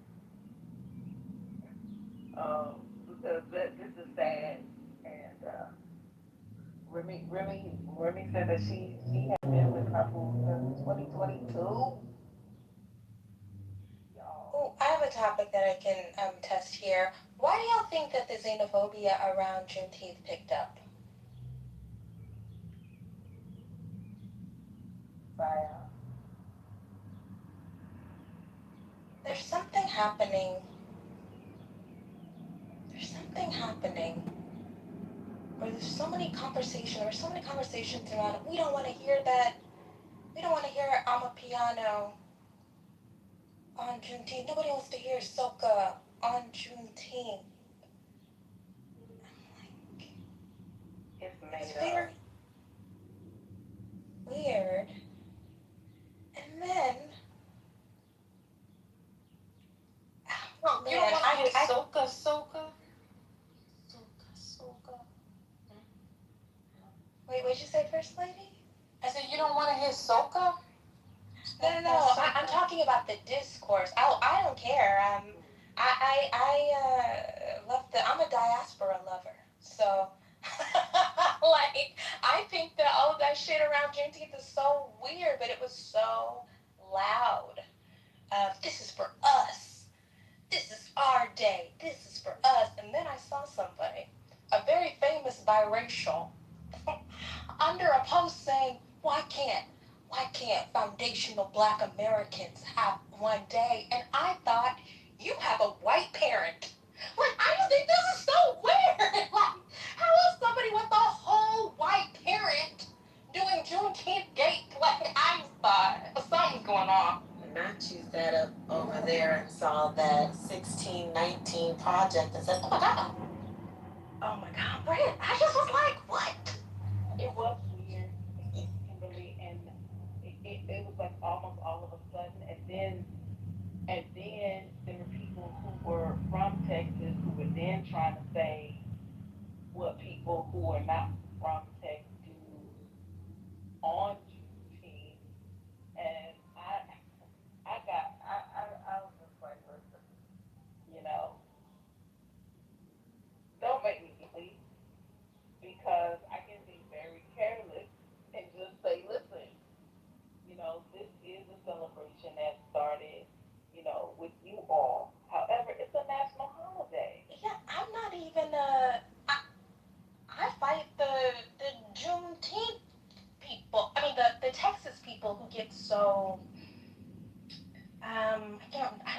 Because this is sad. And Remy said that she had been with Papu since 2022. Oh, I have a topic that I can test here. Why do y'all think that the xenophobia around Juneteenth picked up? There's something happening. There's something happening. Or there's so many conversations around it. We don't want to hear that. We don't want to hear I'm a piano on Juneteenth. Nobody wants to hear soca on Juneteenth. It's very weird. And then, No, you don't want to hear soca. Wait, what'd you say, First Lady? I said you don't want to hear soca. No. I'm talking about the discourse. I don't care. I love I'm a diaspora lover. So, like, I think that all of that shit around Juneteenth is so weird, but it was so loud. This is for us. This is our day. This is for us. And then I saw somebody, a very famous biracial, under a post saying, why can't foundational Black Americans have one day? And I thought, you have a white parent. Like, I just think this is so weird. Like, how is somebody with a whole white parent doing Juneteenth gate? Like, I just thought something's going on. Not you sat up over there and saw that 1619 project and said, oh my God. Oh my God, Brent, I just was like, what? It was weird, Kimberly, and it was like almost all of a sudden, and then there were people who were from Texas who were then trying to say what people who are not from Texas do on Juneteenth, and I was so I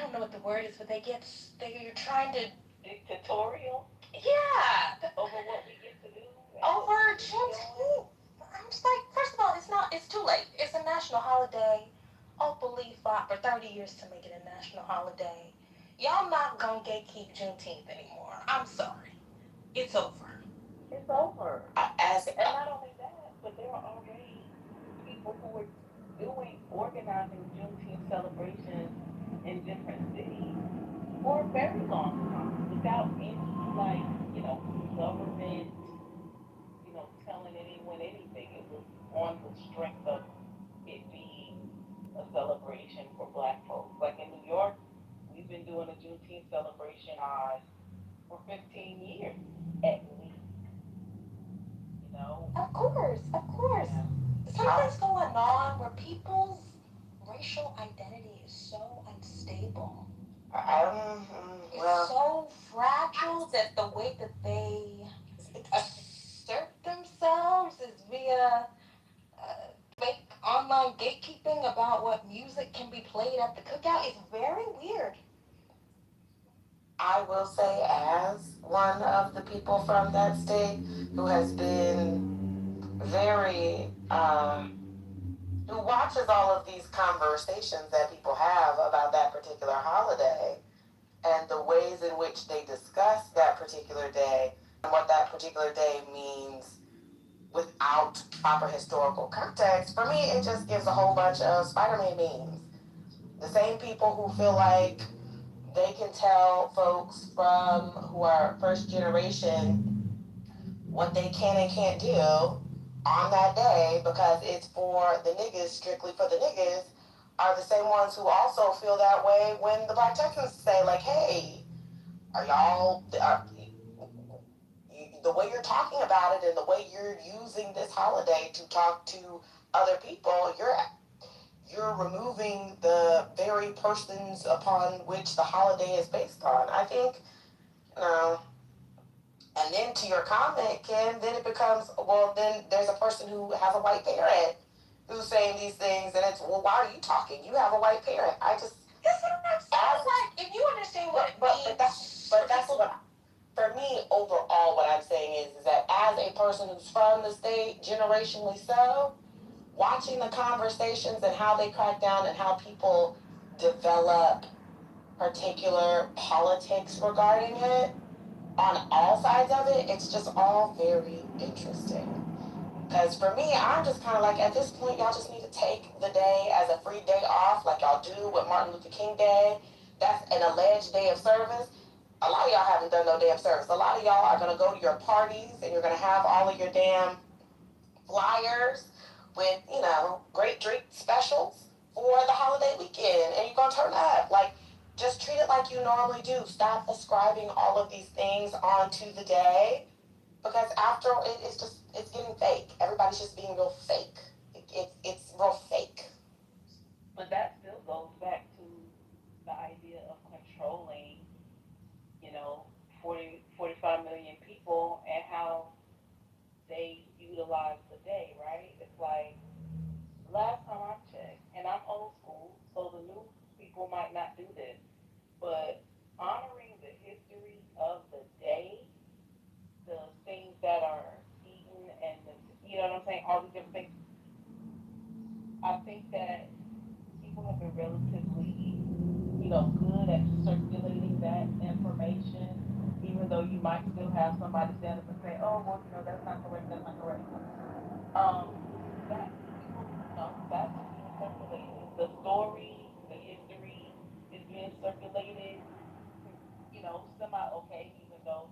don't know what the word is, but you're trying to Dictatorial yeah over what we get to do. over Juneteenth. I'm just like, first of all, it's too late. It's a national holiday. Oak Leaf fought for 30 years to make it a national holiday. Y'all not gonna gatekeep Juneteenth anymore. I'm sorry. It's over. It's over. As And not only that, but there are already people who are organizing Juneteenth celebrations in different cities for a very long time without any, like, government, telling anyone anything. It was on the strength of it being a celebration for Black folks. Like in New York, we've been doing a Juneteenth celebration for 15 years at least. Of course, of course. Yeah. Something's going on where people's racial identity is so unstable. It's so fragile that the way that they assert themselves is via fake online gatekeeping about what music can be played at the cookout. It's very weird. I will say, as one of the people from that state who has been very, who watches all of these conversations that people have about that particular holiday and the ways in which they discuss that particular day and what that particular day means without proper historical context, for me, it just gives a whole bunch of Spider-Man memes. The same people who feel like they can tell folks from who are first generation what they can and can't do on that day because it's for the niggas, strictly for the niggas, are the same ones who also feel that way when the Black Texans say, like, hey, the way you're talking about it and the way you're using this holiday to talk to other people, you're removing the very persons upon which the holiday is based on. I think, and then to your comment, Ken, then it becomes, well, then there's a person who has a white parent who's saying these things, and it's, well, why are you talking? You have a white parent. That's what I'm saying. Like, if you understand what it means. But that's what, for me, overall, what I'm saying is that as a person who's from the state, generationally so, watching the conversations and how they crack down and how people develop particular politics regarding it on all sides of it, it's just all very interesting. Because for me, I'm just kind of like, at this point, y'all just need to take the day as a free day off, like y'all do with Martin Luther King Day. That's an alleged day of service. A lot of y'all haven't done no damn service. A lot of y'all are going to go to your parties and you're going to have all of your damn flyers with, great drink specials for the holiday weekend, and you're going to turn up. Like, just treat it like you normally do. Stop ascribing all of these things onto the day, because after all, it's getting fake. Everybody's just being real fake. It's real fake. But that still goes back to the idea of controlling, 45 million people and how they utilize the day, right? It's like, last time I checked, and I'm old school, so the new people might not do this, but honoring the history of the day, the things that are eaten, and you know what I'm saying, all these different things. I think that people have been relatively, good at circulating that information, even though you might still have somebody stand up and say, oh, well, that's not correct, that's not correct. That people, that's being circulated. The story, the history is being circulated, semi okay, even though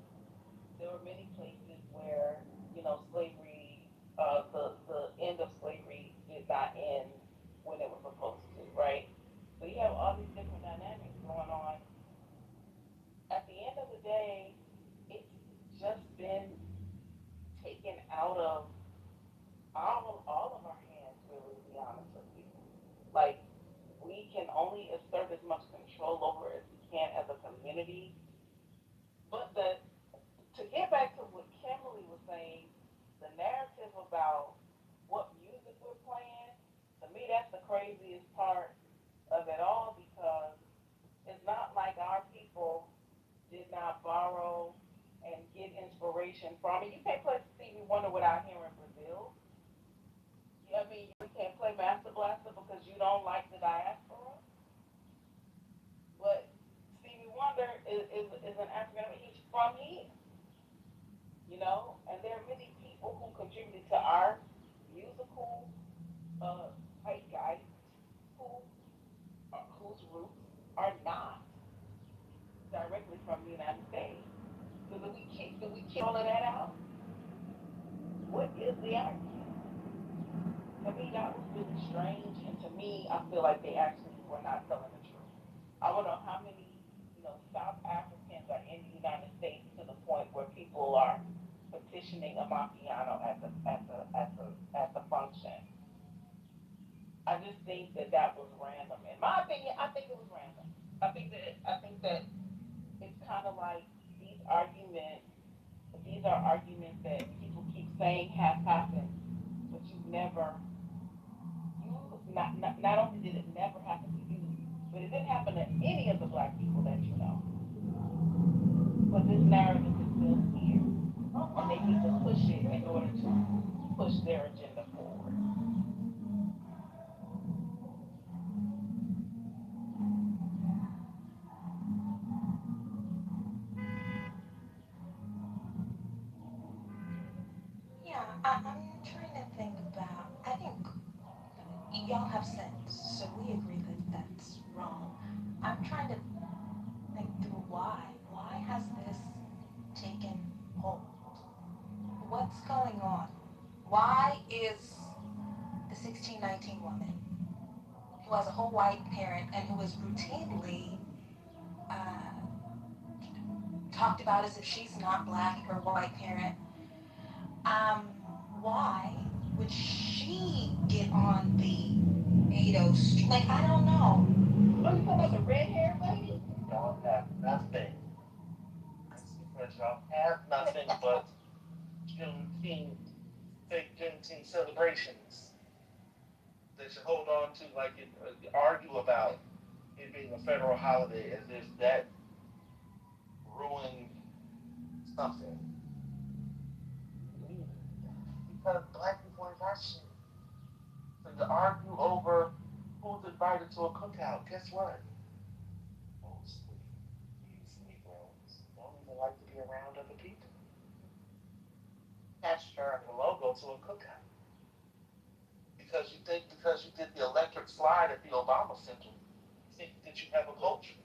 there were many places where, slavery, the end of slavery did not end when it was supposed to, right? So you have all these different dynamics going on. At the end of the day, it's just been taken out of all of our hands, really, to be honest with you. Like, we can only assert as much control over as we can as a community. But to get back to what Kimberly was saying, the narrative about what music we're playing, to me, that's the craziest part of it all because it's not like our people did not borrow and get inspiration from it. You can't play Stevie Wonder without hearing Brazil. I mean, you can't play Master Blaster because you don't like the diaspora. But Stevie Wonder is an African American. He's from here, you know. And there are many people who contributed to our musical zeitgeist who whose roots are not directly from the United States. So do we keep all of that out? What is the argument? To me, that was really strange, and to me, I feel like they actually were not telling the truth. I don't know how many, South Africans are in the United States to the point where people are petitioning a Mapiano at the function. I just think that was random. In my opinion, I think it was random. I think that it's kind of like these arguments. These are arguments that people keep saying have happened, but you've never not only did it never happen to you, but it didn't happen to any of the black people that you know. But this narrative is still here, and they need to push it in order to push their agenda forward. Yeah, I'm trying to think about. I think y'all have sense, so we agree that that's wrong. I'm trying to think through why. Why has this taken hold? What's going on? Why is the 1619 woman who has a whole white parent and who is routinely uh, talked about as if she's not black, her white parent, why would she get on the 80 street? Like, I don't know. Oh, you talking about the red hair lady? Y'all have nothing. But y'all have nothing but Juneteenth, fake Juneteenth celebrations that you hold on to like it, argue about it being a federal holiday as if that ruined something. Because black people ain't got shit. So you argue over who's invited to a cookout. Guess what? Mostly these Negroes don't even like to be around other people. Attached her and the logo to a cookout. Because you did the electric slide at the Obama Center, you think that you have a culture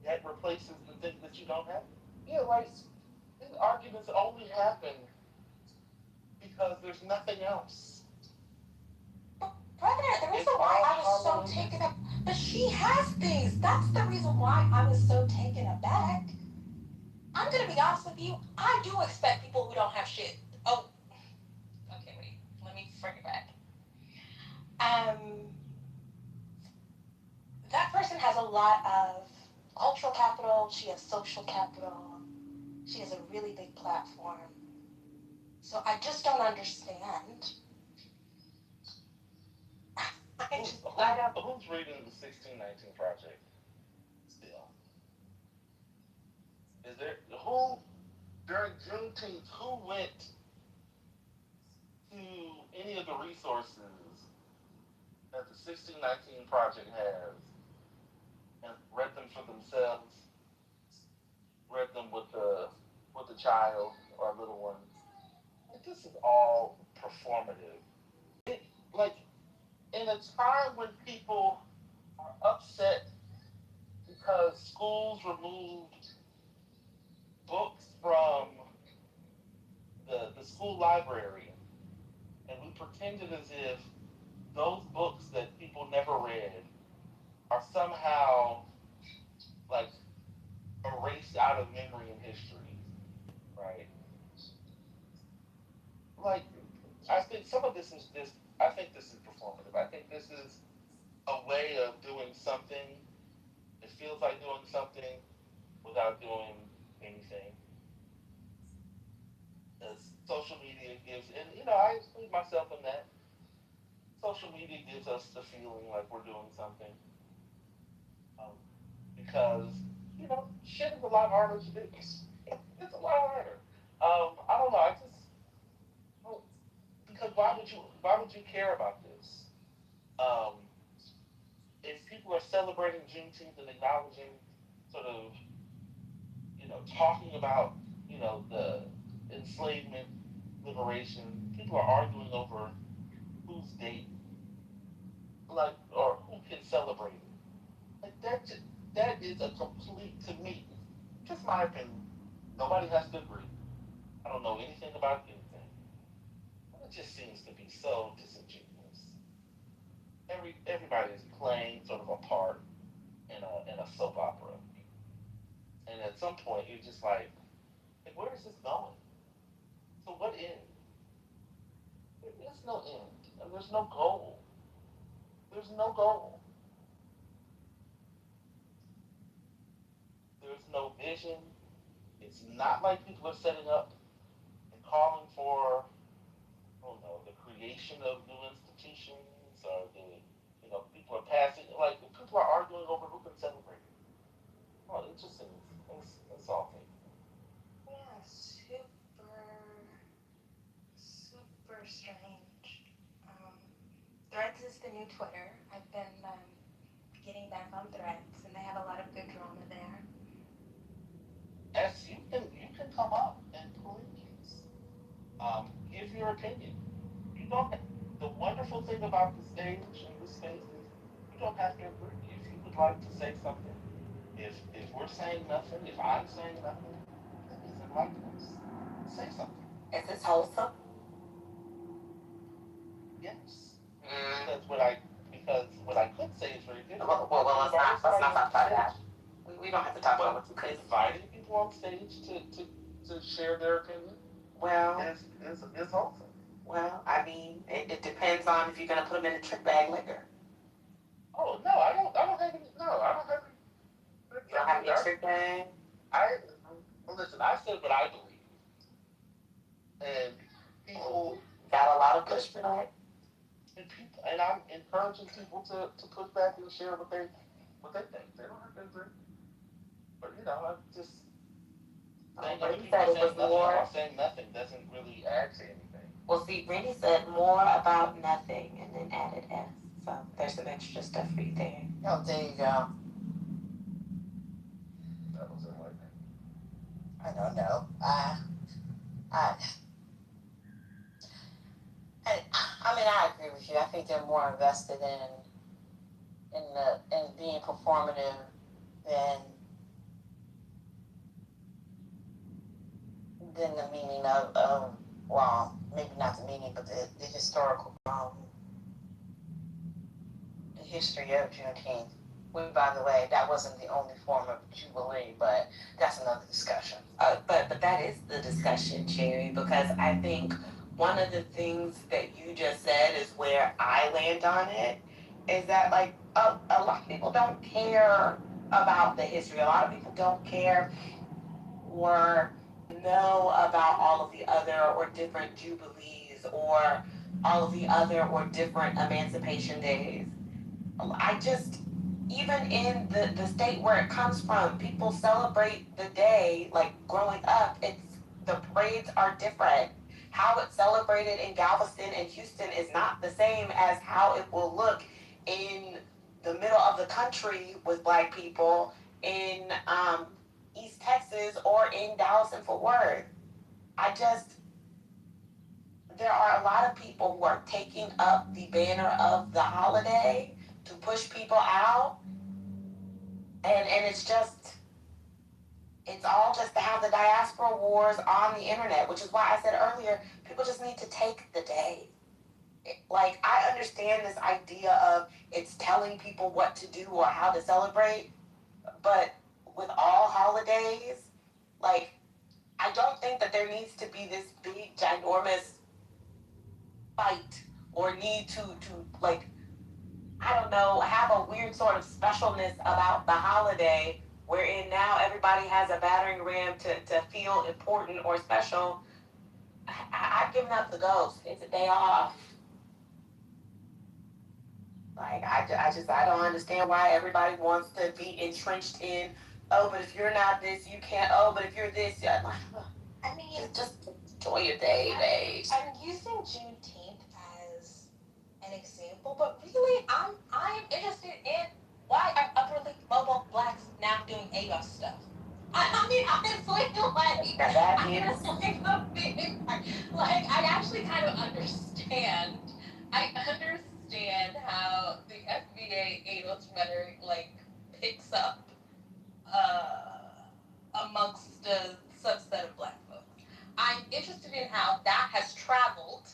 that replaces the things that you don't have. Yeah, like these arguments only happen because there's nothing else. Brother, the reason why I was so taken up, but she has things. That's the reason why I was so taken aback. I'm gonna be honest with you. I do expect people who don't have shit. Oh, okay, wait. Let me bring it back. That person has a lot of cultural capital. She has social capital. She has a really big platform. So I just don't understand. Who's reading the 1619 Project still? Is there who during Juneteenth who went to any of the resources that the 1619 Project has and read them for themselves? Read them with the child or little one. This is all performative. Like in a time when people are upset because schools removed books from the school library, and we pretended as if those books that people never read are somehow like erased out of memory and history, right? Like, I think some of this is just, I think this is performative. I think this is a way of doing something. It feels like doing something without doing anything. As social media gives, and I include myself in that. social media gives us the feeling like we're doing something, because shit is a lot harder to do. It's a lot harder. I don't know. I just well, because why would you care about this? Um, if people are celebrating Juneteenth and acknowledging sort of talking about the enslavement liberation, people are arguing over whose date, like, or who can celebrate it. Like that is a complete, to me, just my opinion. Nobody has to agree. I don't know anything about anything. It just seems to be so disingenuous. Everybody is playing sort of a part in a soap opera, and at some point you're just like, where is this going? So what end? There is no end, and there's no goal. There's no goal. There's no vision. It's not like people are setting up and calling for, I don't know, the creation of new institutions, or people are passing, like, people are arguing over who can celebrate it. Well, it just seems insulting. Yeah, super strange. Um, Threads is the new Twitter. I've been getting back on Threads, and they have a lot of good drama there. As you can come up and please give your opinion. You don't. The wonderful thing about the stage and this space is you don't have to agree. If you would like to say something, if we're saying nothing, if I'm saying nothing, please enlighten us. Say something. Is this wholesome? Yes. Because what I could say is very good. Well, let's not talk about that. We don't have to talk about what you could. Inviting people on stage to share their opinion Well, is wholesome. well, I mean, it depends on if you're gonna put them in a trick bag liquor. Oh no, I don't have any. No, I don't have any. You don't have any trick bag. Listen. I said what I believe, and people Got a lot of pushback. and I'm encouraging people to push back and share what they think. They don't have to agree, but I'm just saying other Rennie people said are it saying was nothing more. or saying nothing doesn't really add to anything. Well, see, Rennie said more about nothing and then added S. So there's some extra stuff for you there. Oh, there you go. That was enlightening. I don't know. I mean, I agree with you. I think they're more invested in being performative than the meaning of well, maybe not the meaning, but the historical the history of Juneteenth. By the way, that wasn't the only form of jubilee, but that's another discussion. But that is the discussion, Cherry, because I think one of the things that you just said is where I land on it, is that like a lot of people don't care about the history. A lot of people don't care or know about all of the other or different jubilees or all of the other or different emancipation days. I just, even in the state where it comes from, people celebrate the day. Like growing up, the parades are different. How it's celebrated in Galveston and Houston is not the same as how it will look in the middle of the country with Black people in East Texas or in Dallas and Fort Worth. There are a lot of people who are taking up the banner of the holiday to push people out, and it's all just to have the diaspora wars on the internet, which is why I said earlier, people just need to take the day. Like, I understand this idea of it's telling people what to do or how to celebrate, but with all holidays, like, I don't think that there needs to be this big, ginormous fight or need to like, I don't know, have a weird sort of specialness about the holiday wherein now everybody has a battering ram to feel important or special. I've given up the ghost. It's a day off. Like I don't understand why everybody wants to be entrenched in. Oh, but if you're not this, you can't. Oh, but if you're this, yeah. I'm like, ugh, I mean, just enjoy your day, babe. I'm using Juneteenth as an example, but really, I'm interested in why are upperly mobile blacks now doing ADOS stuff. I mean, honestly, like That I is just like the thing, like I actually kind of understand. I understand how the FBA ADOS rhetoric like picks up amongst a subset of black folks. I'm interested in how that has traveled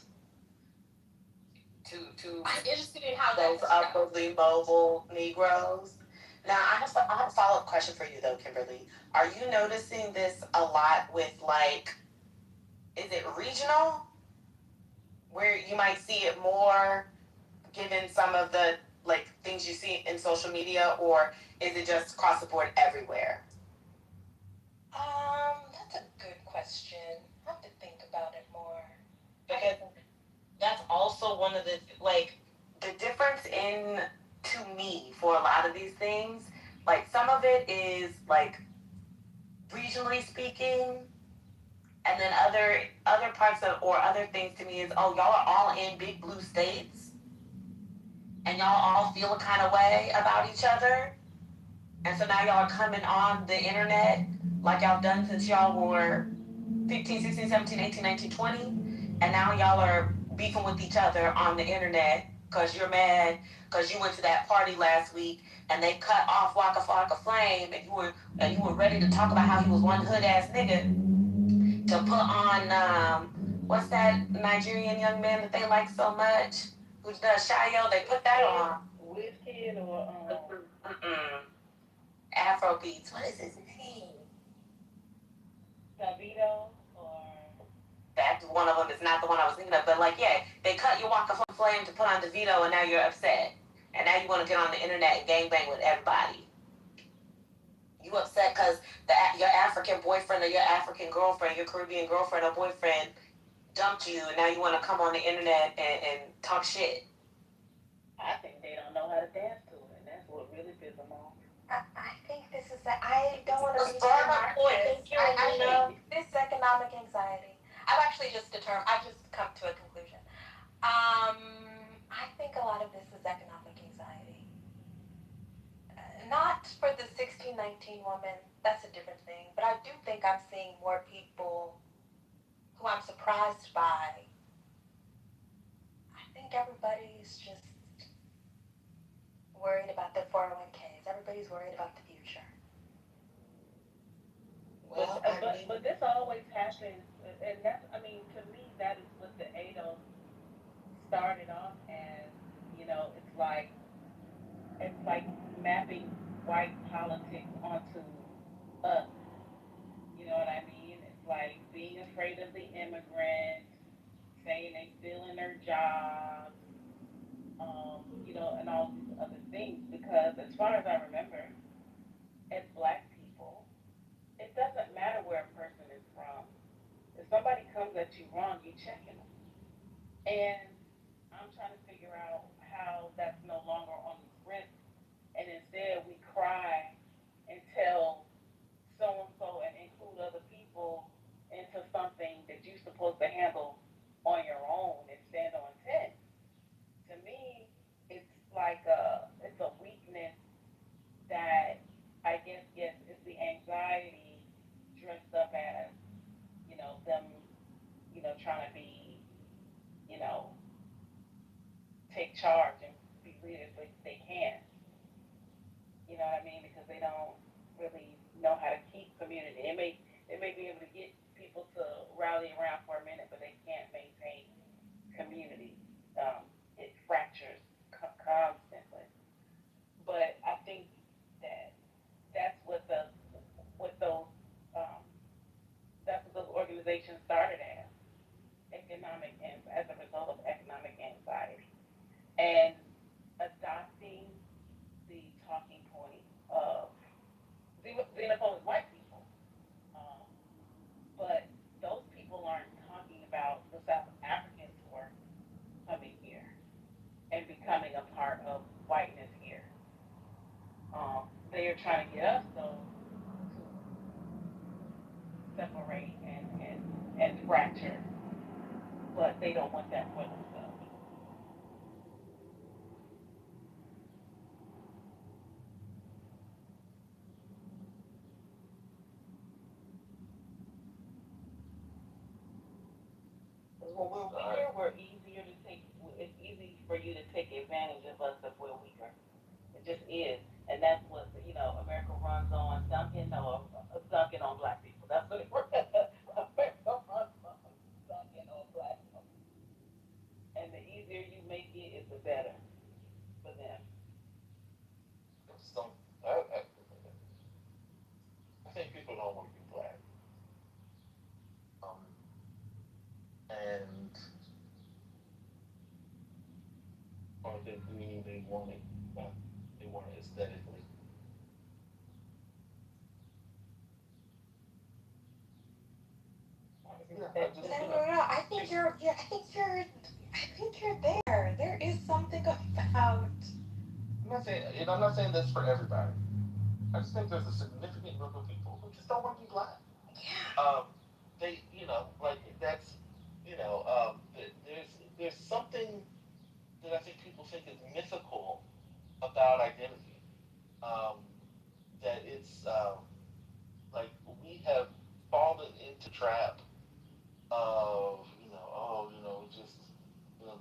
to I'm interested in how those that has upwardly mobile Negroes. Now, I have a follow up question for you though, Kimberly. Are you noticing this a lot with like, is it regional, where you might see it more, given some of the like things you see in social media, or is it just across the board everywhere? That's a good question. I have to think about it more. Because that's also one of the like the difference in to me for a lot of these things. Like some of it is like regionally speaking, and then other parts of or other things to me is oh y'all are all in big blue states, and y'all all feel a kind of way about each other, and so now y'all are coming on the internet like y'all done since y'all were 15, 16, 17, 18, 19, 20, and now y'all are beefing with each other on the internet because you're mad because you went to that party last week and they cut off Waka Flocka Flame and you were ready to talk about how he was one hood ass nigga to put on what's that Nigerian young man that they like so much who does Shayo? They put that on. Wizkid or Afro beats. What is his name? Davido or That one of them is not the one I was thinking of, but like, yeah, they cut your Waka Flame to put on DeVito, and now you're upset, and now you want to get on the internet and gangbang with everybody. You upset because your African boyfriend or your African girlfriend, your Caribbean girlfriend or boyfriend dumped you, and now you want to come on the internet and talk shit. I think they don't know how to dance to it, and that's what really pisses them off. I think this is that I don't want to be Strong point. Marxist. This economic anxiety. I've just come to a conclusion. I think a lot of this is economic anxiety. Not for the 1619 woman, that's a different thing, but I do think I'm seeing more people who I'm surprised by. I think everybody's just worried about their 401ks. Everybody's worried about the future. Well, but this always happens, and that's to me that is what the ADOS started off as. It's like mapping white politics onto us. You know what I mean? It's like being afraid of the immigrant, saying they still in their jobs, and all these other things. Because as far as I remember, as black people, it doesn't matter where a person is from. If somebody comes at you wrong, you checking them. And I'm trying to figure out how that's no longer on the script, and instead we cry and tell so and so and include other people into something that you're supposed to handle on your own and stand on 10. To me, it's like it's a weakness that I guess yes, it's the anxiety dressed up as them trying to be you know take charge and be leaders, but they can't. You know what I mean? Because they don't really know how to keep community. They may be able to get people to rally around for a minute, but they can't maintain community. It fractures constantly. But I think that that's what those um, that's what those organizations started as a result of economic anxiety and adopting the talking point of xenophobic white people. Um, but those people aren't talking about the but they don't want that for themselves. Because when we're weaker, we're easier to take. It's easy for you to take advantage of us if we're weaker. It just is, and that's what America runs on dunking on black people. That's what it America runs on dunking on black people. And the easier you make it, is the better for them. So I think people don't want to be black, um, and or they want it, they want it aesthetically. Yeah, I just No. I think you're there. There is something about. I'm not saying this for everybody. I just think there's a significant group of people who just don't want to be black. They, like that's, there's something that I think people think is mythical about identity. Um, that it's like we have fallen into trap of, just,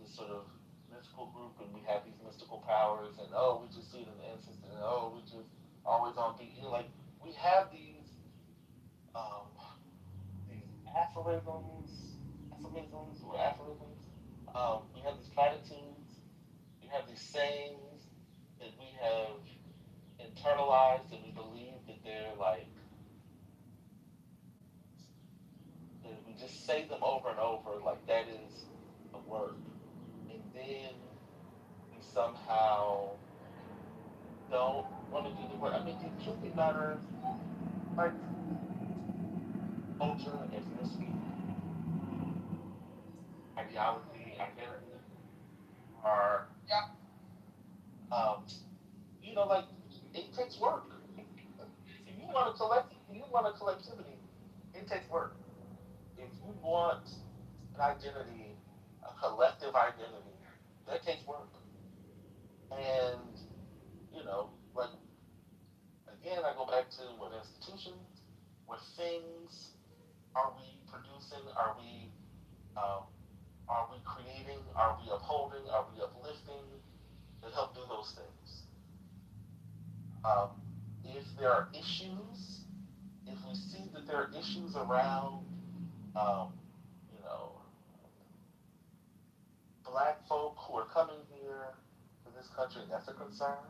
this sort of mystical group, and we have these mystical powers, and we just see it in the ancestors, and we just always on beat. Like we have um, these aphorisms. We have these platitudes. We have these sayings that we have internalized, and we believe that they're like that we just say them over and over, like that is a word, and then we somehow don't want to do the work. I mean, the truth of the matter is, like culture, ethnicity, ideology, identity are, um, like it takes work. If you want a collectivity, it takes work. If you want an identity, a collective identity, that takes work. And, like again, I go back to what institutions, what things are we producing? Um, are we creating? Are we upholding? Are we uplifting? That help do those things. Um, if there are issues, if we see that there are issues around, um, you know, black folk who are coming here to this country, and that's a concern,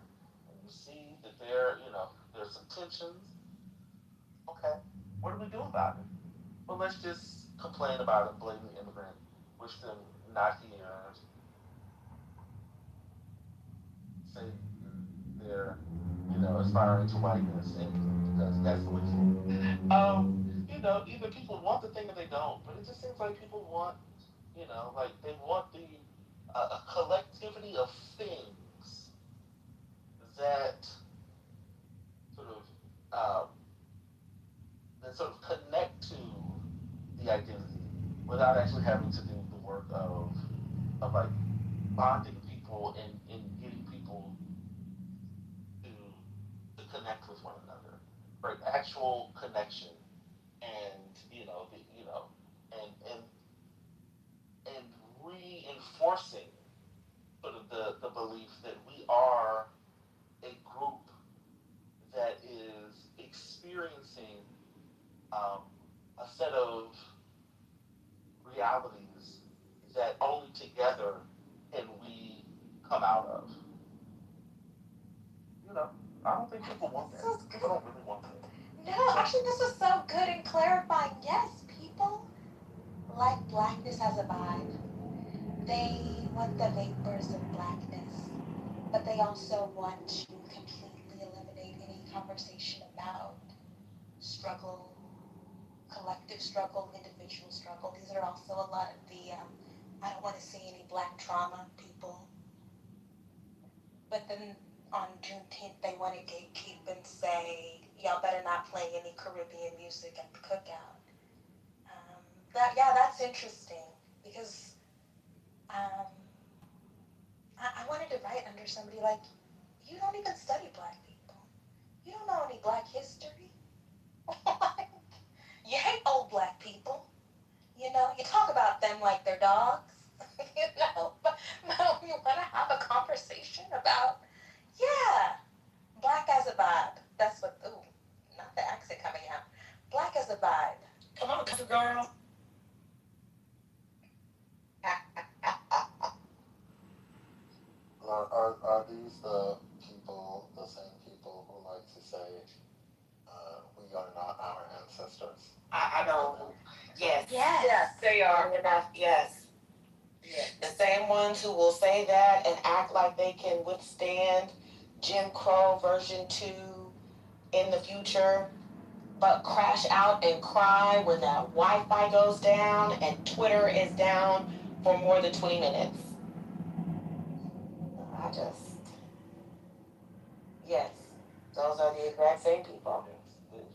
and you see that there's some tensions, okay, what do we do about it? Well, let's just complain about it, blame the immigrant, wish them not here, say they're, aspiring to whiteness, and because that's the way forward. Either people want the thing or they don't, but it just seems like people want, like they want a collectivity of things that sort of, um, connect to the identity without actually having to do the work of like bonding people and getting people to connect with one another, right? Actual connection, and and and reinforcing sort of the belief that we are a group that is experiencing um, a set of realities that only together can we come out of. I don't think people want that. People don't really want that. No, actually, this is so good and clarifying. Yes, people like blackness as a vibe. They want the vapors of blackness, but they also want to completely eliminate any conversation about struggle, collective struggle, individual struggle. These are also a lot of the, I don't want to see any black trauma people. But then on Juneteenth, they want to gatekeep and say, y'all better not play any Caribbean music at the cookout. Yeah, that's interesting because for somebody like, you don't even study black people. You don't know any black history. You hate old black people. You know, you talk about them like they're dogs. You know, but you want to have a conversation about, yeah, black as a vibe. That's what, ooh, not the accent coming out. Black as a vibe. Come on, country girl. Are these the people, the same people who like to say, we are not our ancestors? I don't. Yes. Yes, they are. Yes. Yes. The same ones who will say that and act like they can withstand Jim Crow version 2 in the future, but crash out and cry when that Wi-Fi goes down and Twitter is down for more than 20 minutes. Yes, those are the exact same people.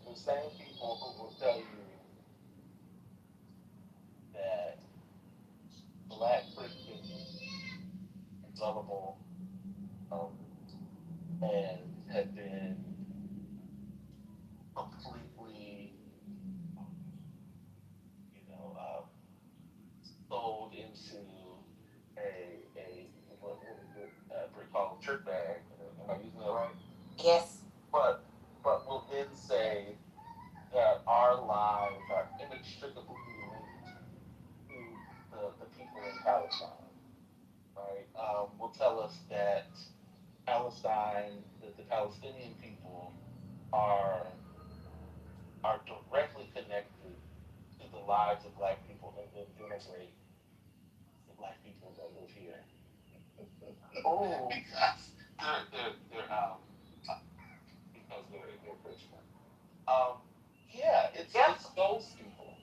The same people who will tell you that black Christians are lovable, and have been completely, sold into what is it, called church bag. Am I using that right? Yes. But will then say that our lives are inextricably linked to the people in Palestine, right? Will tell us that Palestine, that the Palestinian people are directly connected to the lives of black people and then denigrate the black people that live here. Oh. Because they're Christian. Yeah, it's those people.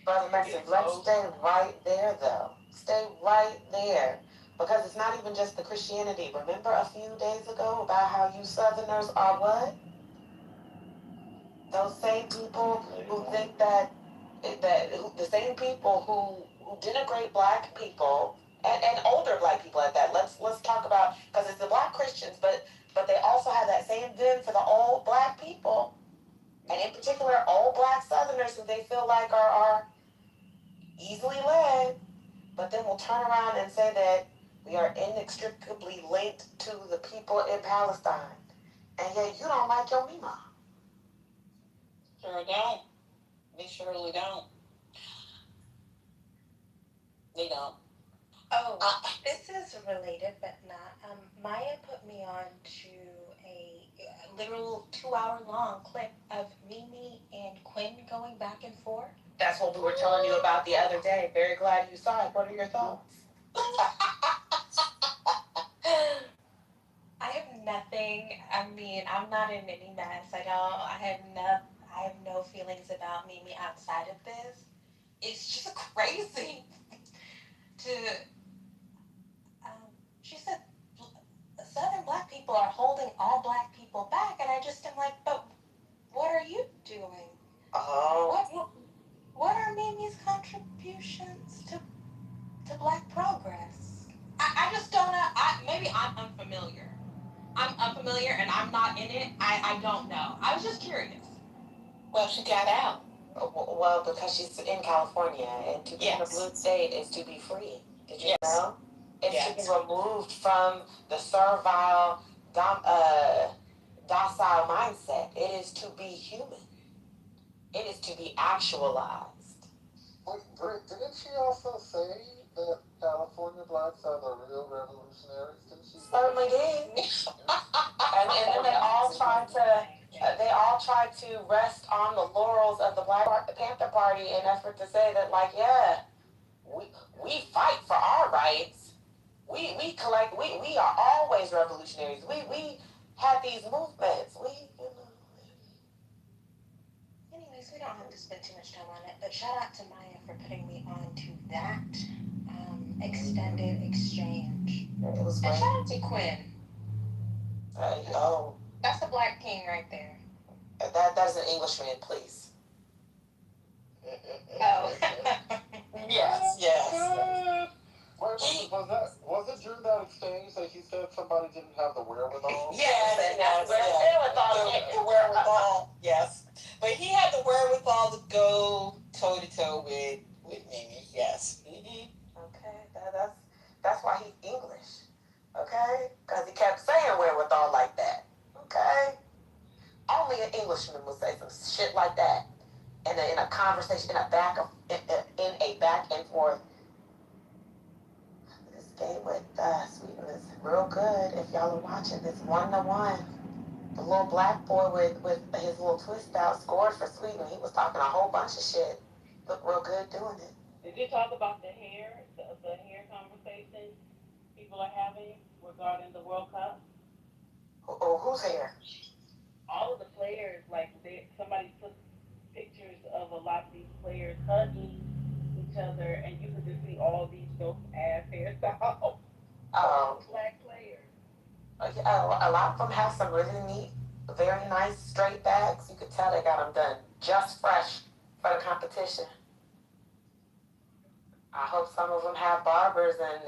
Brother Mason, let's stay right there though. Stay right there. Because it's not even just the Christianity. Remember a few days ago about how you Southerners are what? Those same people who think that the same people who denigrate black people and older black people at that. Let's talk about, because it's the black Christians, but they also have that same vim for the old black people, and in particular old black Southerners who they feel like are easily led, but then we'll turn around and say that we are inextricably linked to the people in Palestine, and yet you don't like your Mima. Sure don't. They surely don't. They don't. Oh, this is related, but not. Maya put me on to a literal 2-hour-long clip of Mimi and Quinn going back and forth. That's what we were telling you about the other day. Very glad you saw it. What are your thoughts? I have nothing. I mean, I'm not in any mess at all. I have no feelings about Mimi outside of this. It's just crazy to. She said Southern black people are holding all black people back, and I just am like, but what are you doing? Oh. What are Mimi's contributions to black progress? I just don't know. Maybe I'm unfamiliar. I'm unfamiliar and I'm not in it. I don't know. I was just curious. Well, she got out. Well, because she's in California, and to be in a blue state is to be free. Did you know? It's to be removed from the servile, docile mindset. It is to be human. It is to be actualized. Wait, didn't she also say that California blacks are the real revolutionaries? Didn't she? Certainly did. and then they all tried to rest on the laurels of the Black Panther Party in effort to say that, like, yeah, we fight for our rights. We are always revolutionaries. We had these movements. Anyways, we don't have to spend too much time on it, but shout out to Maya for putting me on to that extended exchange. It was great. And shout out to Quinn. That's the black king right there. That is an Englishman, please. Oh. Yes. Was it hear that exchange that he said somebody didn't have the wherewithal? Yes. The wherewithal. Yes, but he had the wherewithal to go toe to toe with Mimi. Yes. Okay, that's why he's English. Okay, because he kept saying wherewithal like that. Okay, only an Englishman would say some shit like that in a conversation, in a back and forth. This game with Sweden is real good. If y'all are watching, it's 1-1. The little black boy with his little twist out scored for Sweden. He was talking a whole bunch of shit. Looked real good doing it. Did you talk about the hair conversation people are having regarding the World Cup? Whose hair? All of the players, like somebody put pictures of a lot of these players hugging each other, and you could just see all these dope ass hairstyles. Black players. A lot of them have some really neat, very nice straight backs. You could tell they got them done just fresh for the competition. I hope some of them have barbers and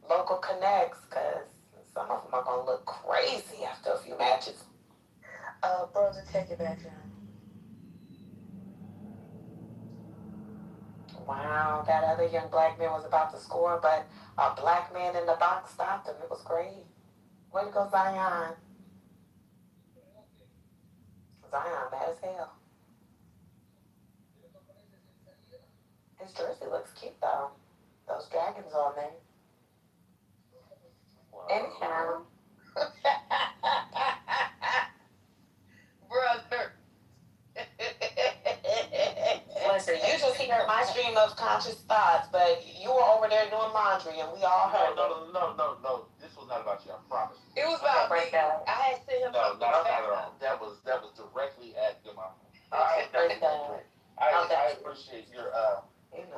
local connects, because some of them are going to look crazy after a few matches. Brother, take it back down. Wow, that other young black man was about to score, but a black man in the box stopped him. It was great. Way to go, Zion. Zion, bad as hell. His jersey looks cute, though. Those dragons on there. Anyhow. Brother. Listen, you just hear my stream of conscious thoughts, but you were over there doing laundry, and we all heard it. No. This was not about you, I promise. It was about me. I had sent him No, not at all. That was directly at your mom. I appreciate your if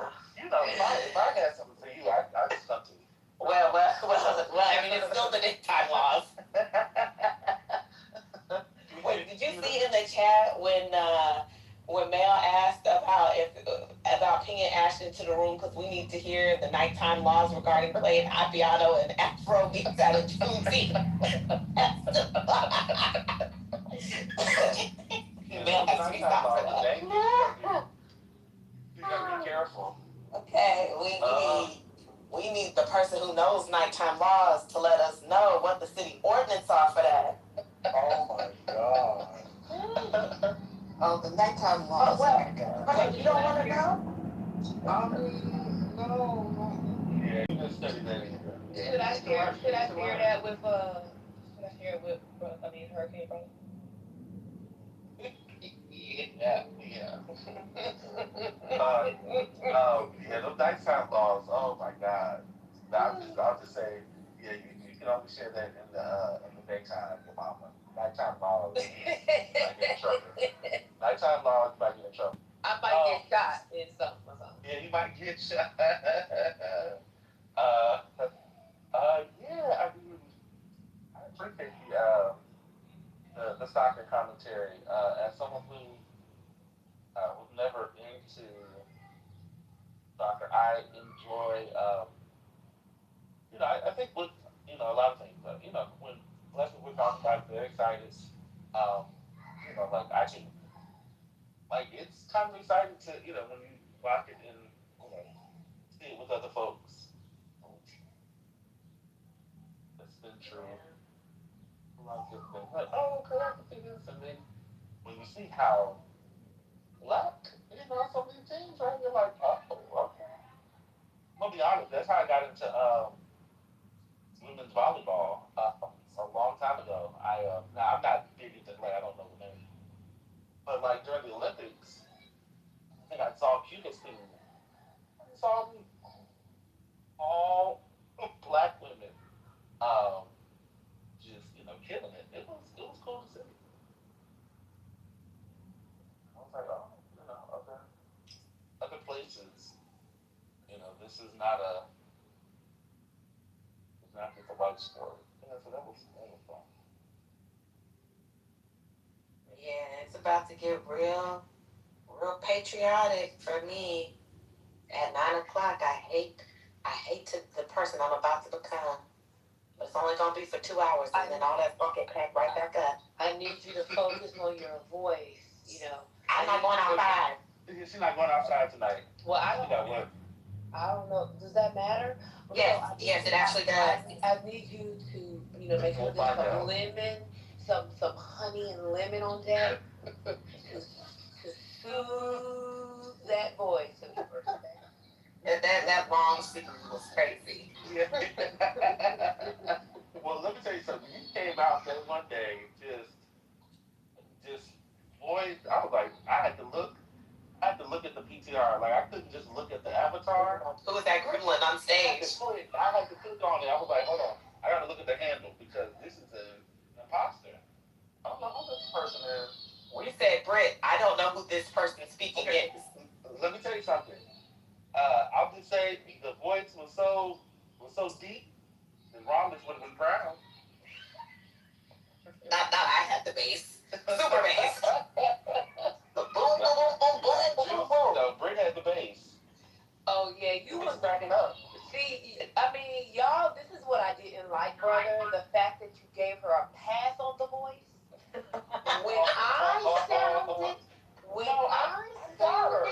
I had something for you, I'd come to you. Well, I mean, it's still the daytime laws. Wait, did you see in the chat when Mel asked about pinging Ashton to the room, because we need to hear the nighttime laws regarding playing Appiano and Afro beats at a Tuesday. Mel has to be stopped for that. You gotta be careful. Okay, we need the person who knows nighttime laws to let us know what the city ordinance are for that. Oh my god. Oh, the nighttime laws. What? You don't want to know? No. Yeah, you can study that either. Should I share that with Hurricane Brother? Yeah. Those nighttime laws. Oh my God. I'll just say, you can only share that in the daytime, your mama. Nighttime laws, you might get in trouble. Nighttime laws, you might get in trouble. I might get shot in something. Yeah, you might get shot. I appreciate the soccer commentary. As someone who was never into soccer, I enjoy. I think with a lot of things. When we're talking about it, they're excited. I can it's kind of exciting to when you watch it and see it with other folks. It's been true. A lot of people been like, oh, okay, I can see this, and then when you see how black, some of these teams, right? You're like, oh, okay. I'm gonna be honest. That's how I got into women's volleyball a long time ago. Now I'm not big into I don't know the name, but during the Olympics, I think I saw Cuba's team. I saw all black women, just killing it. It was cool to see. I was like, oh, other places, this is not it's not just a white sport. So that was fun. Yeah, it's about to get real patriotic for me. At 9 o'clock, I hate the person I'm about to become. But it's only gonna be for 2 hours, and then all that's gonna get packed right back up. I need you to focus on your voice, you know. I'm not going outside. She's not going outside tonight. Well, She got work. I don't know. Does that matter? Yes, So yes, it actually does. I need you to, you know, make sure there's some lemon, some honey and lemon on deck to soothe that voice of yours. That long speaker was crazy. Yeah. Well, let me tell you something. You came out there one day, just, boy, I was like, I had to look at the PTR. Like, I couldn't just look at the avatar. Who was that gremlin on stage? I had to click on it. I was like, hold on, I got to look at the handle because this is an imposter. I don't know who this person is. We said, Britt, I don't know who this person speaking is. Let me tell you something. I'll just say the voice was so deep, and Romulus would have been proud. Not I had the bass. Super bass. Boom, boom, boom, boom, boom, boom. No, Britt had the bass. Oh yeah, you was backing up. See, I mean, y'all, this is what I didn't like, brother. The fact that you gave her a pass on the voice. When I sounded,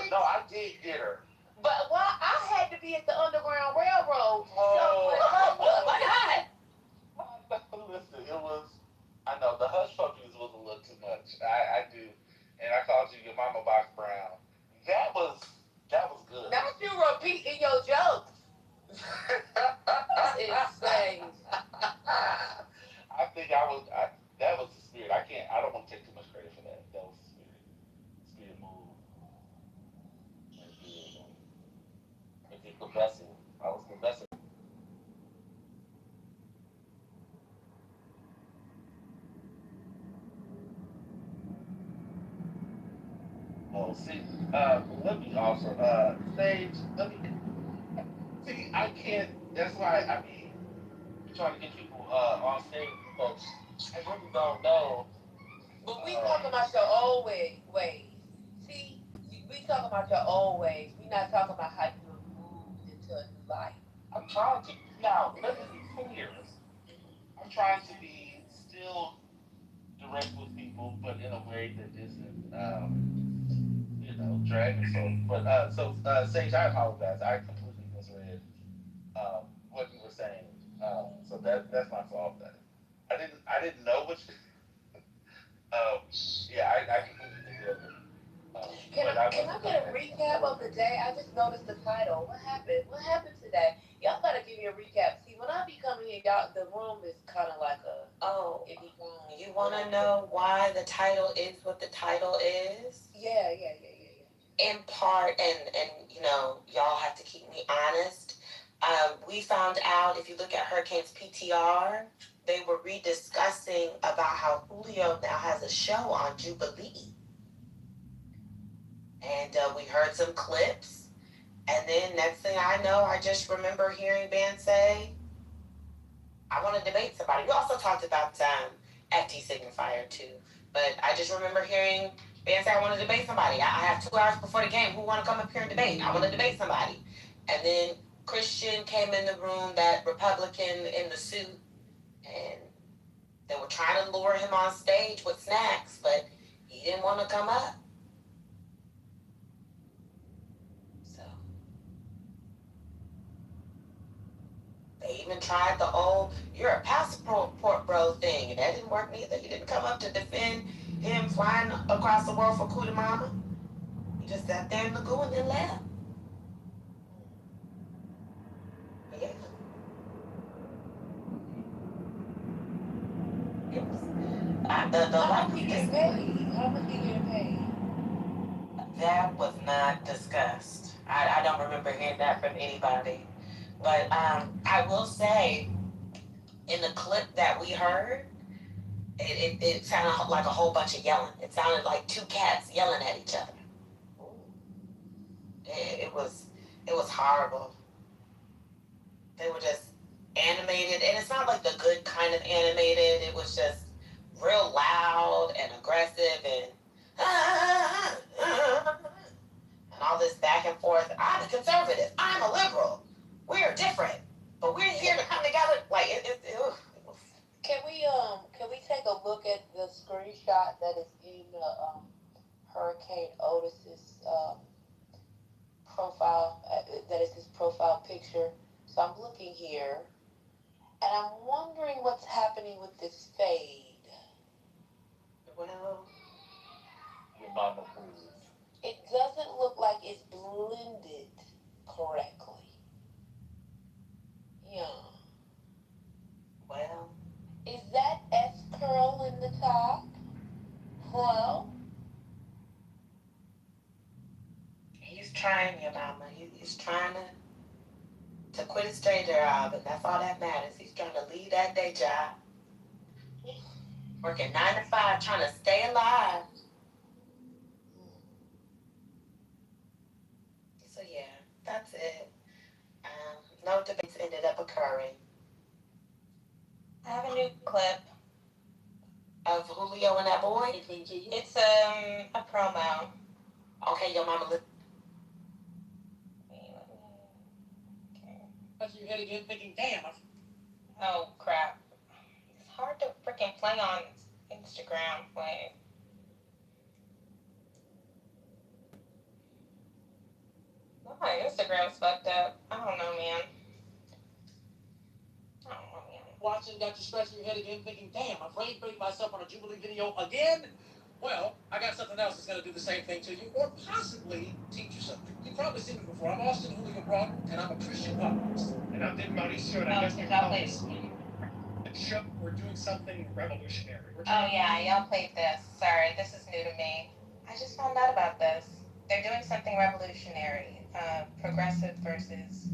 No, I did get her. But why I had to be at the Underground Railroad. Why not? Listen, it was. I know the hush puppies was a little too much. I do, and I called you your mama box brown. That was good. Not you repeating your jokes. Insane. I think that was the spirit. I don't want to take too much credit for that. That was the spirit. Spirit move. If it's the blessing, I was the blessing. Oh, see, let me also, Sage, see, I can't, that's why, I mean, we're trying to get people, on stage, folks, I really don't know. But we talking about your old ways. See, we talking about your old ways. We not talking about how you moved into a new life. I'm trying to, now, let me be clear. I'm trying to be still direct with people, but in a way that isn't, dragging so. Sage, I apologize. I completely misread what you were saying. So that's my fault. I didn't know what. Yeah, I completely misread it. Can I get a recap of the day? I just noticed the title. What happened? What happened today? Y'all gotta give me a recap. See, when I be coming here, y'all, the room is kind of like a. Oh, you want to know why the title is what the title is? Yeah. In part, and you know, y'all have to keep me honest. We found out, if you look at Hurricane's PTR, they were rediscussing about how Julio now has a show on Jubilee. And we heard some clips. And then next thing I know, I just remember hearing Ben say, I want to debate somebody. We also talked about FT Signifier too. But I just remember hearing Ben say, I want to debate somebody. I have 2 hours before the game. Who want to come up here and debate? I want to debate somebody. And then Christian came in the room, that Republican in the suit, and they were trying to lure him on stage with snacks, but he didn't want to come up. So they even tried the old, you're a passport bro thing, and that didn't work neither. He didn't come up to defend him flying across the world for Cuda Mama. He just sat there in the goo and then left. Yeah. It was, How much he getting paid? How much he getting paid? That was not discussed. I don't remember hearing that from anybody. But I will say, in the clip that we heard, it sounded like a whole bunch of yelling. It sounded like two cats yelling at each other. It was horrible. They were just animated, and it's not like the good kind of animated. It was just real loud and aggressive and all this back and forth. I'm a conservative. I'm a liberal. We're different. profile picture. So I'm looking here, and I'm wondering what's happening with this fade. Well, Your mama approved. it doesn't look like it's blended correctly. Yeah. Well, is that S curl in the top? Well, he's trying, your mama. He's trying to quit his day job, and that's all that matters. He's trying to leave that day job. Working 9 to 5, trying to stay alive. So yeah, that's it. No debates ended up occurring. I have a new clip. Of Julio and that boy? It's a promo. Okay, your mama look. That's your head again thinking, damn. Oh crap. It's hard to freaking play on Instagram. Wait. My Instagram's fucked up. I don't know, man. Watching got you scratching your head again thinking, damn, I'm putting myself on a Jubilee video again? Well, I got something else that's going to do the same thing to you, or possibly teach you something. You've probably seen me before. I'm Austin Julio Broughton, and I'm a Christian populist. And I'm Dick Mauricio, and I guess we're doing something revolutionary. Oh yeah, y'all played this. Sorry, this is new to me. I just found out about this. They're doing something revolutionary. Progressive versus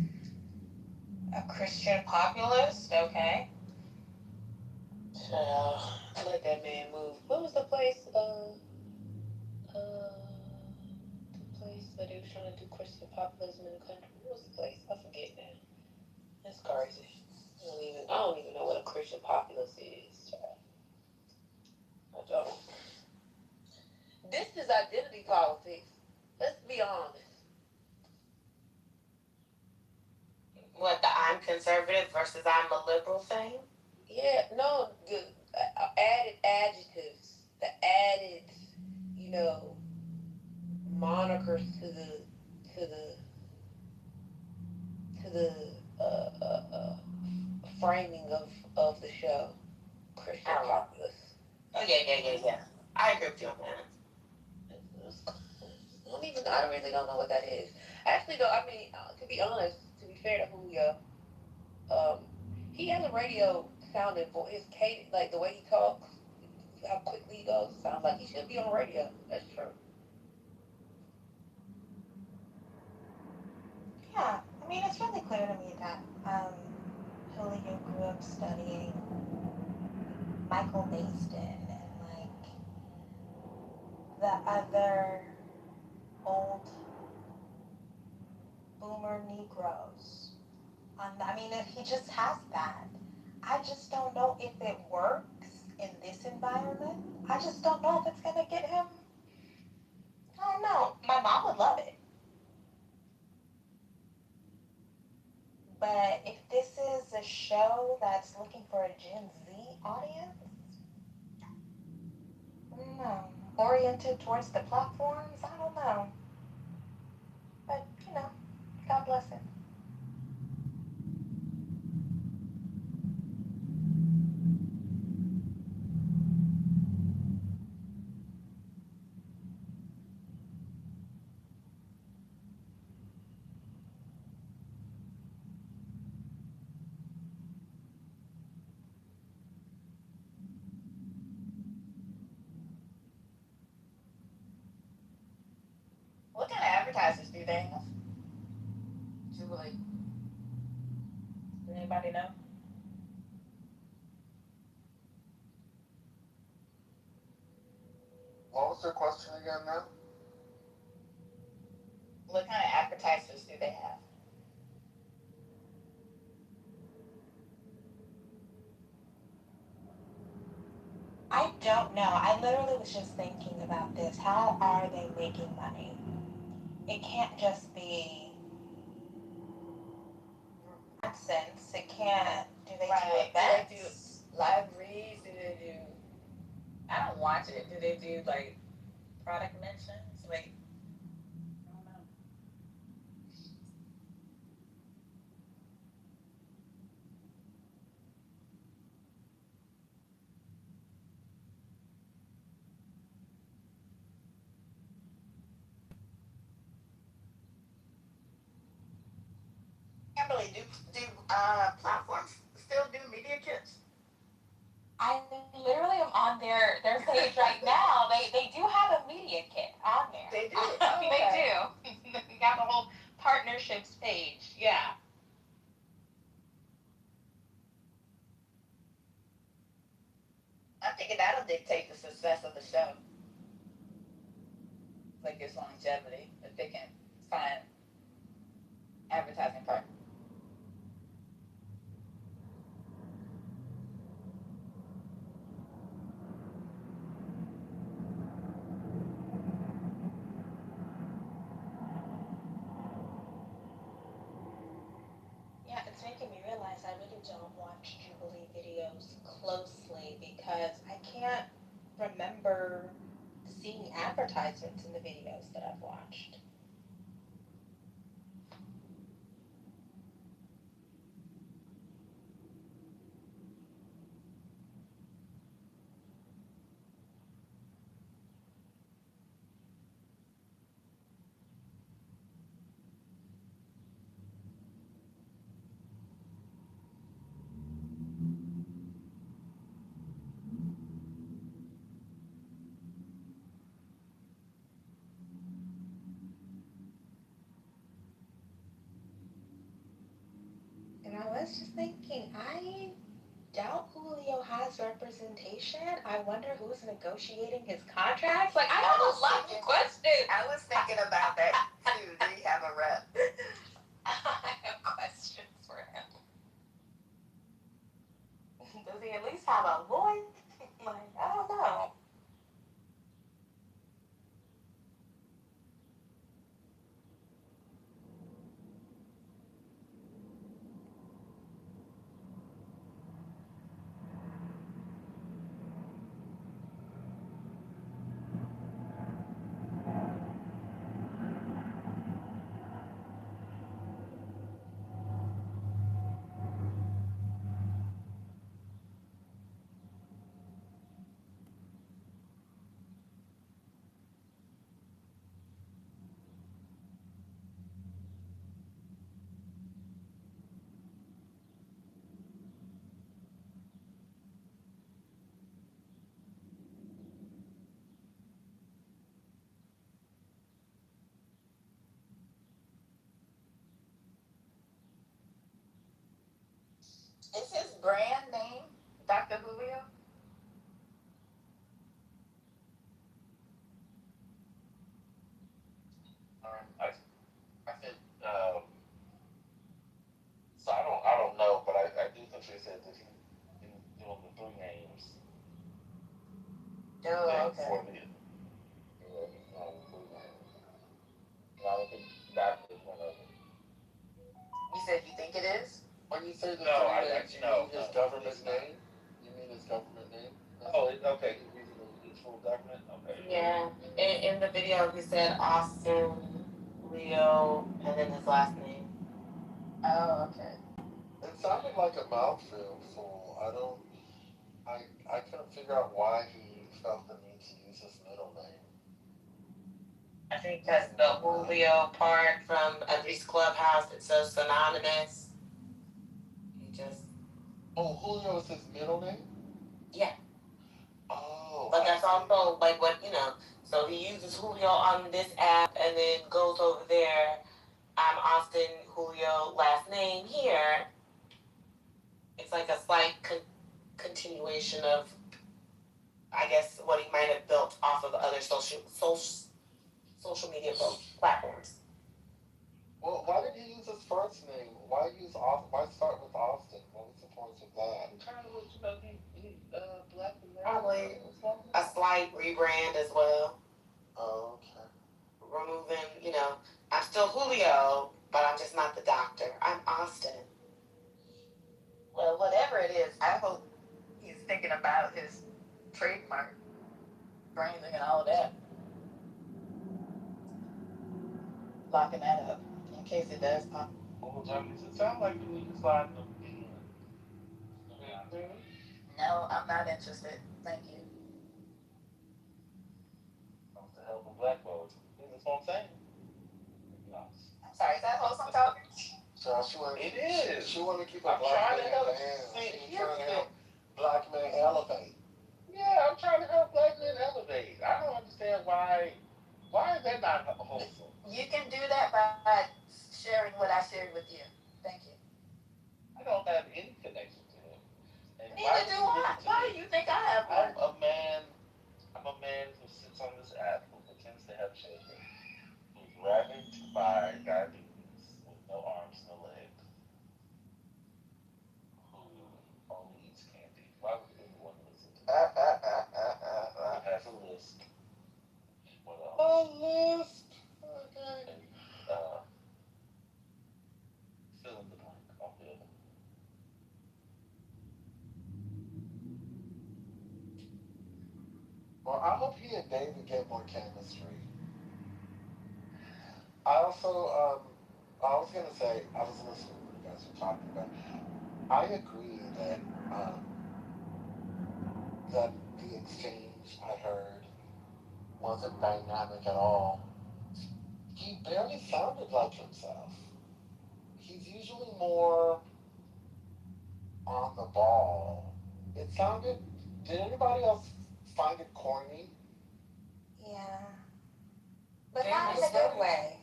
a Christian populist. Okay. Let that man move. What was the place? The place that they were trying to do Christian populism in the country. What was the place? I forget now. That's crazy. I don't even know what a Christian populist is, child. I don't. This is identity politics. Let's be honest. What, the I'm conservative versus I'm a liberal thing? Yeah, no, the added adjectives, the added, monikers to the framing of the show. Christian populace. Oh yeah. I agree with you on that. I really don't know what that is. Actually, though, to be honest, to be fair to Julio, he has a radio sounding voice. His cadence, like the way he talks, how quickly he goes, sounds like he should be on radio. That's true. Yeah, I mean, it's really clear to me that Julio grew up studying Michael Mason and like the other old boomer Negroes. I mean, if he just has that, I just don't know if it works in this environment. I just don't know if it's gonna get him. I don't know. My mom would love it. But if this is a show that's looking for a Gen Z audience, I don't know. Oriented towards the platforms, I don't know. But, God bless him. What kind of advertisers do they have? Jubilee. Does anybody know? What was the question again now? What kind of advertisers do they have? I don't know. I literally was just thinking about this. How are they making money? It can't just be nonsense. It can't. Do they do events? Do they do live reads? Do they do? I don't watch it. Do they do like product mentions? Like, I don't know. do platforms still do media kits? I literally am on their page right now. They do have a media kit on there. They do. Oh, They okay. do. They got a whole partnerships page. Yeah. I'm thinking that'll dictate the success of the show, like its longevity, if they can find advertising partners. Yeah, it's making me realize I really don't watch Jubilee videos closely because I can't remember seeing advertisements in the videos that I've watched. And I was just thinking, I doubt Julio has representation. I wonder who's negotiating his contracts. Like, I have a lot of questions. I was thinking about that too. Do he have a rep? I have questions for him. Does he at least have a voice? Like, I don't know. Is his brand name Dr. Julio? I think, so I don't know, but I do think they said that he been doing the three names Oh, thing okay. for the, he's doing the three names. And I don't think Dr. is one of them. You said you think it is? Or you say the no, three names, you mean his government name? You mean his government name? Oh, okay, he's using his full government, okay. Yeah. In the video, he said Austin, Leo, and then his last name. Oh, okay. It sounded like a mouthful. I couldn't figure out why he felt the need to use his middle name. I think that's the Julio part from at least Clubhouse. It's so synonymous. He just. Oh, Julio is his middle name? Yeah. Oh. But that's also like what, so he uses Julio on this app and then goes over there. I'm Austin Julio, last name here. It's like a slight continuation of, I guess, what he might have built off of other social media platforms. Well, why did he use his first name? Why start with Austin? What was the point of that? Kind of was, he black and Probably a slight rebrand as well. Oh, okay. Removing, I'm still Julio, but I'm just not the doctor. I'm Austin. Well, whatever it is, I hope he's thinking about his trademark branding and all of that. Locking that up in case it does pop. Well, Johnny, it sounds like you need to slide in the No, I'm not interested. Thank you. to help them black folks. That's what I'm saying. I'm sorry, is that wholesome talking? Joshua, it is. She want to keep a I'm black trying to man help. down. See, She's here's trying the to thing. help black men elevate. Yeah, I'm trying to help black men elevate. I don't understand why is that not wholesome? You can do that by sharing what I shared with you. Thank you. I don't have any connection to him. And Neither do I. Why do you think I have one? I'm a man who sits on this app who pretends to have children, who's ravaged by diabetes, with no arms, no legs, who only eats candy. Why would anyone listen to me? Who has a list? What else? A list. Okay. And fill in the blank. I'll fill in. Well, I hope he and David get more chemistry. I also, I was gonna say, I was listening to what you guys were talking about. I agree that that the exchange I heard wasn't dynamic at all. He barely sounded like himself. He's usually more on the ball. It sounded. Did anybody else find it corny? Yeah. But not in a good way.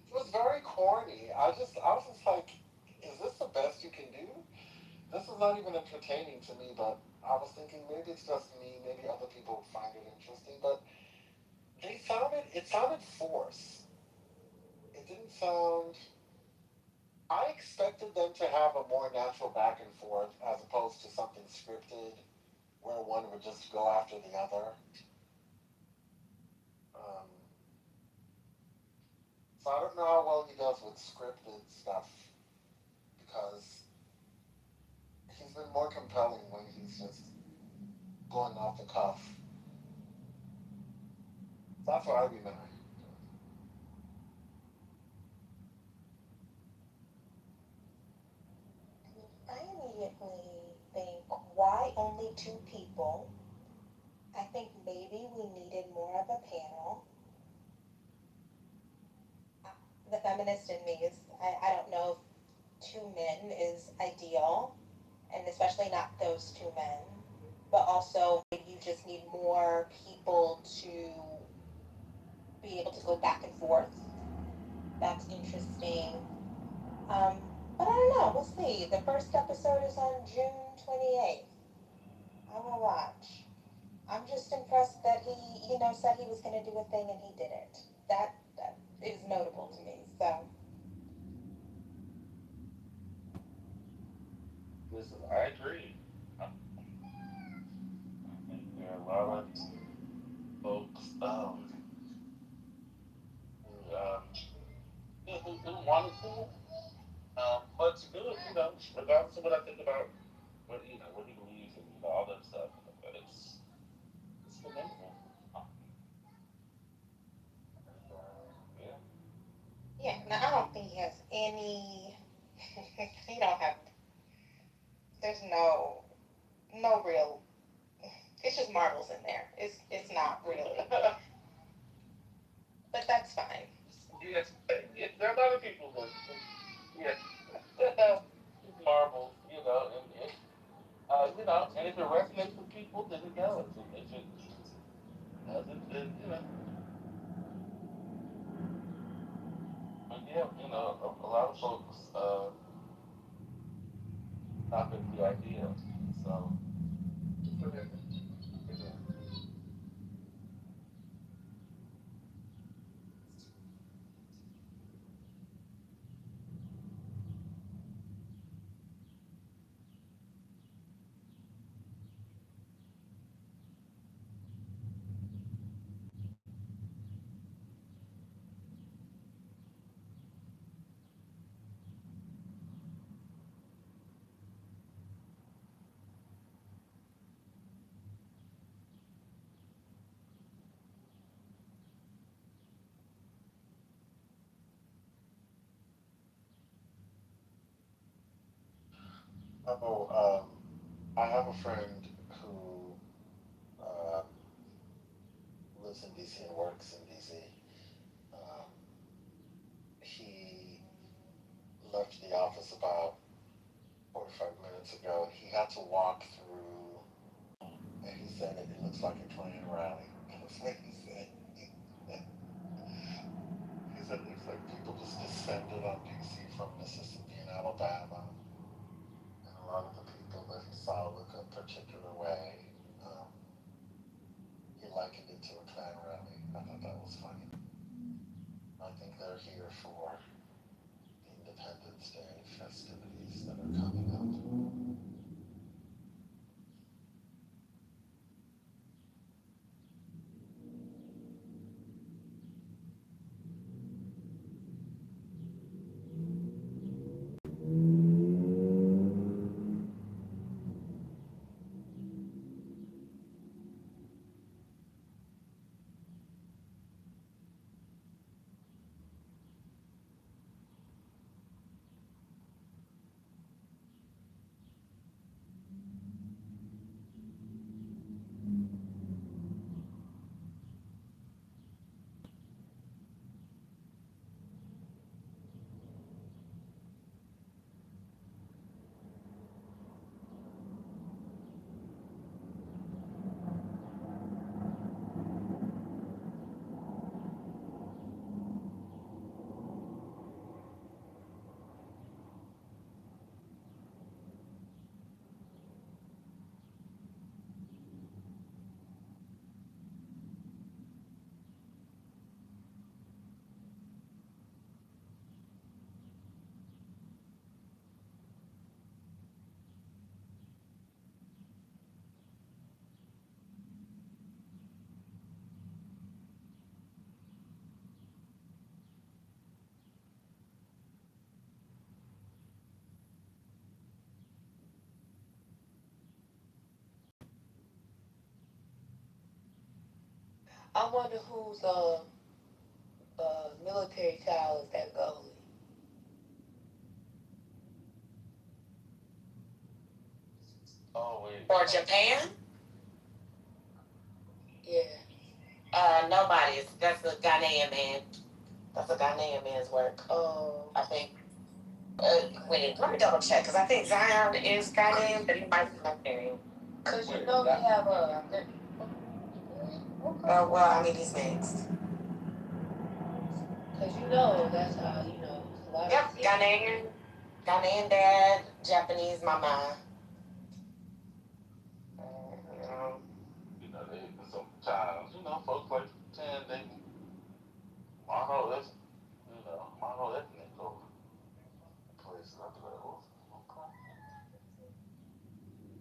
It was very corny. I was just like, is this the best you can do? This is not even entertaining to me, but I was thinking maybe it's just me, maybe other people find it interesting, but it sounded forced. It didn't sound, I expected them to have a more natural back and forth as opposed to something scripted where one would just go after the other. Um, so I don't know how well he does with scripted stuff because he's been more compelling when he's just going off the cuff. So that's what I remember. I immediately think, why only two people? I think maybe we needed more of a panel. The feminist in me is, I don't know if two men is ideal, and especially not those two men, but also you just need more people to be able to go back and forth. That's interesting. But I don't know, we'll see. The first episode is on June 28th. I will watch. I'm just impressed that he, said he was going to do a thing and he did it. That is notable to me. So Listen, I agree. I think there are a lot of folks who wanted to, but to do it, regardless of what I think about what what he believes and all that stuff, but it's commendable. Yeah. yeah, now I don't think he has any. He don't have. There's no real. It's just marbles in there. It's not really. But that's fine. Yes, there are a lot of people who, yes, marbles, and if it resonates with people, then it does. And if it doesn't, then But yeah, a lot of folks not with the idea. So, Oh, I have a friend who uh, lives in DC and works in DC. Um, he left the office about minutes ago, he had to walk through, and he said it looks like a Klan rally. That's what he said. He said it looks like people just descended on DC from Mississippi and Alabama. And a lot of the people that he saw look a particular way. He likened it to a Klan rally. I thought that was funny. I think they're here for the Independence Day festivities that are coming up. I wonder whose military child is that goalie. Oh, wait. For Japan? Yeah. Nobody's. That's a Ghanaian man. That's a Ghanaian man's work. Oh. I think. Wait, let me double check, because I think Zion is Ghanaian, but he might be Nigerian. Cause you know they have a. Well, I mean, he's mixed. Cause you know that's how you know. A lot Yep, of Ghanaian dad, Japanese mama. You know, they sometimes, you know, folks like to pretend they mono-ethnic, mono-ethnic over places. I'd be like, oh, okay.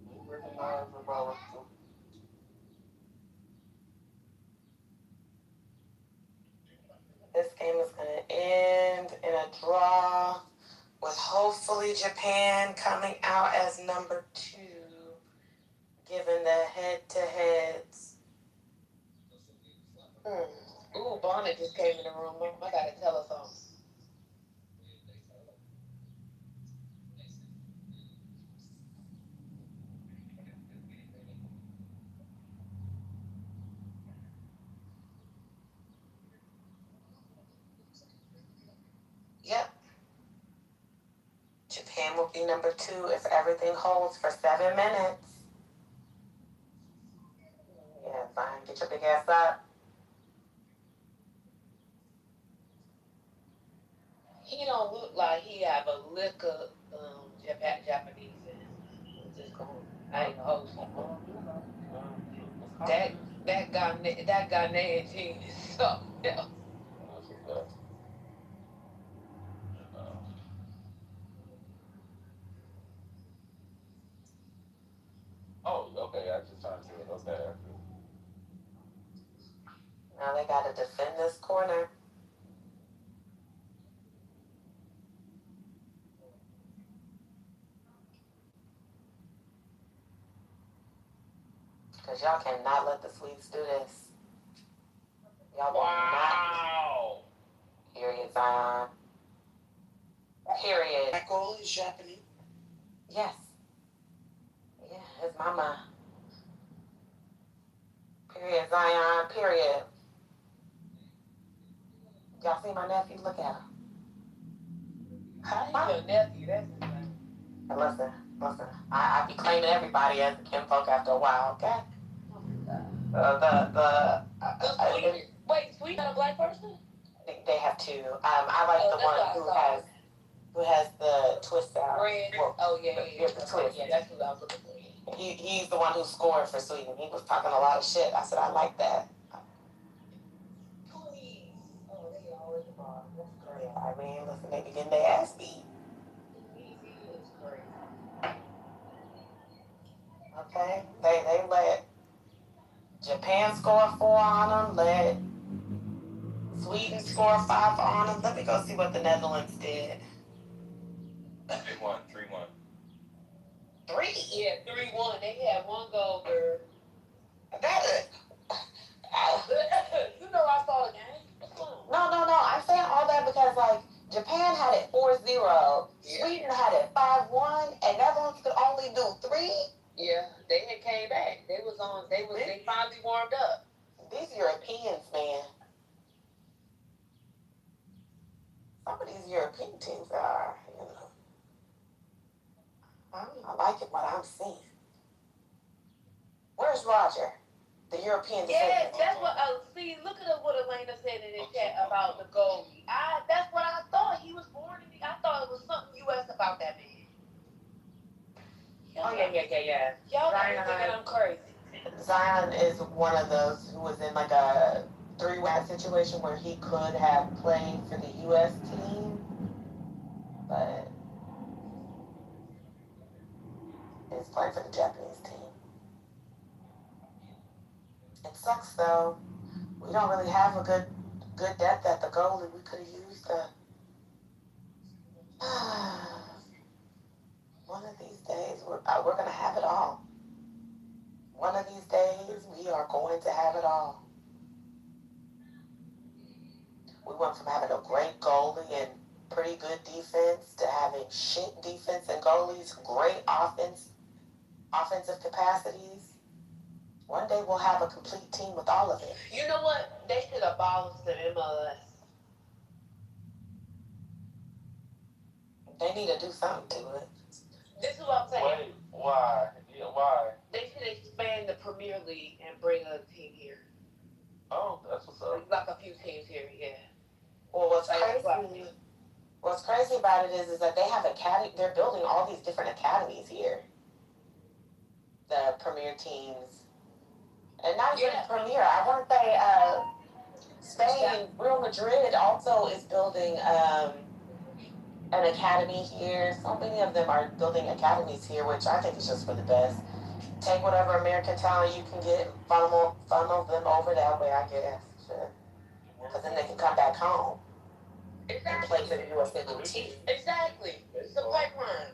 You recognize about This game is going to end in a draw, with hopefully Japan coming out as number 2, given the head-to-heads. Ooh, Bonnet just came in the room. I gotta tell her something. Yep. Japan will be number 2 if everything holds for 7 minutes. Yeah, fine. Get your big ass up. He don't look like he have a lick of Japanese in him. Just going, I ain't gonna hold you. That Ghanaian gene is something else. oh, okay, I just trying to do it. Okay. Now they got to defend this corner. Because y'all cannot let the Swedes do this. Y'all will not. Period, Zion. Period. That goal is Japanese. Yes. Yeah, his mama. Period, Zion. Period. Y'all see my nephew? Look at him. How you your nephew? That's insane. And listen, Listen, I be claiming everybody as a kinfolk after a while, okay? Wait, Sweet got a black person? They have two. I like the one who has the twist out. Red. Well, Yeah. the twist. Yeah, that's who I was looking for. Yeah. He's the one who scored for Sweden. He was talking a lot of shit. I said, I like that. Please. Oh, they always the bottom. That's Yeah, crazy. I mean, listen, they be getting their ass beat. Easy is crazy. Okay? They let Japan score 4 on them, let Sweden score 5 on them. Let me go see what the Netherlands did. They won 3-1. 3? Yeah, 3-1. They had one goal, girl. You know I saw the game. No. I'm saying all that because, like, Japan had it 4-0, Sweden had it 5-1, and Netherlands could only do 3? Yeah, they had came back. They finally warmed up. These Europeans, man. Some of these European teams are, I like it what I'm seeing. Where's Roger? The European Yes, defender. that's what. See, look at what Elena said in the chat about the goalie. That's what I thought. He was born in. I thought it was something U.S. about that man. Oh, yeah. Y'all got me thinking I'm crazy. Zion is one of those who was in like a 3-way situation where he could have played for the U.S. team, but he's playing for the Japanese team. It sucks though. We don't really have a good depth at the goalie. We could have used one of these days we're gonna have it all. One of these days we are going to have it all. We went from having a great goalie and pretty good defense to having shit defense and goalies, great offensive capacities. One day we'll have a complete team with all of it. You know what? They should abolish the MLS. They need to do something to it. This is what I'm saying. Wait, why? Yeah, why? They should expand the Premier League and bring a team here. Oh, that's what's up. Like a few teams here, yeah. Well, what's crazy about it is that they have they're building all these different academies here. The Premier teams. And not even Premier. I want to say Spain, Real Madrid also is building an academy here. So many of them are building academies here, which I think is just for the best. Take whatever American talent you can get, funnel them over that way, I guess. Because then they can come back home and play for the USA team. Exactly. It's a pipeline.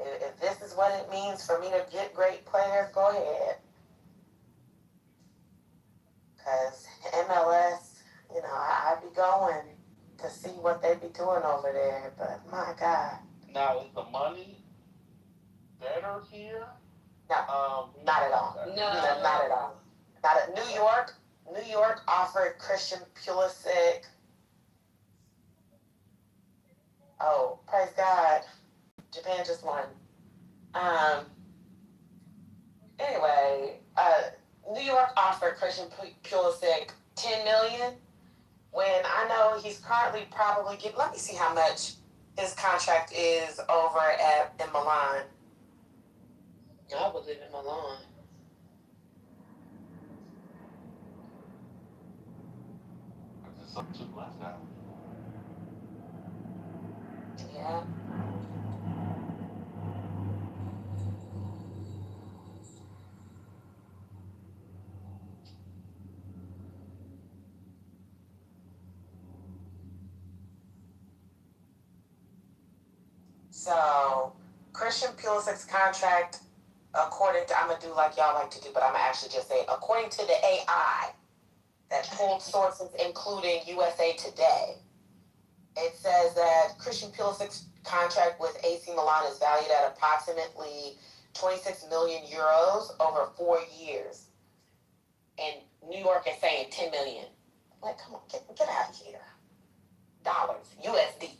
If this is what it means for me to get great players, go ahead. Because MLS, I'd be going to see what they be doing over there. But my God. Now, is the money better here? No, not at all. No, not at all. Not at New York offered Christian Pulisic. Oh, praise God. Japan just won. Anyway, New York offered Christian Pulisic $10 million when I know he's currently probably getting, let me see how much his contract is over in Milan. I would live in Milan. There's something left out. Yeah. So, Christian Pulisic's contract, according to, I'm going to do like y'all like to do, but I'm going to actually just say, according to the AI that pulled sources including USA Today, it says that Christian Pulisic's contract with AC Milan is valued at approximately 26 million euros over 4 years. And New York is saying 10 million. Like, come on, get out of here. Dollars, USD.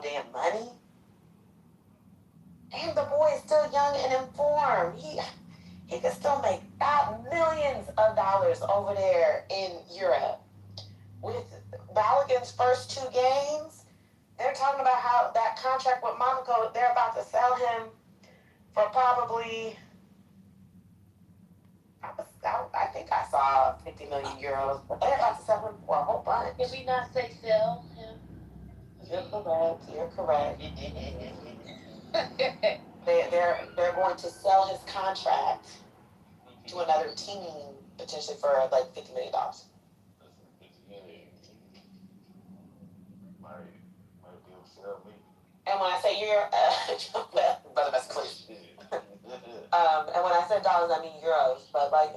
damn money. And the boy is still young and informed. He could still make millions of dollars over there in Europe. With Balogun's first 2 games, they're talking about how that contract with Monaco, they're about to sell him for probably, I think I saw 50 million euros, but they're about to sell him for a whole bunch. Did we not say sell him? You're correct. You're correct. They're going to sell his contract to another team potentially for like $50 million. And when I say well, brother, that's clear. And when I said dollars, I mean euros. But like,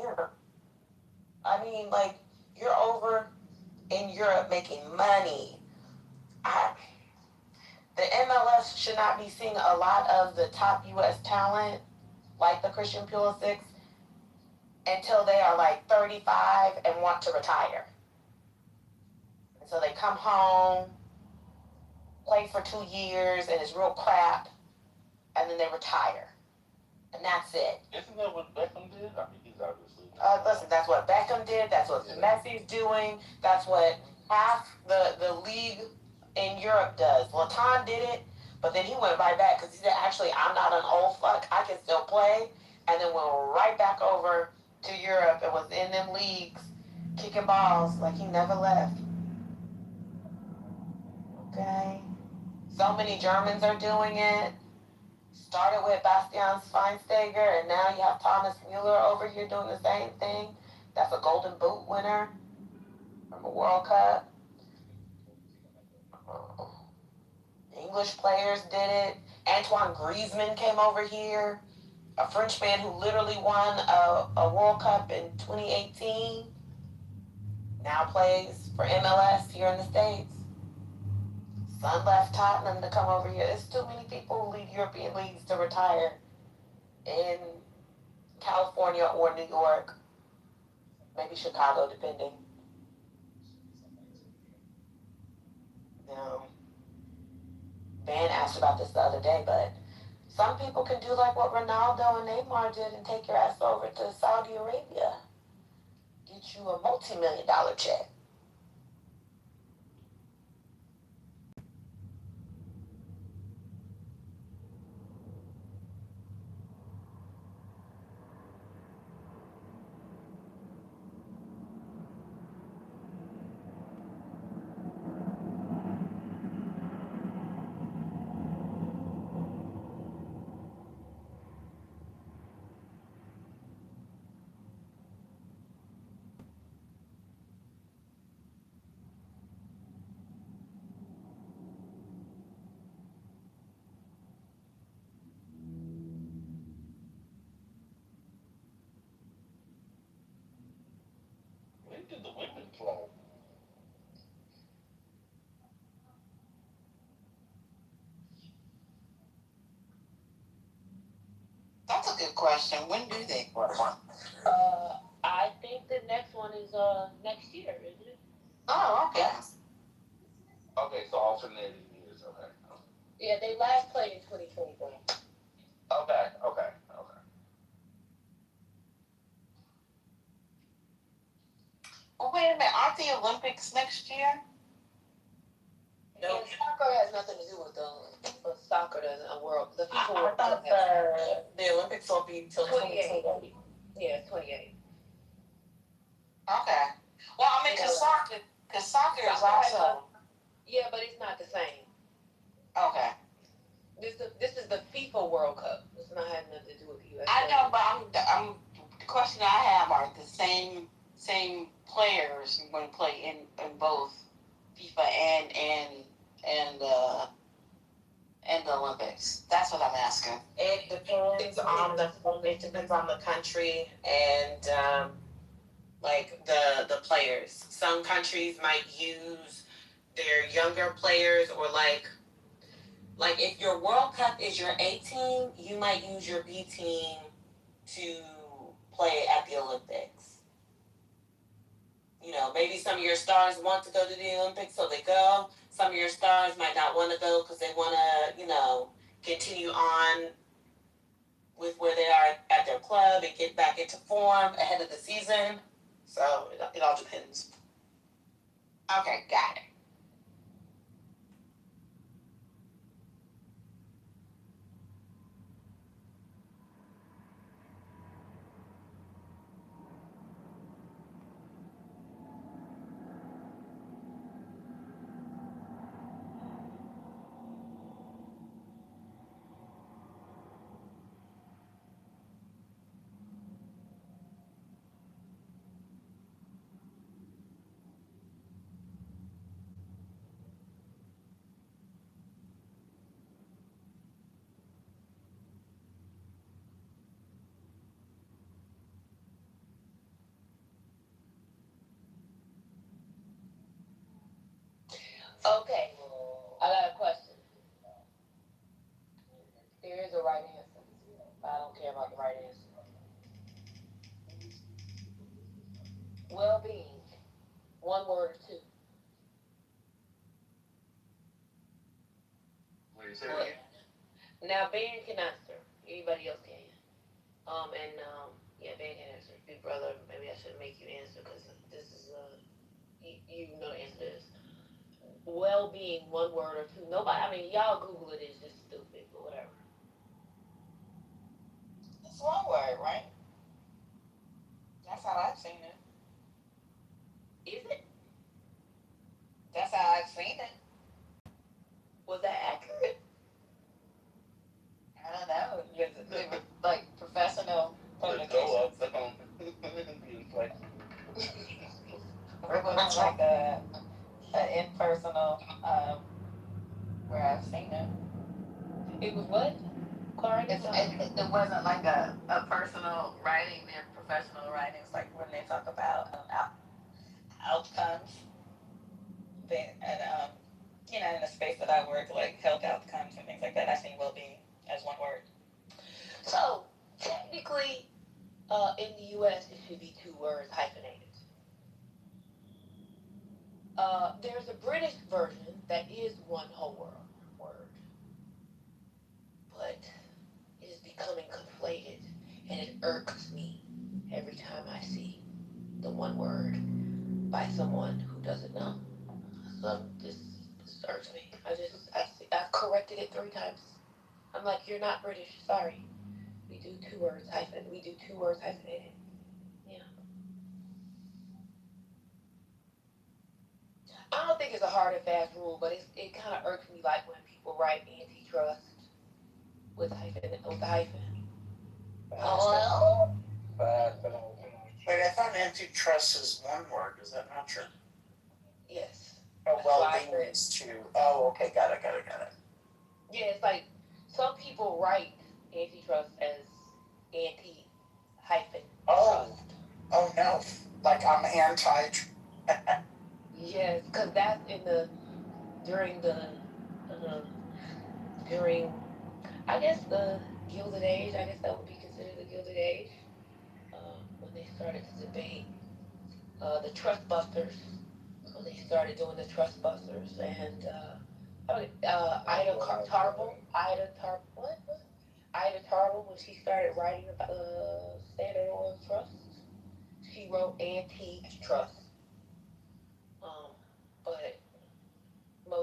I mean, like, you're over in Europe making money. The MLS should not be seeing a lot of the top U.S. talent, like the Christian Pulisic, until they are like 35 and want to retire. And so they come home, play for 2 years, and it's real crap, and then they retire. And that's it. Isn't that what Beckham did? I mean, he's obviously. Listen, that's what Beckham did. That's what Messi's doing. That's what half the league in Europe does. Latan did it, but then he went right back because he said, actually, I'm not an old fuck. I can still play. And then went right back over to Europe and was in them leagues kicking balls like he never left. Okay. So many Germans are doing it. Started with Bastian Schweinsteiger, and now you have Thomas Mueller over here doing the same thing. That's a Golden Boot winner from a World Cup. English players did it. Antoine Griezmann came over here, a French man who literally won a World Cup in 2018. Now plays for MLS here in the States. Son left Tottenham to come over here. There's too many people who leave European leagues to retire in California or New York, maybe Chicago, depending. Now, Van asked about this the other day, but some people can do like what Ronaldo and Neymar did and take your ass over to Saudi Arabia. Get you a multi-million-dollar check. When did the women play? That's a good question. When do they play? I think the next one is next year, isn't it? Oh, okay. Okay, so alternating years. Okay. Yeah, they last played in 2023. Okay. Well, wait a minute. Aren't the Olympics next year? No. And soccer has nothing to do with soccer doesn't a world. The FIFA I World thought Cup the Olympics will be till 28. Yeah, 28. Okay. Well, I mean, because soccer is also. Yeah, but it's not the same. Okay. This is the FIFA World Cup. It's not having nothing to do with the US. I know, but I'm the question I have are the same players going to play in both FIFA and the Olympics. That's what I'm asking. It depends on the country and like the players. Some countries might use their younger players, or like if your World Cup is your A team, you might use your B team to play at the Olympics. You know, maybe some of your stars want to go to the Olympics, so they go. some of your stars might not want to go because they want to, continue on with where they are at their club and get back into form ahead of the season. So it all depends. Okay, got it. Okay, I got a question. There is a right answer, but I don't care about the right answer. Well-being, one word or two. What do you say again? Now, Ben can answer. Anybody else can. Ben can answer. Big brother, maybe I shouldn't make you answer because this is you know the answer to this. Well-being, one word or two. Nobody. I mean, y'all Google it. It's just stupid, but whatever. It's one word, right? That's how I've seen it. Is it? That's how I've seen it. Was that accurate? I don't know. It was like professional publication. It was like a impersonal where I've seen it. It was what? It wasn't like a personal writing, they're professional writing. It's like when they talk about outcomes. In the space that I work, like health outcomes and things like that, I seen well-being as one word. So, technically, in the U.S., it should be two words hyphenated. There's a British version that is one whole word, but it is becoming conflated, and it irks me every time I see the one word by someone who doesn't know. So this irks me. I've corrected it 3 times. I'm like, you're not British. Sorry. We do two words hyphenated. Yeah. I don't think it's a hard and fast rule, but it kind of irks me like when people write antitrust with the hyphen. Well, but I thought antitrust is one word. Is that not true? Yes. Oh, well-being is two. Oh, okay, got it. Yeah, it's like some people write antitrust as anti-trust. Oh no, like I'm anti. Yes, because that's during I guess the Gilded Age. I guess that would be considered the Gilded Age. When they started to debate the Trust Busters. When they started doing the Trust Busters and Ida Tarbell, when she started writing about the Standard Oil Trust, she wrote anti-trust. But the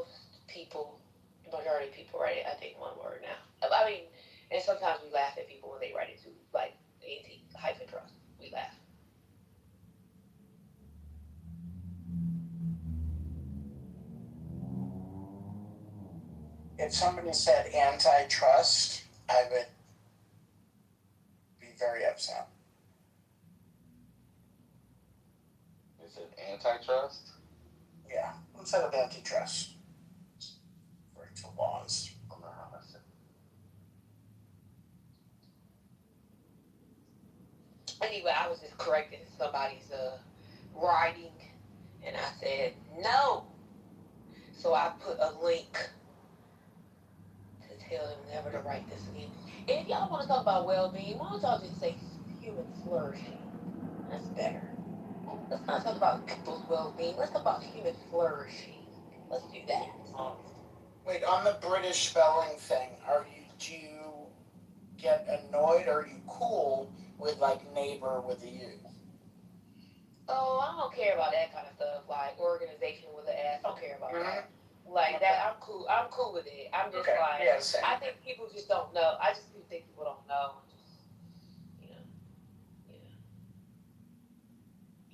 majority of people write it, I think, one word now. I mean, and sometimes we laugh at people when they write it too, like anti-trust. We laugh. If somebody said antitrust, I would be very upset. Is it antitrust? Yeah, instead of antitrust. Referring to laws. Anyway, I was just correcting somebody's writing, and I said no. So I put a link to tell them never to write this again. And if y'all want to talk about well-being, why don't y'all just say human flourishing? That's better. Let's not talk about people's well-being. Let's talk about human flourishing. Let's do that. Wait, on the British spelling thing, do you get annoyed or are you cool with like neighbor with a U? Oh, I don't care about that kind of stuff. Like organization with an S, I don't care about that. Mm-hmm. Like that, I'm cool. I'm cool with it. I'm just like, yeah, same. I think people just don't know. I just think people don't know. And just, you know, yeah.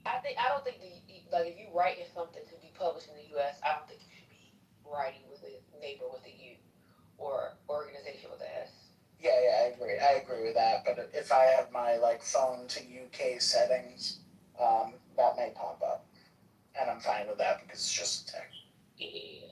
I don't think like if you writing something to be published in the U.S., I don't think you should be writing with a neighbor with a U or organization with an S. Yeah, I agree. I agree with that. But if I have my like phone to UK settings, that may pop up, and I'm fine with that because it's just text. Yeah.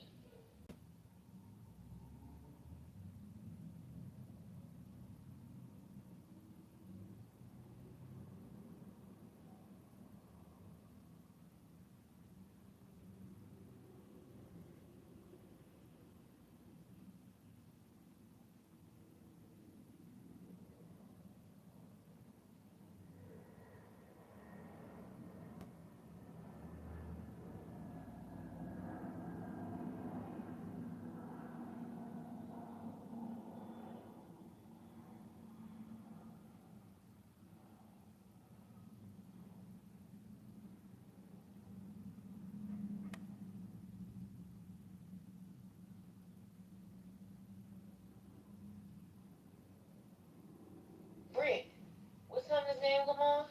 Brent, what time does the game come on?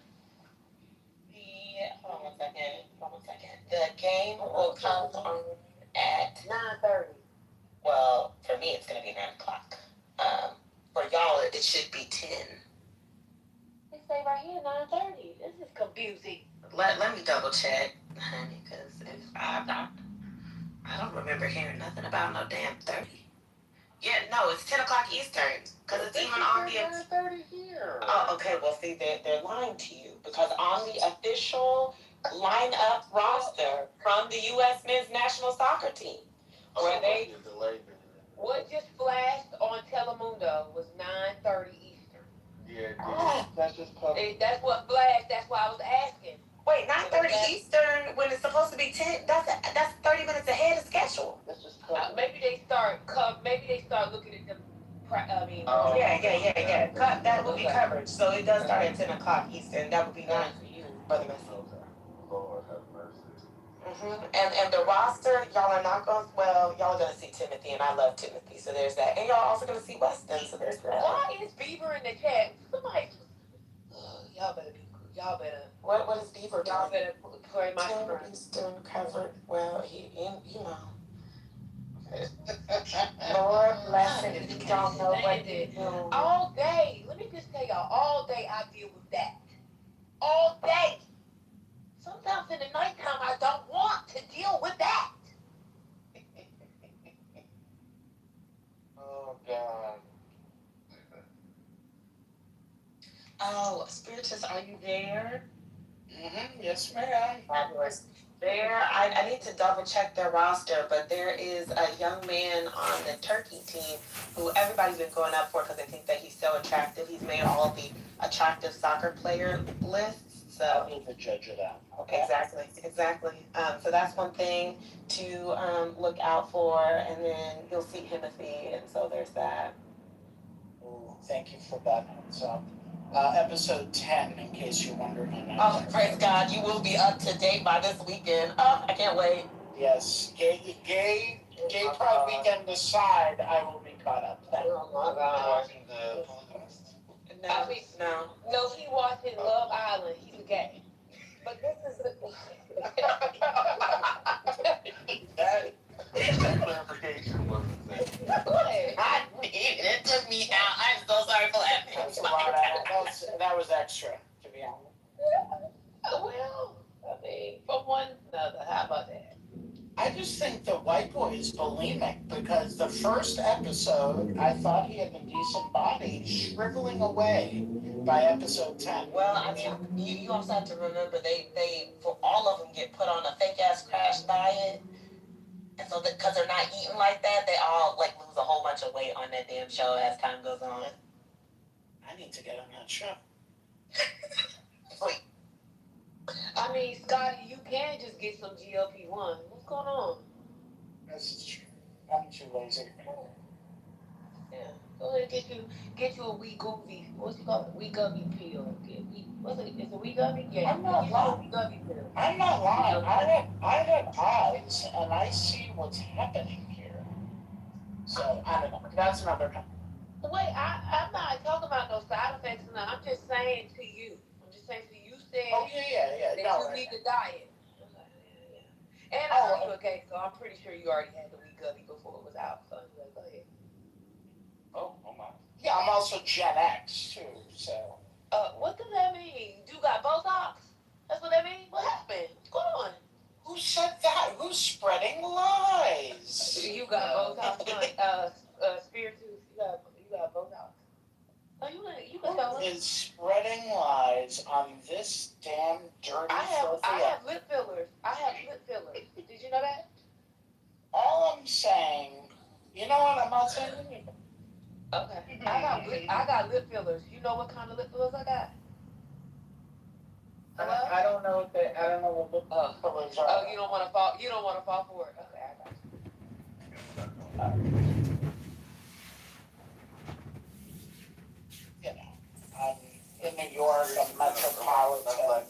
Hold on one second. The game will come on at 9:30. Well, for me it's gonna be 9 o'clock. For y'all it should be 10. They say right here 9:30. This is confusing. Let me double check, honey, because if I don't remember hearing nothing about no damn 30. Yeah, no, it's 10 o'clock Eastern, because it's even on the 9:30 here. Oh, okay. Well, see, they're lying to you because on the official lineup roster from the U.S. men's national soccer team, where they What just flashed on Telemundo was 9:30 Eastern. Yeah, that's just public. That's what flashed. That's why I was asking. Wait, 9:30 Eastern when it's supposed to be 10. That's 30 minutes ahead of schedule. That's just Maybe they start looking at them. Yeah. That would be coverage. So it does start at 10 o'clock Eastern. That would be 9 for you, Brother Messi. Lord have mercy. And the roster, y'all are not going. Well, y'all are gonna see Timothy, and I love Timothy, so there's that. And y'all also gonna see Weston, so there's that. Why is Beaver in the chat? Somebody, y'all better be. Y'all better. What is Beaver doing? Y'all better pray my 10 strength. Eastern covered. Well, you know. Lord bless it if you don't know what to do. All day. Let me just tell y'all. All day I deal with that. All day. Sometimes in the nighttime I don't want to deal with that. Oh God. Oh, Spiritus, are you there? Yes, ma'am. Fabulous. I need to double check their roster, but there is a young man on the Turkey team who everybody's been going up for because they think that he's so attractive. He's made all the attractive soccer player lists. So I'll be the judge of that. Okay. Exactly. So that's one thing to look out for, and then you'll see Timothy, and so there's that. Oh, thank you for that heads up. Episode 10, in case you're wondering. Oh, praise God, you will be up to date by this weekend. Oh, I can't wait. Yes, gay Pride weekend aside, I will be caught up. Oh my God. Watching the Polygamist? No, he watching Love Island. He's a gay. But this is That clarification wasn't there. I need it. It took me out. I'm so sorry for laughing. That was extra, to be honest. well, I mean, from one to another. How about that? I just think the white boy is bulimic because the first episode, I thought he had a decent body, shriveling away by episode 10. Well, I mean, you also have to remember they for all of them get put on a fake ass crash diet, and so because they're not eating like that, they all like lose a whole bunch of weight on that damn show as time goes on. I need to get on that show. Wait. I mean, Scotty, you can just get some GLP-1. What's going on? This is true. I'm too lazy. Yeah. Go ahead and get you a wee goovy. What's it called? Wee gummy pill. What's it? Is it wee gummy? Yeah. I'm not Get you a lying. wee gummy pill. I'm not lying. I have eyes and I see what's happening here. So I don't know. That's another. Wait, I'm not talking about no side effects. No, I'm just saying to you. I'm just saying to you. You said Oh yeah. that No, you need to diet. And Oh, I know you a cake, so I'm pretty sure you already had the wee gummy before it was out. So anyway, go ahead. Oh my. yeah, I'm also Gen X too. So What does that mean? You got Botox? That's what that means? What happened? What's going on? who said that? Who's spreading lies? You got Botox, spiritus. You got Botox. Oh, you can tell us. Is spreading lies on this damn dirty I filthy. have lip fillers. I have lip fillers. Did you know that? All I'm saying, you know what? I'm not saying anything. Okay. I got lip fillers. You know what kind of lip fillers I got? Hello? I don't know what they. I don't know what lip fillers are. Oh, you don't want to fall. You don't want to fall for it. Okay, I got you. You know, I'm in New York. I'm metropolitan.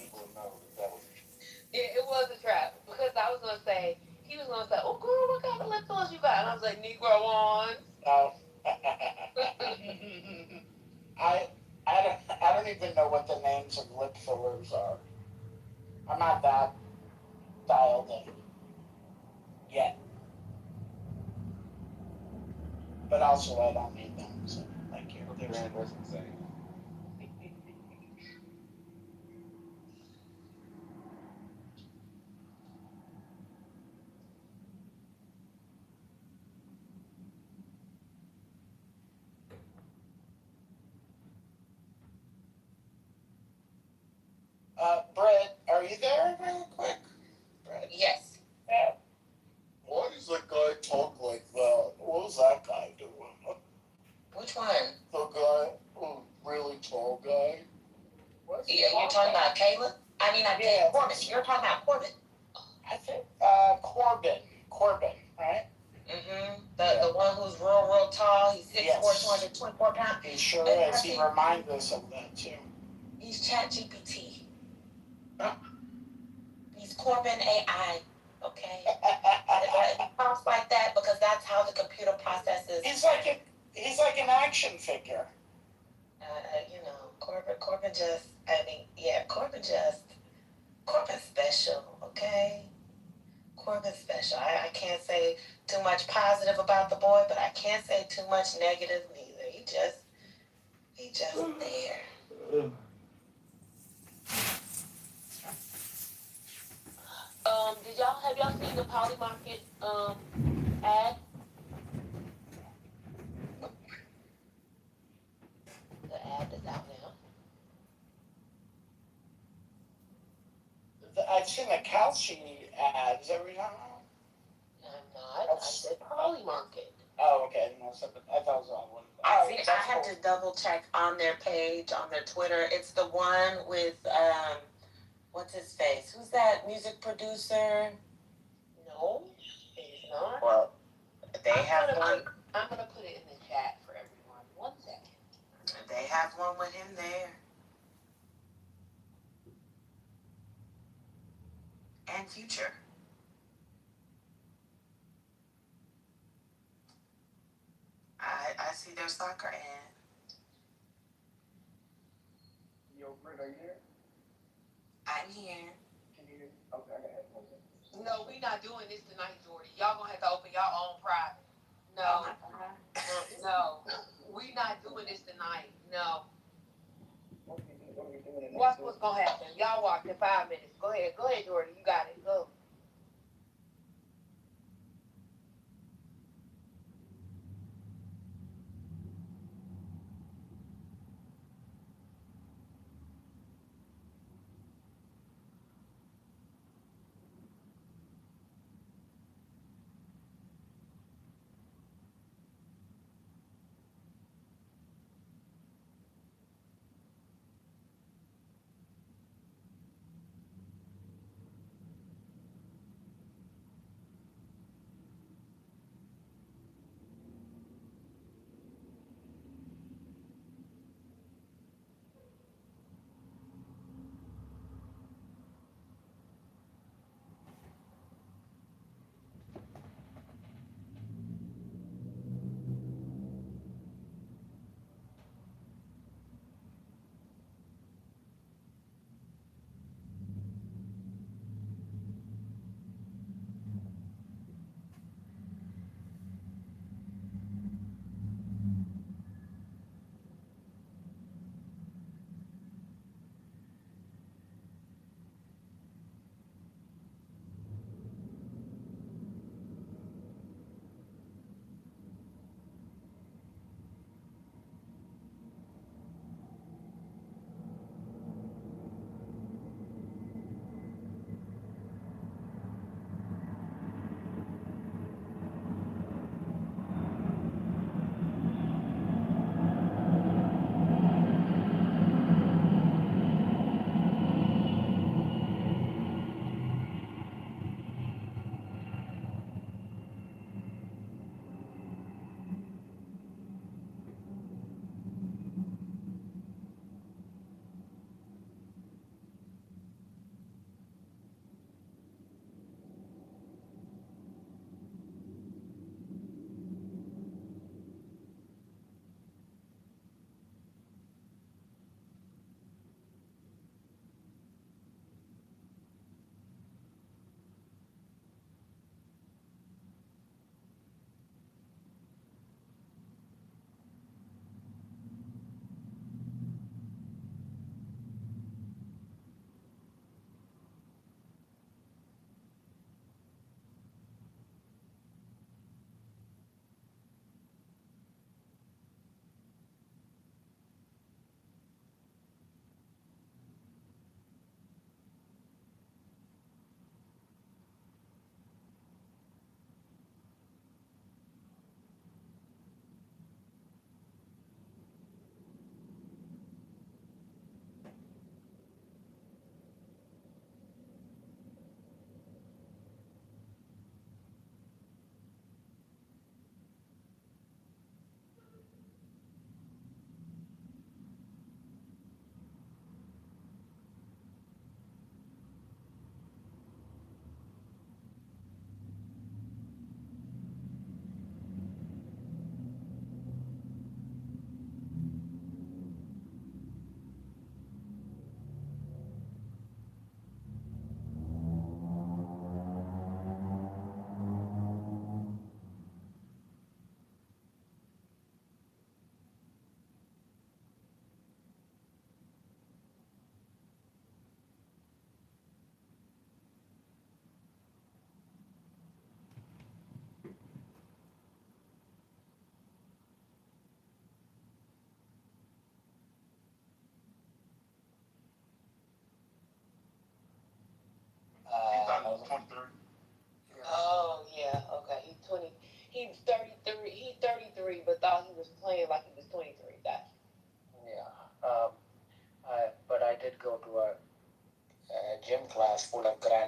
Yeah, it was a trap because I was gonna say he was gonna say, "Oh, girl, what kind of lip fillers you got?" And I was like, "Negro ones." Oh. I don't even know what the names of lip fillers are. I'm not that dialed in yet. But also I don't need them, so thank you. There's Brett, are you there real quick? Brett? Yes. Yeah. Why does that guy talk like that? What was that guy doing? Which one? The guy, really tall guy. Yeah, you're talking about Caleb? Corbin. You're talking about Corbin. I think, Corbin, right? Mm-hmm. The one who's real tall. He's 6'4", Yes. 224 pounds. He sure is. He reminds us of that too. He's ChatGPT. He's Corbin AI. Okay. He talks like that because that's how the computer processes. He's like an action figure. Corbin just. Corbin's special. Okay. Corbin's special. I can't say too much positive about the boy, but I can't say too much negative neither. He just there. Have y'all seen the Poly Market ad? The ad that's out now. I've seen the Calci ads every time. I'm not. I said Poly Market. Oh, okay. No, I thought it was on one. I have to double check on their page, on their Twitter. It's the one with what's his face? Who's that music producer? No, it's not. Well, I'm gonna put it in the chat for everyone. 1 second. They have one with him there. And Future. I see their soccer ad. Yo, Britt, are you here? I'm here. Can you hear me? Okay, I got headphones in. No, we not doing this tonight, Jordy. Y'all gonna have to open your own private. No. No. We not doing this tonight. No. Watch what's gonna happen. Y'all watch in 5 minutes. Go ahead, Jordy. You got it. Go.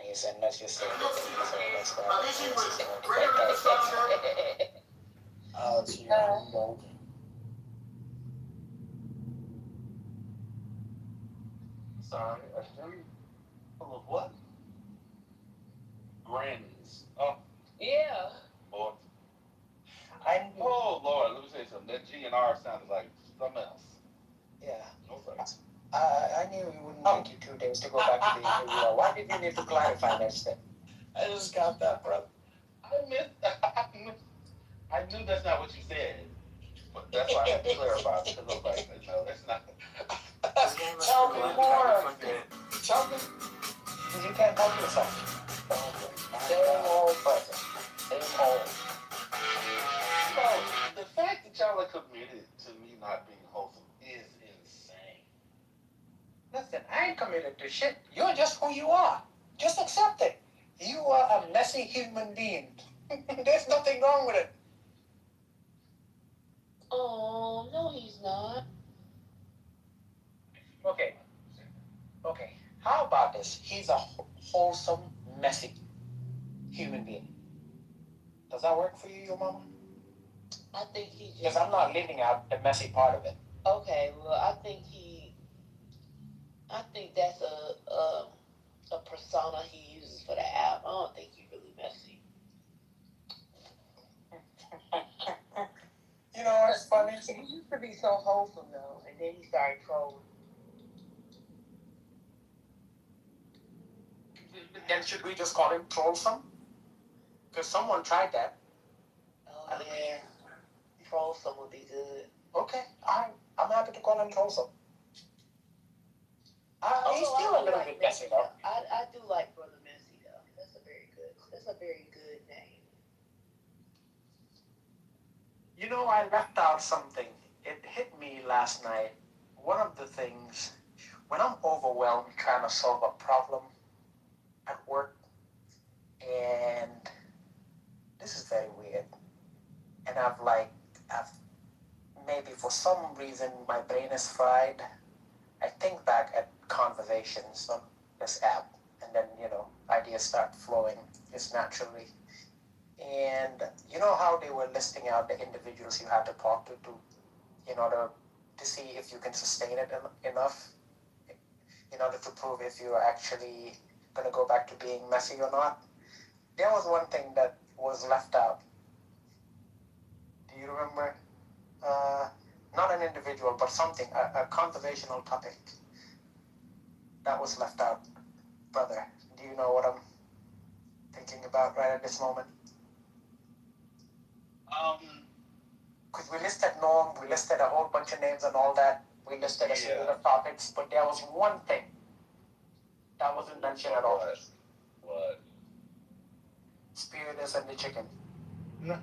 20s, and let's just say that let's go. It's your gold. Sorry, a stream full of what? Grannies. Oh, Yeah. boy. Oh, Lord, let me say something. That G and R sounded like something else. Yeah. No thanks. I knew it wouldn't take you 2 days to go back to the interview. Why did you need to clarify that step? I just got that, brother. I knew that's not what you said. But that's why I had to clarify, because I was like, no, that's not. Tell me more. Tell me. Because you can't help yourself. Same old person. Same old. The fact that y'all are committed to me not being wholesome is insane. Listen, I ain't committed to shit. You're just who you are. Just accept it. You are a messy human being. There's nothing wrong with it. Oh, no, he's not. Okay. How about this? He's a wholesome, messy human being. Does that work for you, your mama? I think he just. Because I'm not leaving out the messy part of it. Okay, well, I think that's a persona he uses for the app. I don't think he's really messy. You know what's funny? He used to be so wholesome though, and then he started trolling. Then should we just call him Trollsome? Because someone tried that. Oh yeah, Trollsome would be good. Okay, I'm happy to call him Trollsome. He's still a little bit messy though. I do like Brother Messy though. That's a very good name. You know, I left out something. It hit me last night. One of the things, when I'm overwhelmed trying to solve a problem at work, and this is very weird, and I've maybe for some reason my brain is fried. I think back at conversations on this app, and then, ideas start flowing just naturally. And you know how they were listing out the individuals you had to talk to in order to see if you can sustain it enough, in order to prove if you're actually going to go back to being messy or not. There was one thing that was left out. Do you remember? Not an individual, but something, a conversational topic that was left out. Brother, do you know what I'm thinking about right at this moment? Because we listed Norm, we listed a whole bunch of names and all that. We listed a few other topics, but there was one thing that wasn't mentioned at all. What? Spearless and the chicken. No,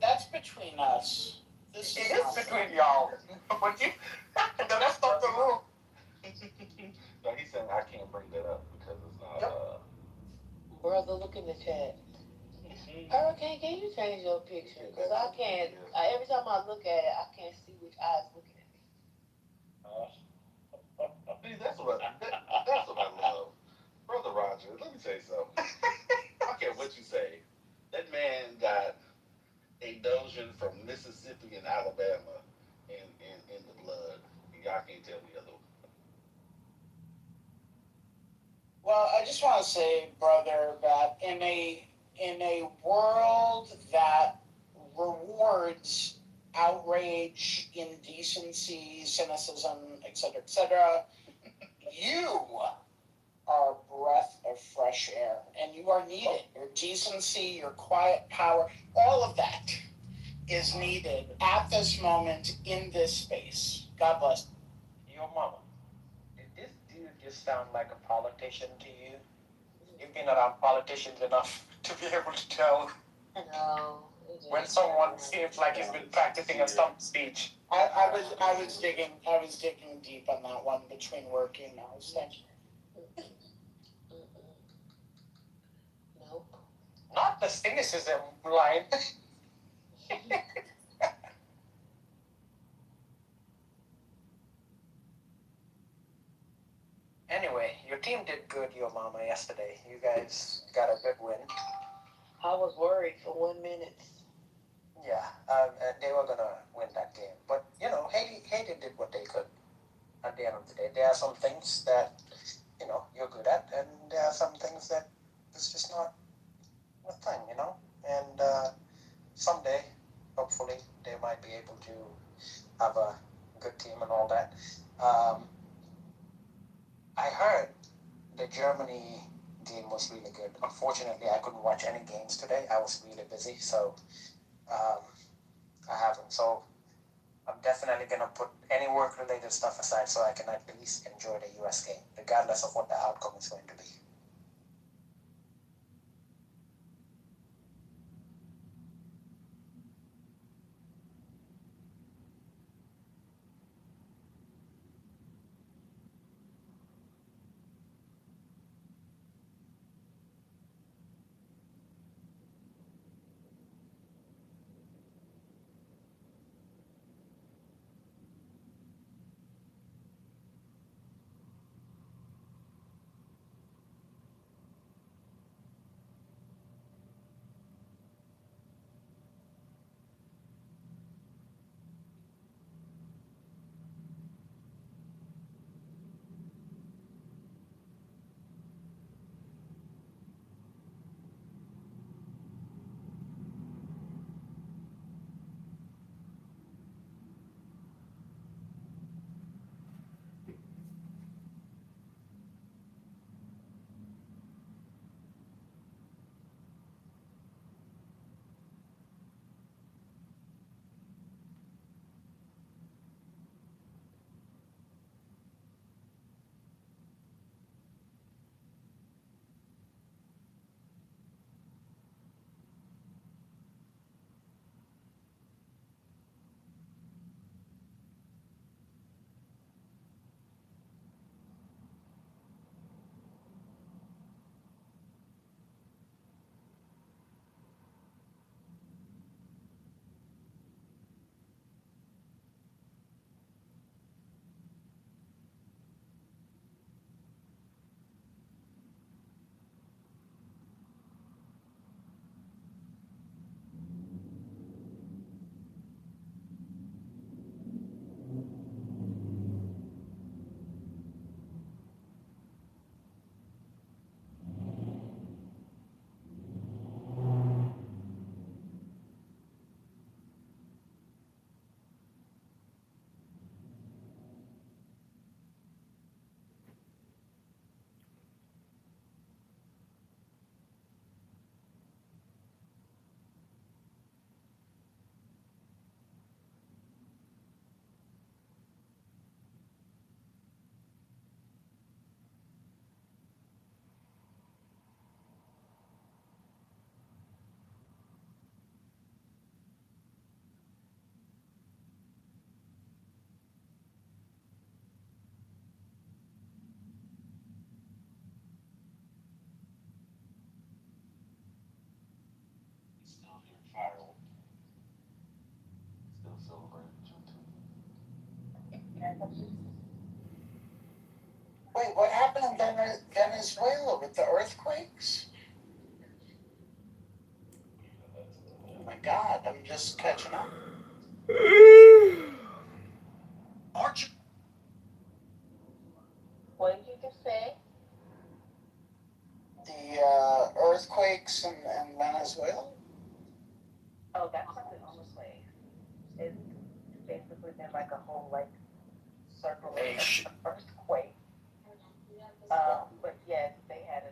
that's between us. It is between y'all. But the rest of the room. No, he's saying I can't bring that up because it's not. Brother, look in the chat. Hurricane, can you change your picture? Because I can't. Every time I look at it, I can't see which eye's looking at me. See, that's what I love. Brother Roger, let me tell you something. I don't care what you say. That man got a Dojan from Mississippi and Alabama in the blood. Y'all can't tell me otherwise. Well, I just want to say, brother, that in a world that rewards outrage, indecency, cynicism, etc., you are a breath of fresh air, and you are needed. Your decency, your quiet power, all of that is needed at this moment in this space. God bless. Your mama. Did this dude just sound like a politician to you? You've been around politicians enough to be able to tell. No. When someone seems like he's been practicing a stump speech. I was digging deep on that one between work and hours. Thank you. Nope. Not the cynicism line. Anyway, your team did good, your mama, yesterday. You guys got a good win. I was worried for 1 minute. Yeah, they were gonna win that game, but you know, Haiti did what they could. At the end of the day, there are some things that you know you're good at, and there are some things that it's just not a thing, you know. And someday, hopefully, they might be able to have a good team and all that. I heard the Germany game was really good. Unfortunately, I couldn't watch any games today. I was really busy, so I haven't. So I'm definitely gonna put any work-related stuff aside so I can at least enjoy the US game, regardless of what the outcome is going to be. Still celebrating Juneteenth. Wait, what happened in Venezuela with the earthquakes? Oh my God, I'm just catching up. What did you just say? The earthquakes in Venezuela? Oh, that's not the earthquake. It's basically been like a whole circulation earthquake. But yes, they had a